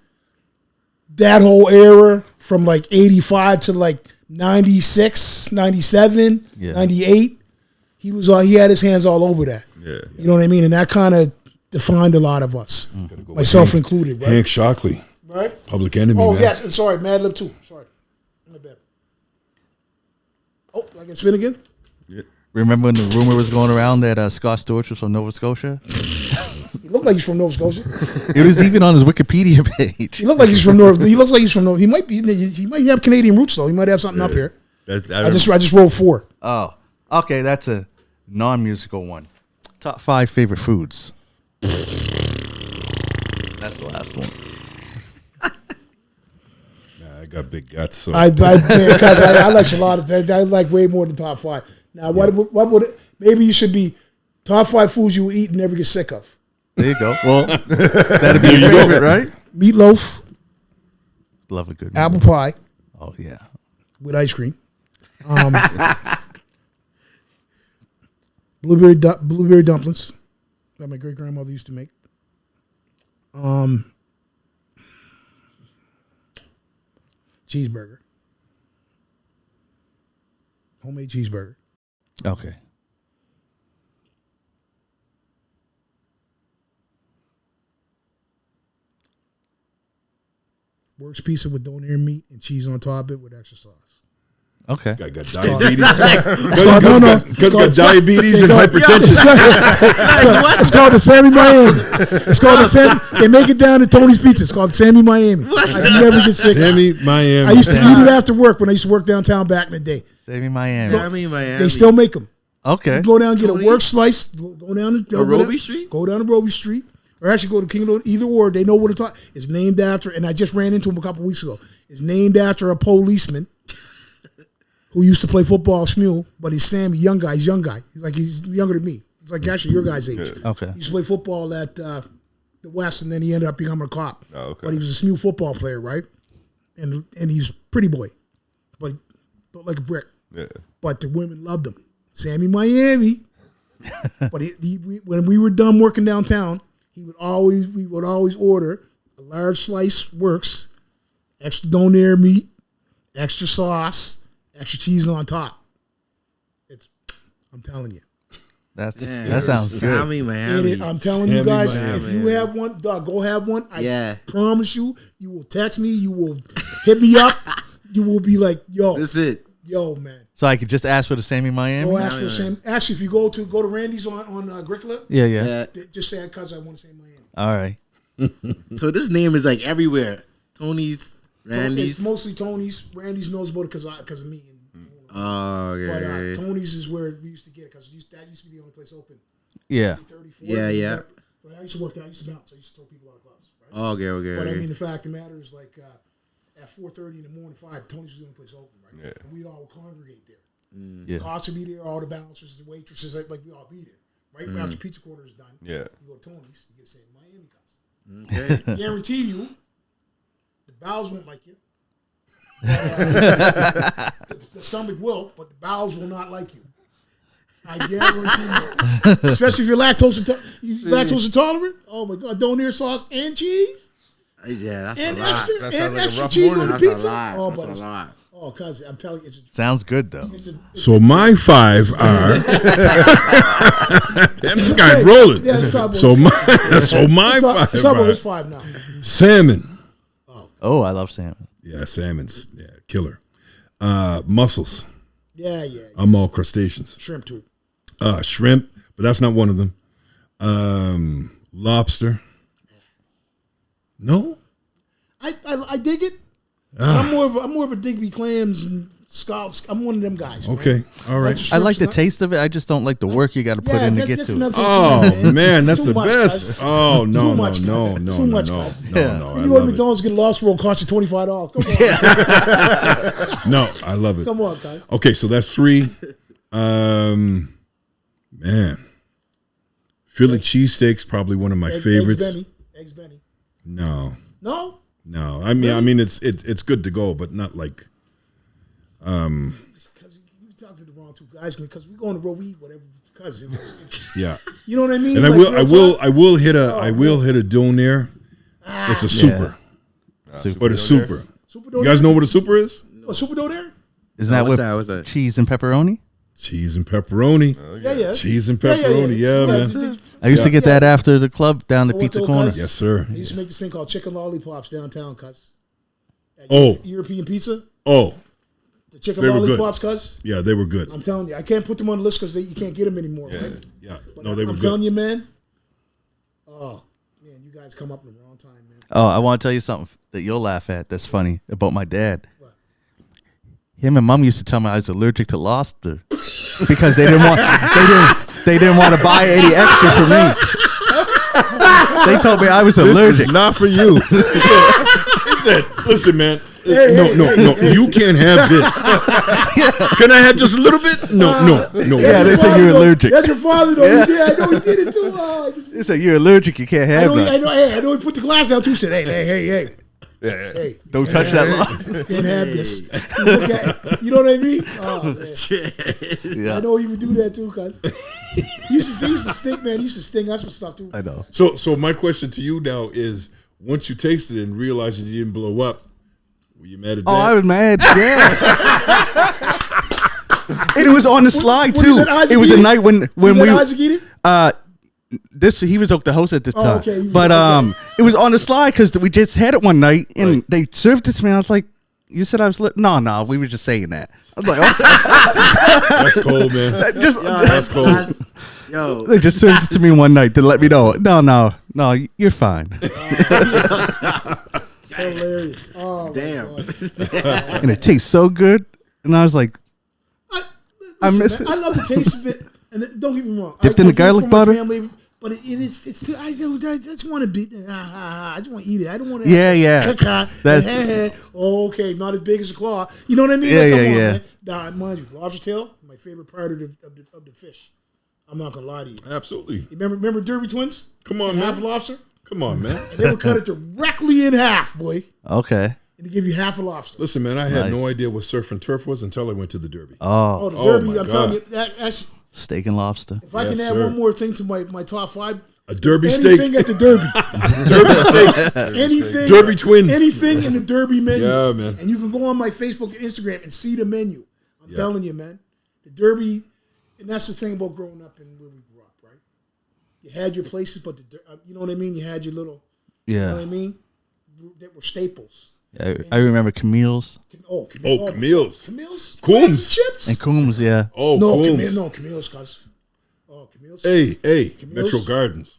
whole era from like 85 to like 96, 97, Yeah. 98, he had his hands all over that. Yeah. You know what I mean? And that kind of defined a lot of us, Gotta go with myself Hank- included, right? Hank Shockley, Right? Public Enemy. Oh, man. yes. And sorry, Madlib too. Sorry. My bad. Oh, I can spin again? Remember when the rumor was going around that Scott Storch was from Nova Scotia? He looked like he's from Nova Scotia. It was even on his Wikipedia page. He looked like he's from North. He looks like he's from North. He might have Canadian roots though. He might have something up here. I just rolled 4. Oh, okay. That's a non-musical one. Top 5 favorite foods. That's the last one. Nah, I got big guts. So I like a lot of that. I like way more than top 5. Now, what would it, maybe you should be top 5 foods you will eat and never get sick of. There you go. Well, that'd be your favorite, right? Meatloaf, Love a good one. apple pie Oh, yeah. with ice cream, blueberry dumplings that my great grandmother used to make. Cheeseburger, homemade cheeseburger. Okay. Works pizza with donair meat and cheese on top of it with extra sauce. Okay. Guy got diabetes. Because got diabetes and hypertension. It's called the Sammy Miami. It's called the Sammy. They make it down at Tony's Pizza. It's called the Sammy Miami. I never get sick. Sammy Miami. I used to eat it after work when I used to work downtown back in the day. Sammy Miami. Miami, Miami. They still make them. Okay. You go down and get a Tony's? work slice. Go down to Robey Street? Go down to Robey Street. Or actually go to Kingdom, either or. They know what it's talking. It's named after, and I just ran into him a couple weeks ago. It's named after a policeman who used to play football at Smule, but he's Sammy, young guy. He's younger than me. He's like actually your guy's age. Okay. He used to play football at the West, and then he ended up becoming a cop. Oh, okay. But he was a Smule football player, right? And he's pretty boy, but built like a brick. Yeah. But the women loved him. Sammy Miami. But when we were done working downtown, we would always order a large slice works, extra donair meat, extra sauce, extra cheese on top. I'm telling you. That sounds good. Sammy, Miami. I'm telling you Sammy guys, Miami. if you have one, dog, go have one. Yeah. I promise you, you will text me, you will hit me up, you will be like, yo, That's it. yo, man. So I could just ask for the Sammy Miami? Go ask for Sam. Actually, if you go to Randy's on Agricola, Yeah. just say because I want to say Miami. All right. So this name is like everywhere. Tony's, Randy's. It's mostly Tony's. Randy's knows about it because of me. Oh, okay. But Tony's is where we used to get it because that used to be the only place open. Yeah. 30, 40, Yeah. But I used to work there. I used to bounce. I used to throw people out of clubs. Right? Oh, okay. But I mean, the fact of the matter is, like at 4:30 in the morning, 5, Tony's was the only place open, right? Yeah. And we all would congregate there. Yeah. Cops would be there, all the bouncers, the waitresses, like we all be there, right? After pizza quarter is done, Yeah. you go to Tony's, you get the same Miami cuss. Okay. Guarantee you, the bowels won't like you. The stomach will, but the bowels will not like you. I guarantee you. Especially if you're lactose intolerant. Oh my God, donair sauce and cheese Yeah, that's and a lot. extra, That and sounds like a extra rough cheese on morning. the That's a pizza. lot. Oh, That's but a lot. oh, cuz I'm telling you, Sounds good, though. So my 5 are. Damn, this guy's rolling. Yeah, let's talk about So it. my Let's 5 talk about are this 5 now. salmon. Oh, I love salmon. Yeah, salmon's killer. Mussels. Yeah. I'm all crustaceans. Shrimp too. Shrimp, but that's not one of them. Lobster. No. I dig it. I'm more of a Digby clams and scallops. I'm one of them guys. Man. Okay. All right. I like the taste of it. I just don't like the work you got to put in to get to it. Oh man, that's Too the much, best. guys. Oh Too no, much, no, guys. no, Too no, much, no, guys. no, Yeah. no. You I go to love it. McDonald's, get a lobster roll, cost you $25. Come on, No, I love it. come on, guys. Okay, so that's 3. Man, Philly cheesesteaks probably one of my favorites. Eggs Benny. No. No, I mean it's good to go, but not like. because you talk to the wrong two guys. Because we go on the road, we eat whatever. Because Yeah, you know what I mean. and Like, real I will hit Oh, a donair. It's a super, but a super. Super You guys know what a super is? a super dough there? Isn't that what's with that? What's that? cheese and pepperoni? Cheese and pepperoni. Yeah. Cheese and pepperoni. Yeah, man. I used to get that after the club down the What pizza those corner. guys? Yes, sir. They used to make this thing called chicken lollipops downtown, cuz. Oh. European pizza. Oh, The chicken They were good. lollipops, cuz. yeah, they were good. I'm telling you, I can't put them on the list because you can't get them anymore, right? Yeah, But no, they were I'm good. telling you, man. Oh, man, you guys come up in the wrong time, man. Oh, I want to tell you something that you'll laugh at. That's funny about my dad. Him and Mom used to tell me I was allergic to lobster because they didn't want to buy any extra for me. They told me I was This allergic. is not for you. Listen, man. No. You can't have this. Can I have just a little bit? No. Yeah, they said you're allergic. That's your father, though. Yeah, I know he did it too. Oh, They said you're allergic. You can't I have know, that. I know he put the glass down too. Said, hey. Don't touch that lobster. Can't have this. You know what I mean? Oh, man. Yeah, I know he would do that too, cuz. He used to stink, man. He used to sting us with stuff too. I know. So my question to you now is: once you tasted it and realized you didn't blow up, were you mad at that? Oh, I was mad. Yeah. And it was on the slide When too. you let Isaac It was eat a it? night when You we let Isaac eat it? this he was the host at this time. okay. But it was on the slide because we just had it one night and they served it to me. I was like, "You said I was no, we were just saying that." I was like, "Oh, That's cold, man. That's cold. Yo, they just served it to me one night to let me know. No, you're fine." Hilarious. Oh, damn. And it tastes so good. And I was like, I miss man, it. I love the taste of it. And don't get me wrong. Dipped I in the get it garlic from my butter? family, but it's too. I just want to be. I just want to eat it. I don't want to. Yeah. Oh, okay, not as big as a claw. You know what I mean? Yeah, Like, come yeah, on, yeah. man. Nah, mind you, lobster tail, my favorite part of the fish. I'm not gonna lie to you. Absolutely. You remember Derby Twins? Come on, And man. half lobster. Come on, man. And they would cut it directly in half, boy, Okay. and they give you half a lobster. Listen, man, I had Nice. no idea what surf and turf was until I went to the Derby. Oh, Oh, the oh Derby! my I'm telling you, God. that's steak and lobster. if I Yes, can add sir. one more thing to my top five. A Derby Anything steak. at the Derby. Derby steak. Anything. Derby Twins. Anything in the Derby menu. Yeah, man. And you can go on my Facebook and Instagram and see the menu. I'm telling you, man. The Derby, and that's the thing about growing up and where we grew up, right? You had your places, but you know what I mean? You had your little, you know what I Yeah. mean? That were staples. I remember Camille's Oh, Camille's. Camille's? Coombs. Chips? and Coombs, yeah. Oh, no, Coombs. Camille's, cuz. Oh, Camille's. Hey, Camille's? Metro Gardens.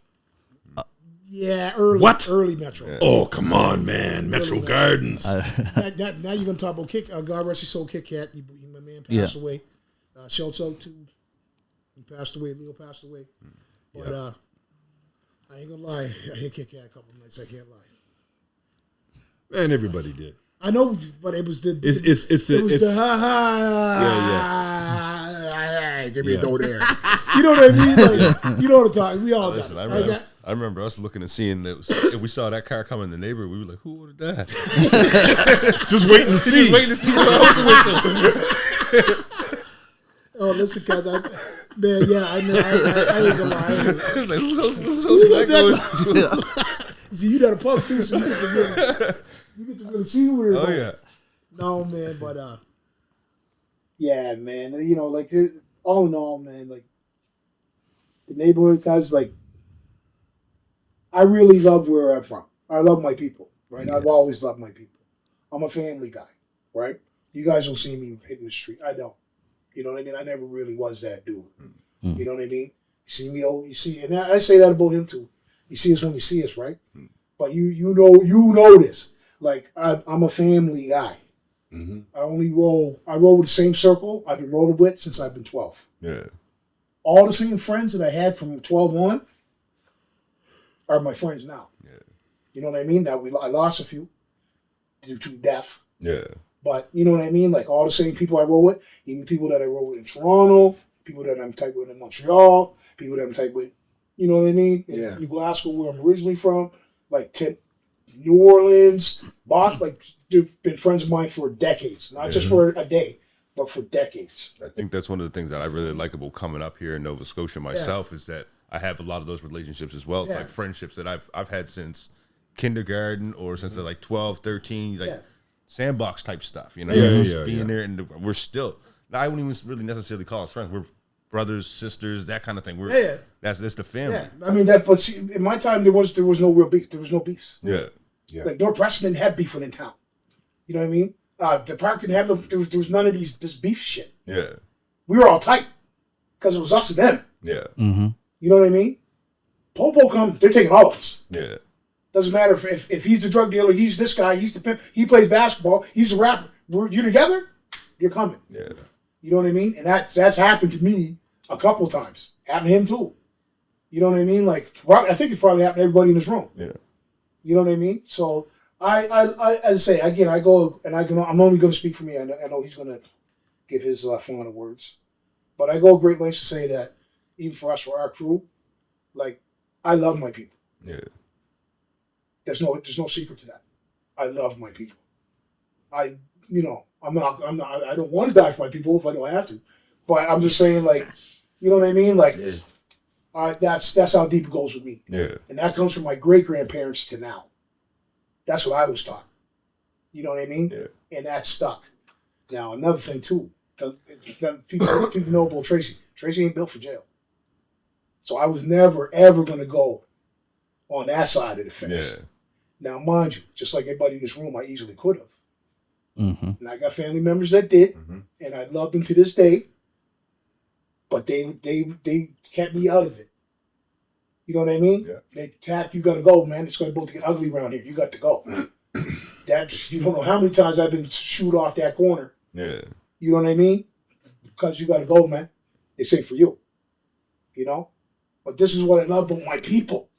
Yeah, early. What? Early Metro. Oh, come on, man. Metro Metro. Gardens. Now you're gonna talk about God rest his soul, Kit Kat. My man passed Yeah. away. Shelto too. He passed away. Leo passed away. But I ain't gonna lie. I hit Kit Kat a couple of nights. I can't lie. Man, everybody did. I know, but it was the ha ha. Give me a dough there. You know what I mean? Like, you know what I'm talking. We all Listen, done. I remember us looking and seeing that if we saw that car come in the neighborhood, we were like, "Who ordered that?" Just waiting to see. Just waiting to see what else was with Oh, listen, cuz I ain't gonna lie. It's like, who's hosting that going? See, you got a puff too, so you get to really see where it's Oh going. yeah. No, man, but yeah, man. You know, like all in all, man, like the neighborhood guys, like I really love where I'm from. I love my people, right? I've always loved my people. I'm a family guy, right? You guys don't see me hitting the street. I don't. You know what I mean? I never really was that dude. You know what I mean? You see me, you see, and I say that about him too. You see us when you see us, right? But you know this. Like I'm a family guy. I roll with the same circle I've been rolling with since I've been 12. Yeah. All the same friends that I had from 12 on are my friends now. Yeah. You know what I mean? Now I lost a few due to death. Yeah. But you know what I mean? Like all the same people I roll with, even people that I roll with in Toronto, people that I'm tight with in Montreal, people that I'm tight with, you know what I mean? In Glasgow, where I'm originally from, like New Orleans, Boston, like they've been friends of mine for decades. Not just for a day, but for decades. I think that's one of the things that I really like about coming up here in Nova Scotia myself is that I have a lot of those relationships as well. It's like friendships that I've had since kindergarten or since they're like 12, 13, like sandbox type stuff, you know, being there, and we're still. Now, I wouldn't even really necessarily call us friends. We're brothers, sisters, that kind of thing. We're that's the family. Yeah, I mean that. But see, in my time, there was no real beef. There was no beefs. Yeah. Like North Preston didn't have beef in town. You know what I mean? The park didn't have there was none of this beef shit. Yeah. We were all tight because it was us and them. Yeah. Mm-hmm. You know what I mean? Popo come, they're taking all of us. Yeah. Doesn't matter if he's the drug dealer, he's this guy, he's the pimp, he plays basketball, he's a rapper. You're together, you're coming. Yeah. You know what I mean? And that's happened to me a couple times. Happened to him too. You know what I mean? Like I think it probably happened to everybody in this room. Yeah. You know what I mean? So I as I say again, I go and I'm only going to speak for me. I know he's going to give his final words, but I go great lengths to say that even for us, for our crew, like I love my people. Yeah. There's no secret to that. I love my people. I don't want to die for my people if I don't have to, but I'm just saying, like, you know what I mean? Like, that's how deep it goes with me. Yeah. And that comes from my great grandparents to now. That's what I was taught. You know what I mean? Yeah. And that stuck. Now another thing too, people know about Tracy. Tracy ain't built for jail. So I was never, ever going to go on that side of the fence. Yeah. Now, mind you, just like everybody in this room, I easily could have. Mm-hmm. And I got family members that did, and I love them to this day. But they kept me out of it. You know what I mean? Yeah. They tap, you got to go, man. It's going to get ugly around here. You got to go. That's, you don't know how many times I've been shoot off that corner. Yeah. You know what I mean? Because you got to go, man. This ain't for you. You know? But this is what I love about my people.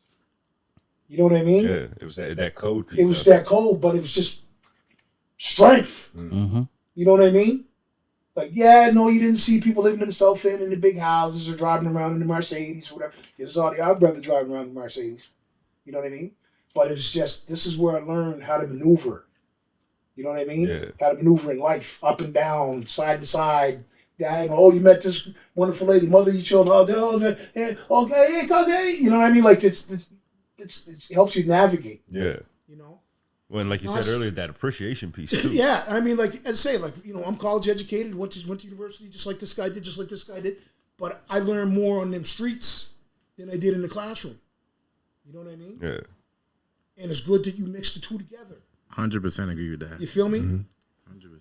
You know what I mean? Yeah. It was that code piece. It was that cold, but it was just strength. Mm-hmm. You know what I mean? Like, yeah, no, you didn't see people living in the South End in the big houses or driving around in the Mercedes or whatever. This is all the other brother driving around in the Mercedes. You know what I mean? But it's just, this is where I learned how to maneuver. You know what I mean? Yeah. How to maneuver in life, up and down, side to side. Oh, you met this wonderful lady, mother of your children. Okay, hey, cuz, hey. You know what I mean? Like, it helps you navigate. Yeah. You know? Well, and like you said earlier, that appreciation piece too. Yeah, I mean, like I say, like, you know, I'm college educated, went to university just like this guy did, but I learned more on them streets than I did in the classroom. You know what I mean? Yeah. And it's good that you mix the two together. 100% agree with that. You feel me? 100%.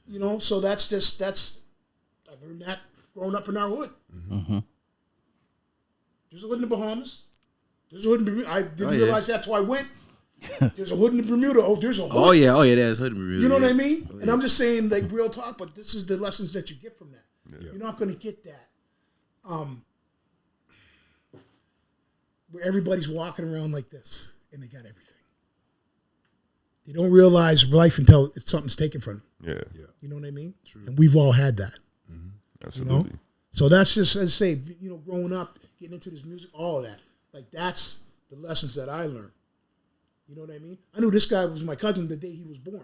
You know, so that's I learned that growing up in our hood. Mm-hmm. There's a hood in the Bahamas. There's a hood in Bermuda. I didn't yeah. realize that till I went. There's a hood in Bermuda. Oh, there's a hood. Oh yeah, there's hood in Bermuda. You know what I mean? Oh, yeah. And I'm just saying, like, real talk, but this is the lessons that you get from that. Yeah. You're not going to get that where everybody's walking around like this and they got everything. They don't realize life until something's taken from them. Yeah. You know what I mean? True. And we've all had that. Absolutely. You know? So that's just, as I say, you know, growing up, getting into this music, all of that. Like, that's the lessons that I learned. You know what I mean? I knew this guy was my cousin the day he was born.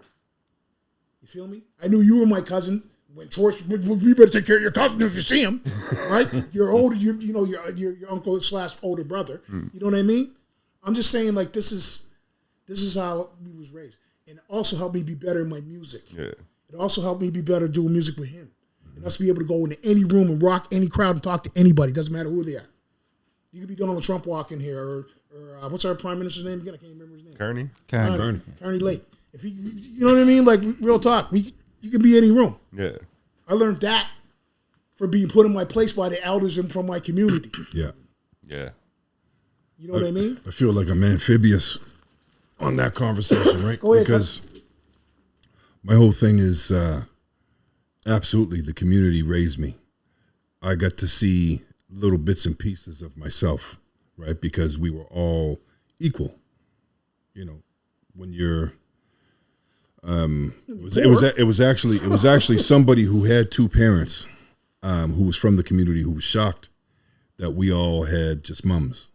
You feel me? I knew you were my cousin when Troy's, we better take care of your cousin if you see him, right? You're older, your uncle / older brother. You know what I mean? I'm just saying, like, this is how we was raised. And it also helped me be better in my music. Yeah. It also helped me be better doing music with him. And us be able to go into any room and rock any crowd and talk to anybody. Doesn't matter who they are. You could be Donald Trump walking here, or what's our prime minister's name again? I can't remember his name. Kearney? Kearney Lake. If he, you know what I mean? Like, real talk. You can be any room. Yeah. I learned that for being put in my place by the elders and from my community. Yeah. Yeah. You know what I mean? I feel like I'm amphibious on that conversation, right? Go ahead, because my whole thing is absolutely the community raised me. I got to see little bits and pieces of myself, right? Because we were all equal. You know, when you're it was actually somebody who had two parents who was from the community who was shocked that we all had just mums.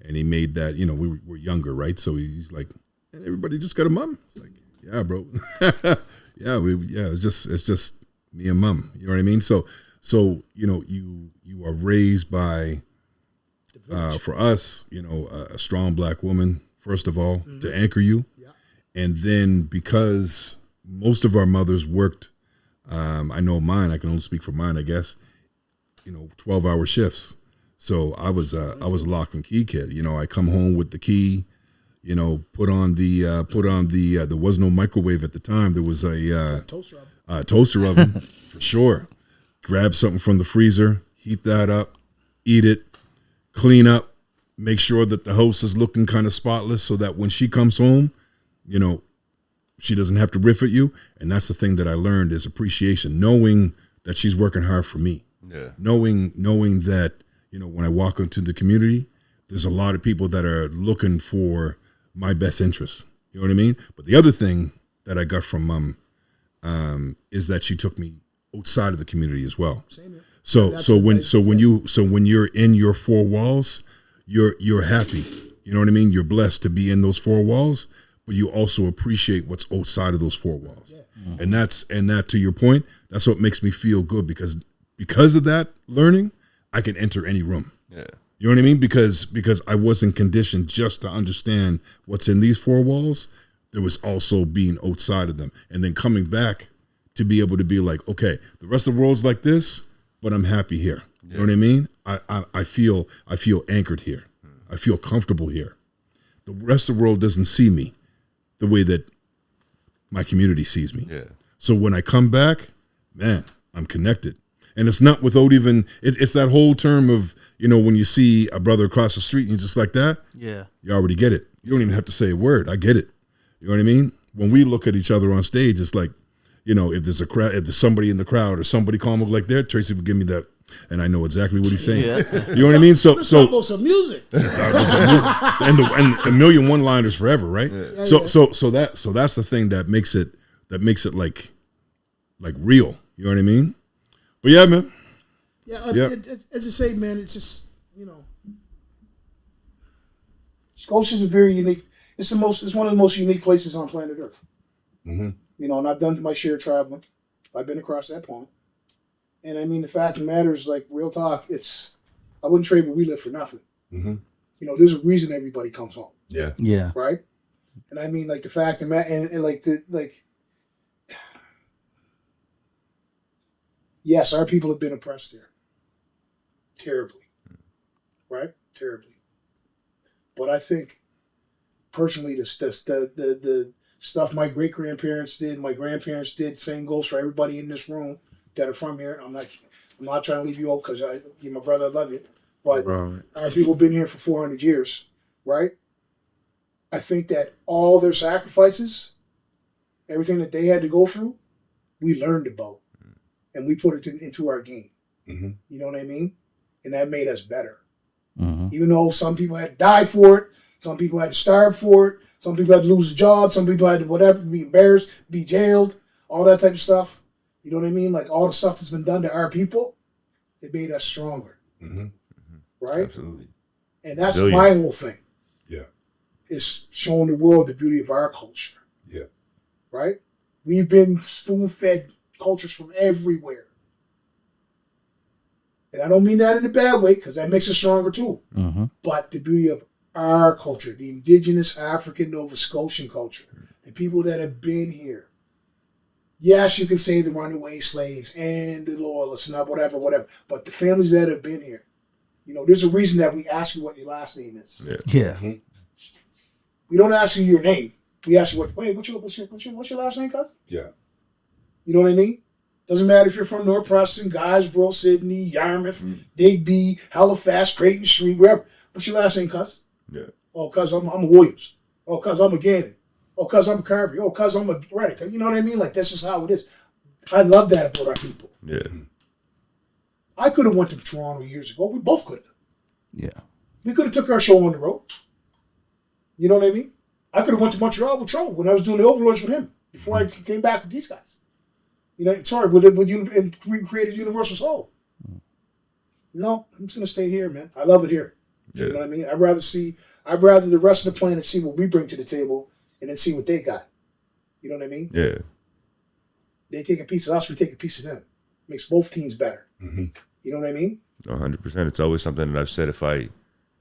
And he made that, you know, we were younger, right? So he's like, everybody just got a mom. It's like, yeah, bro. It's just me and mom. You know what I mean? So you know, you are raised by for us, you know, a strong black woman, first of all, to anchor you. Yeah. And then because most of our mothers worked, I know mine, I can only speak for mine, I guess, you know, 12-hour shifts. So I was a lock and key kid. You know, I come home with the key, you know, put on the there was no microwave at the time. There was a toaster oven for sure. Grab something from the freezer, heat that up, eat it, clean up, make sure that the house is looking kind of spotless so that when she comes home, you know, she doesn't have to riff at you. And that's the thing that I learned is appreciation, knowing that she's working hard for me. Yeah. Knowing that, you know, when I walk into the community, there's a lot of people that are looking for my best interests. You know what I mean? But the other thing that I got from mom is that she took me outside of the community as well. Same here. So when you're in your four walls, you're happy. You know what I mean? You're blessed to be in those four walls, but you also appreciate what's outside of those four walls. Yeah. Mm-hmm. And that to your point, that's what makes me feel good because of that learning, I can enter any room. Yeah. You know what I mean? Because I wasn't conditioned just to understand what's in these four walls. There was also being outside of them. And then coming back to be able to be like, okay, the rest of the world's like this, but I'm happy here. You know what I mean? I feel anchored here. I feel comfortable here. The rest of the world doesn't see me the way that my community sees me. Yeah. So when I come back, man, I'm connected. And it's not without even, it's that whole term of, you know, when you see a brother across the street and you're just like that, Yeah. you already get it. You don't even have to say a word. I get it. You know what I mean? When we look at each other on stage, it's like, you know, if there's a crowd, if there's somebody in the crowd or somebody calm like that, Tracy would give me that, and I know exactly what he's saying. Yeah. You know what I mean? Let's talk about some music. And a million one-liners forever, right? Yeah, So that's the thing that makes it like real. You know what I mean? But yeah, man. Yeah, Yeah. As I say, man, it's just, you know, Scotia's a very unique. It's one of the most unique places on planet Earth. Mm-hmm. You know, and I've done my share of traveling. I've been across that pond, and I mean, the fact of the matter is, like, real talk. I wouldn't trade where we live for nothing. Mm-hmm. You know, there's a reason everybody comes home, Yeah. Yeah. right? And I mean, like, the fact of the matter, and yes, our people have been oppressed here, terribly, right? Terribly. But I think, personally, the stuff my great grandparents did, my grandparents did, same goes for everybody in this room that are from here. I'm not trying to leave you out because you're my brother, I love you. But our people have been here for 400 years, right? I think that all their sacrifices, everything that they had to go through, we learned about. And we put it into our game. Mm-hmm. You know what I mean? And that made us better. Mm-hmm. Even though some people had to die for it, some people had to starve for it, some people had to lose a job, some people had to whatever, be embarrassed, be jailed, all that type of stuff. You know what I mean? Like all the stuff that's been done to our people, it made us stronger. Mm-hmm. Right? Absolutely. And that's Resilience. my whole thing. Yeah. Is showing the world the beauty of our culture. Yeah. Right? We've been spoon-fed cultures from everywhere. And I don't mean that in a bad way, because that makes us stronger too. Mm-hmm. But the beauty of our culture, the indigenous African Nova Scotian culture, the people that have been here. Yes, you can say the runaway slaves and the loyalists and whatever. But the families that have been here, you know, there's a reason that we ask you what your last name is. Yeah. We don't ask you your name. We ask you what's your last name, cuz? Yeah. You know what I mean? Doesn't matter if you're from North Preston, Guysborough, Sydney, Yarmouth, Digby, Halifax, Creighton Street, wherever. What's your last name, cuz? Yeah. Oh, cuz I'm a Williams. Oh, cuz I'm a Gannon. Oh, cuz I'm a Carby. Oh, cuz I'm a Reddick. You know what I mean? Like, this is how it is. I love that about our people. Yeah. I could have went to Toronto years ago. We both could have. Yeah. We could have took our show on the road. You know what I mean? I could have went to Montreal with Trouble when I was doing the Overlords with him before I came back with these guys. You know, sorry, and created Universal Soul. No, I'm just gonna stay here, man. I love it here. Yeah. You know what I mean? I'd rather the rest of the planet see what we bring to the table and then see what they got. You know what I mean? Yeah. They take a piece of us, we take a piece of them. Makes both teams better. Mm-hmm. You know what I mean? 100%. It's always something that I've said if I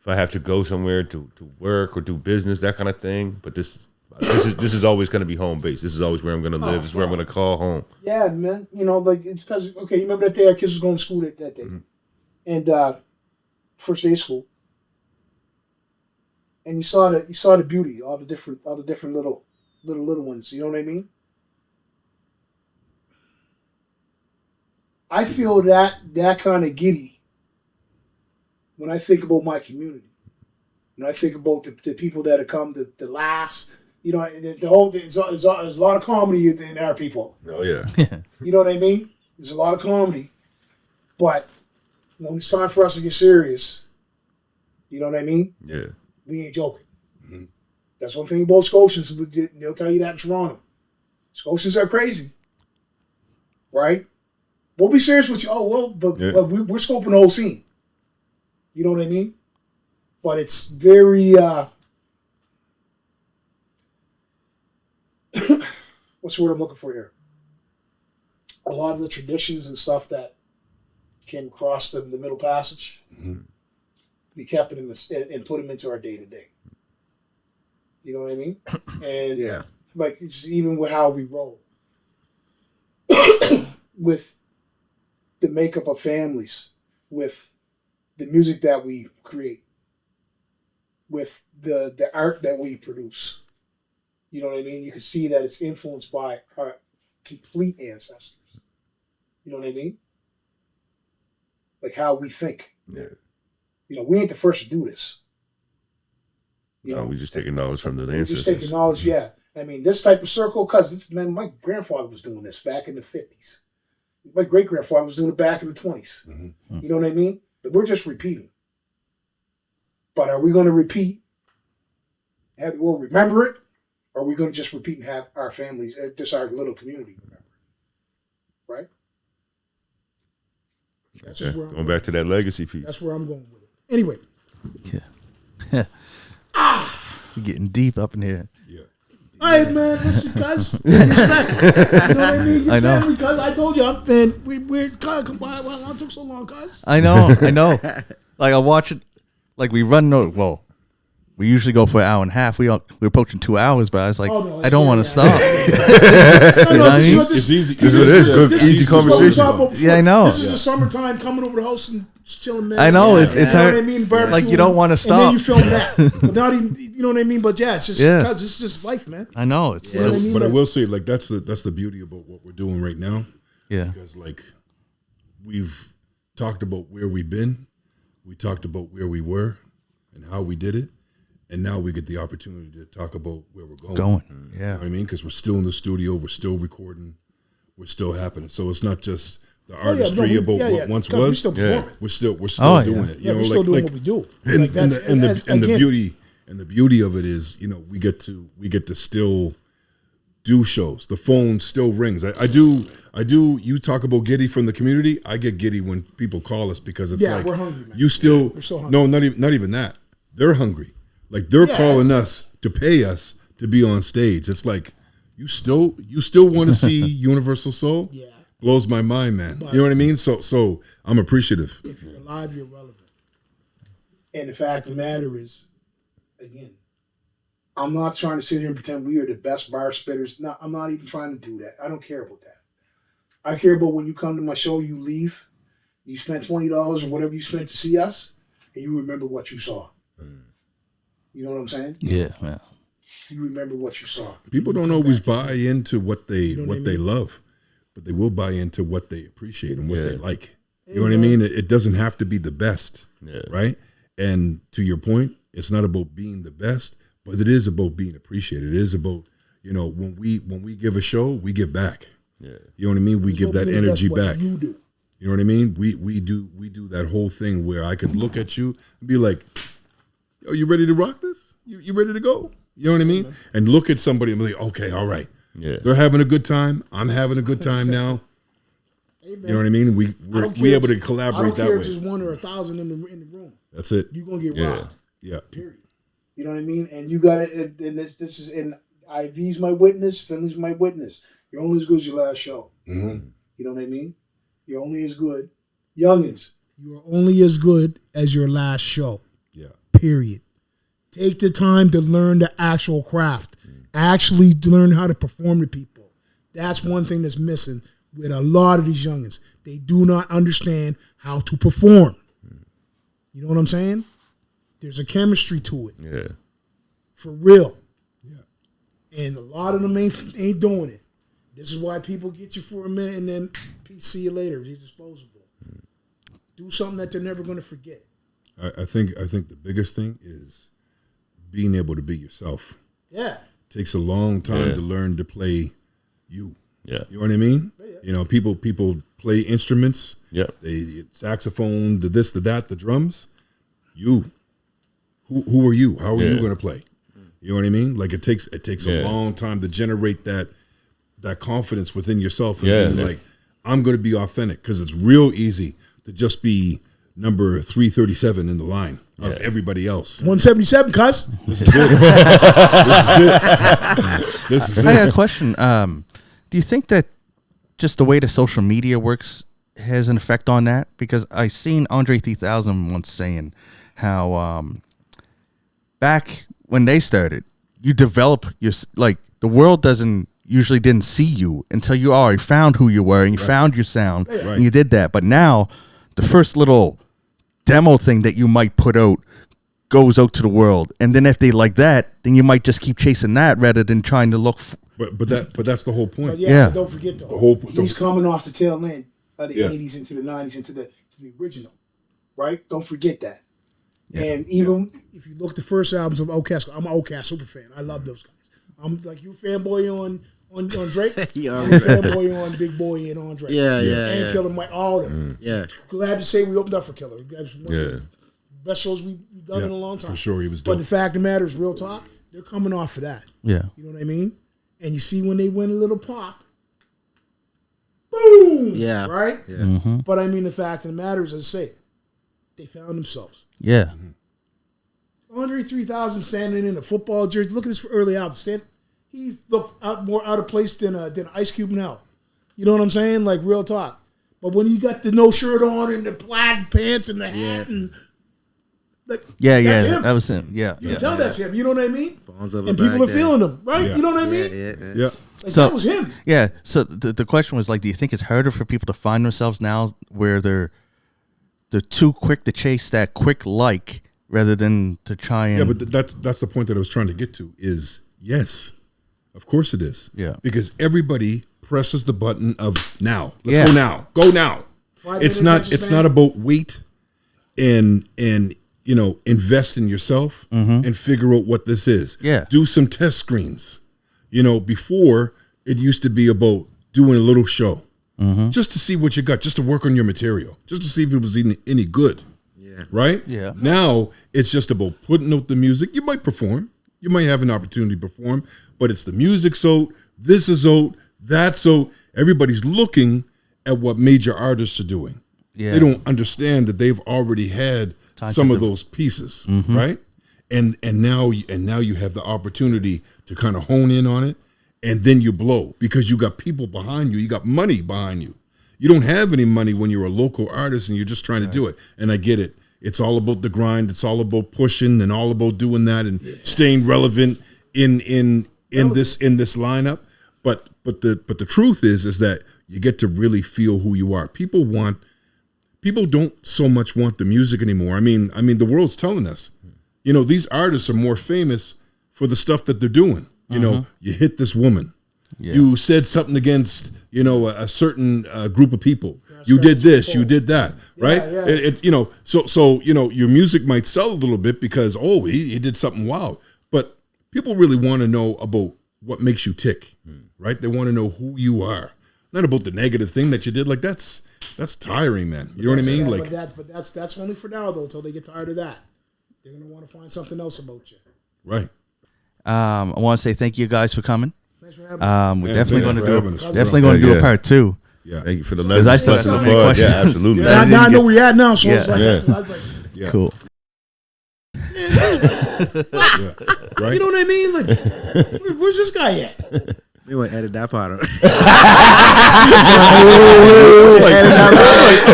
have to go somewhere to work or do business, that kind of thing. But this is always going to be home base. This is always where I'm going to live. This is where I'm going to call home. Yeah, man. You know, like, because, okay, you remember that day our kids was going to school that day? Mm-hmm. And first day of school. And you saw the beauty, all the different little ones. You know what I mean? I feel that kind of giddy when I think about my community. When I think about the people that have come, the laughs, you know, and there's a lot of comedy in our people. Oh, yeah. You know what I mean? There's a lot of comedy. But when it's time for us to get serious, you know what I mean? Yeah. We ain't joking. Mm-hmm. That's one thing about Scotians. They'll tell you that in Toronto. Scotians are crazy. Right? We'll be serious with you. Oh, well, but we're scoping the whole scene. You know what I mean? But it's very, what's the word I'm looking for here? A lot of the traditions and stuff that came across the Middle Passage, we kept it and put them into our day-to-day. You know what I mean? And Yeah. like, it's even with how we roll. with the makeup of families, with the music that we create, with the art that we produce. You know what I mean? You can see that it's influenced by our complete ancestors. You know what I mean? Like how we think. Yeah. You know, we ain't the first to do this. You No, know, we just taking knowledge from the we ancestors. just taking knowledge, yeah. I mean, this type of circle, because man, my grandfather was doing this back in the 50s. My great grandfather was doing it back in the 20s. Mm-hmm. You know what I mean? But we're just repeating. But are we going to repeat? We'll remember it, or are we going to just repeat and have our families, just our little community remember it? Right? That's just where Going back to that legacy piece. That's where I'm going with it. Anyway. Yeah. You're getting deep up in here. Yeah. All right, man. Listen, guys. Respect. You know what I mean? Your I know. family, cuz I told you, I'm fan. We're come why it took so long, cuz? I know. Like I watch it. Like we run. Well, we usually go for an hour and a half. We're approaching 2 hours, but I was like, I don't want to stop. No, know what I mean? It's easy. This is what it is. This Easy is what we conversation. talk about. Yeah, I know. This is the summertime coming over the house and just chilling, man. I know, Yeah. it's You know hard- what I mean? Barbecue, like, you don't wanna And stop. then you film that. Without even, you know what I mean? But yeah, it's just, Yeah. cuz it's just life, man. I know. It's You know what I mean? But I will say, like, that's the beauty about what we're doing right now. yeah. Because, like, we've talked about where we've been, we talked about where we were and how we did it, and now we get the opportunity to talk about where we're going. You know Yeah. what I mean? Because we're still in the studio, we're still recording, we're still happening. So it's not just the artistry about what once Cuz we was. still performing. We're still Oh, yeah. doing it. Yeah, we're still doing what we do. And, Like, and, that's- the, and, the, as- and the again- beauty of it is, you know, we get to still do shows. The phone still rings. I do. You talk about giddy from the community. I get giddy when people call us because it's Yeah, like we're hungry, man. you still. We're so hungry. No, not even that. They're hungry. Like they're Yeah. calling us to pay us to be on stage. It's like you still want to see Universal Soul. Yeah. Blows my mind, man. But- You know what I mean? So I'm appreciative. If you're alive, you're relevant. And the fact of the matter is, again, I'm not trying to sit here and pretend we are the best bar spitters. No, I'm not even trying to do that. I don't care about that. I care about when you come to my show, you leave, you spend $20 or whatever you spent to see us, and you remember what you saw. You know what I'm saying? Yeah. Yeah. You remember what you saw. People You don't come always back. buy into what they You know what I they mean? love, but they will buy into what they appreciate and what they Yeah. like. You know what I mean? It doesn't have to be the best, Yeah. right? And to your point, it's not about being the best, but it is about being appreciated. It is about, you know, when we give a show, we give back. Yeah. You know what I mean? We It's give about that being the energy best what back. You do. You know what I mean? We do that whole thing where I can look at you and be like, "Yo, you ready to rock this? You ready to go?" You know what I mean? And look at somebody and be like, "Okay, all right." Yeah. They're having a good time. I'm having a good time now. Hey, man, You know what I mean? I don't We care able to if- collaborate I don't that care way. if just 1 or 1,000 in the room. That's it. You're gonna get Yeah. robbed. Yeah. Period. You know what I mean? And you got it. And this is and IV's my witness. Finley's my witness. You're only as good as your last show. Mm-hmm. You know what I mean? You're only as good, youngins. You are only as good as your last show. Yeah. Period. Take the time to learn the actual craft. Actually learn how to perform to people. That's one thing that's missing with a lot of these youngins. They do not understand how to perform. You know what I'm saying? There's a chemistry to it. Yeah. For real. Yeah. And a lot of them ain't doing it. This is why people get you for a minute and then see you later. He's disposable. Do something that they're never going to forget. I think the biggest thing is being able to be yourself. Yeah. Takes a long time Yeah. to learn to play you. Yeah. You know what I mean? Yeah. You know, people play instruments. Yep. They saxophone, the this, the that, the drums. You. Who are you? How are you Yeah. going to play? You know what I mean? Like it takes Yeah. a long time to generate that confidence within yourself and Yeah. being like, I'm going to be authentic, because it's real easy to just be number 337 in the line of everybody else. 177, cuz. This is it. This is I got a it. question. Do you think that just the way the social media works has an effect on that? Because I seen Andre 3000 once saying how back when they started, you develop your, like, the world doesn't usually didn't see you until you already found who you were and you found your sound and you did that. But now, the first little demo thing that you might put out goes out to the world, and then if they like that, then you might just keep chasing that rather than trying to look. But that's the whole point. But Yeah. don't forget though, The whole- he's coming off the tail end of the Yeah. 80s into the 90s into the original, right? Don't forget that. And even if you look at the first albums of Outkast, I'm an Outkast super fan. I love those guys. I'm like, you a fanboy on Drake? Yeah, I'm a fanboy on Big Boy and Andre. And Killer Mike, all of them. Yeah. Glad to say we opened up for Killer. That's one of the best shows we've done in a long time. For sure, he was But dope. the fact of the matter is, real talk, they're coming off of that. Yeah. You know what I mean? And you see when they win a little pop, boom! Yeah. Right? Yeah. Mm-hmm. But I mean, the fact of the matter is, as I say, they found themselves. Yeah. Andre 3000 standing in a football jersey. Look at this early album. He's more out of place than Ice Cube now. You know what I'm saying? Like, real talk. But when you got the no shirt on and the plaid pants and the hat and like, that's him. That was him. Yeah. You can tell that's him. You know what I mean? Bones of a And people are Baghdad. feeling him, right? Yeah. You know what I mean? Yeah. Like, So- that was him. Yeah. So the question was like, do you think it's harder for people to find themselves now where they're too quick to chase that quick like rather than to try and Yeah, but that's the point that I was trying to get to. Is yes, of course it is. Yeah. because everybody presses the button of now. Let's Yeah. go now. Go now. 5 It's minute not. attention It's span. not about wait and invest in yourself and figure out what this is. Yeah. do some test screens. Before it used to be about doing a little show just to see what you got, just to work on your material, just to see if it was any good. Yeah. Right? Yeah. Now it's just about putting out the music. You might perform. You might have an opportunity to perform, but it's the music's out, this is out, that's out. Everybody's looking at what major artists are doing. Yeah. They don't understand that they've already had some of those pieces, right? And now you have the opportunity to kind of hone in on it, and then you blow because you got people behind you. You got money behind you. You don't have any money when you're a local artist and you're just trying to do it. And I get it. It's all about the grind. It's all about pushing and all about doing that and staying relevant in this lineup. But the truth is that you get to really feel who you are. People don't so much want the music anymore. I mean the world's telling us. These artists are more famous for the stuff that they're doing. You hit this woman. Yeah. You said something against, a certain group of people. You did this, you did that, right? Yeah. So your music might sell a little bit because he did something wow. But people really want to know about what makes you tick, right? They want to know who you are, not about the negative thing that you did. Like that's tiring, man. You know what I mean? Like, but that's only for now though. Until they get tired of that, they're gonna want to find something else about you. right. I want to say thank you guys for coming. Thanks for having me. We're Yeah, definitely thank going you to for do having us. definitely going to do Yeah. a part 2. Yeah. Thank you for the Because I still got lesson so many plug. questions. Yeah, absolutely. Yeah. Now I know get- where you're at now, so it's like, Yeah. I was like, Yeah. Cool. Yeah. Right. you know what I mean? Like, where's this guy at? We want to edit that part out. I'm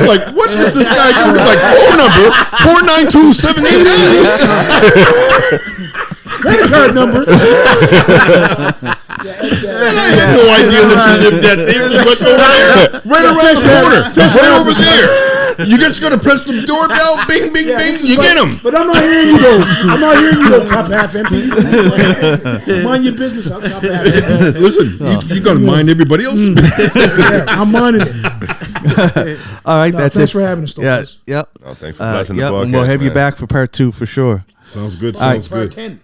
like, what is this guy doing? It's like phone number 492-789. Credit card number. And I had no idea that you lived that there. You went over there, right around the corner, right over there. You just gotta press the doorbell, bing, bing, bing. You get them. But I'm not hearing you though. I'm not hearing you though. Cup half empty. Mind your business. I'm cup half empty. Listen, you gotta mind everybody else's business. Yeah, I'm minding it. All right, No, that's thanks it. for having us, though. Yeah, guys. yep. Oh, thanks for blessing the Yep, podcast. and we'll have you man. back for part 2 for sure. Sounds good. All right. Sounds Part good. 10.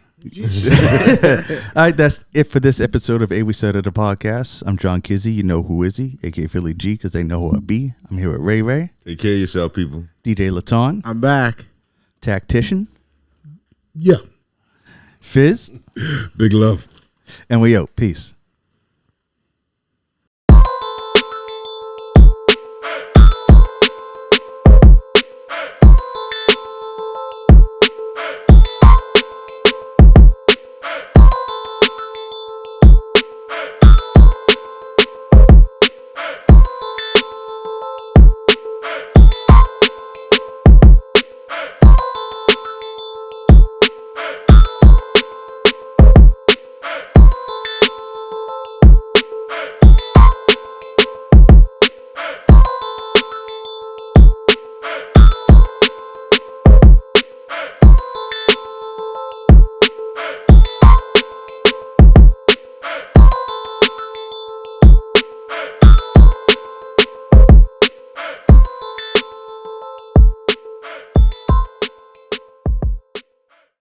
All right, that's it for this episode of A We Said It, the podcast. I'm John Kizzy. You know who is he, aka Philly G, because they know who I be. I'm here with Ray Ray, Take care of yourself, people. DJ Laton, I'm back. Tactician, Yeah. Fizz, Big love. and we out. Peace.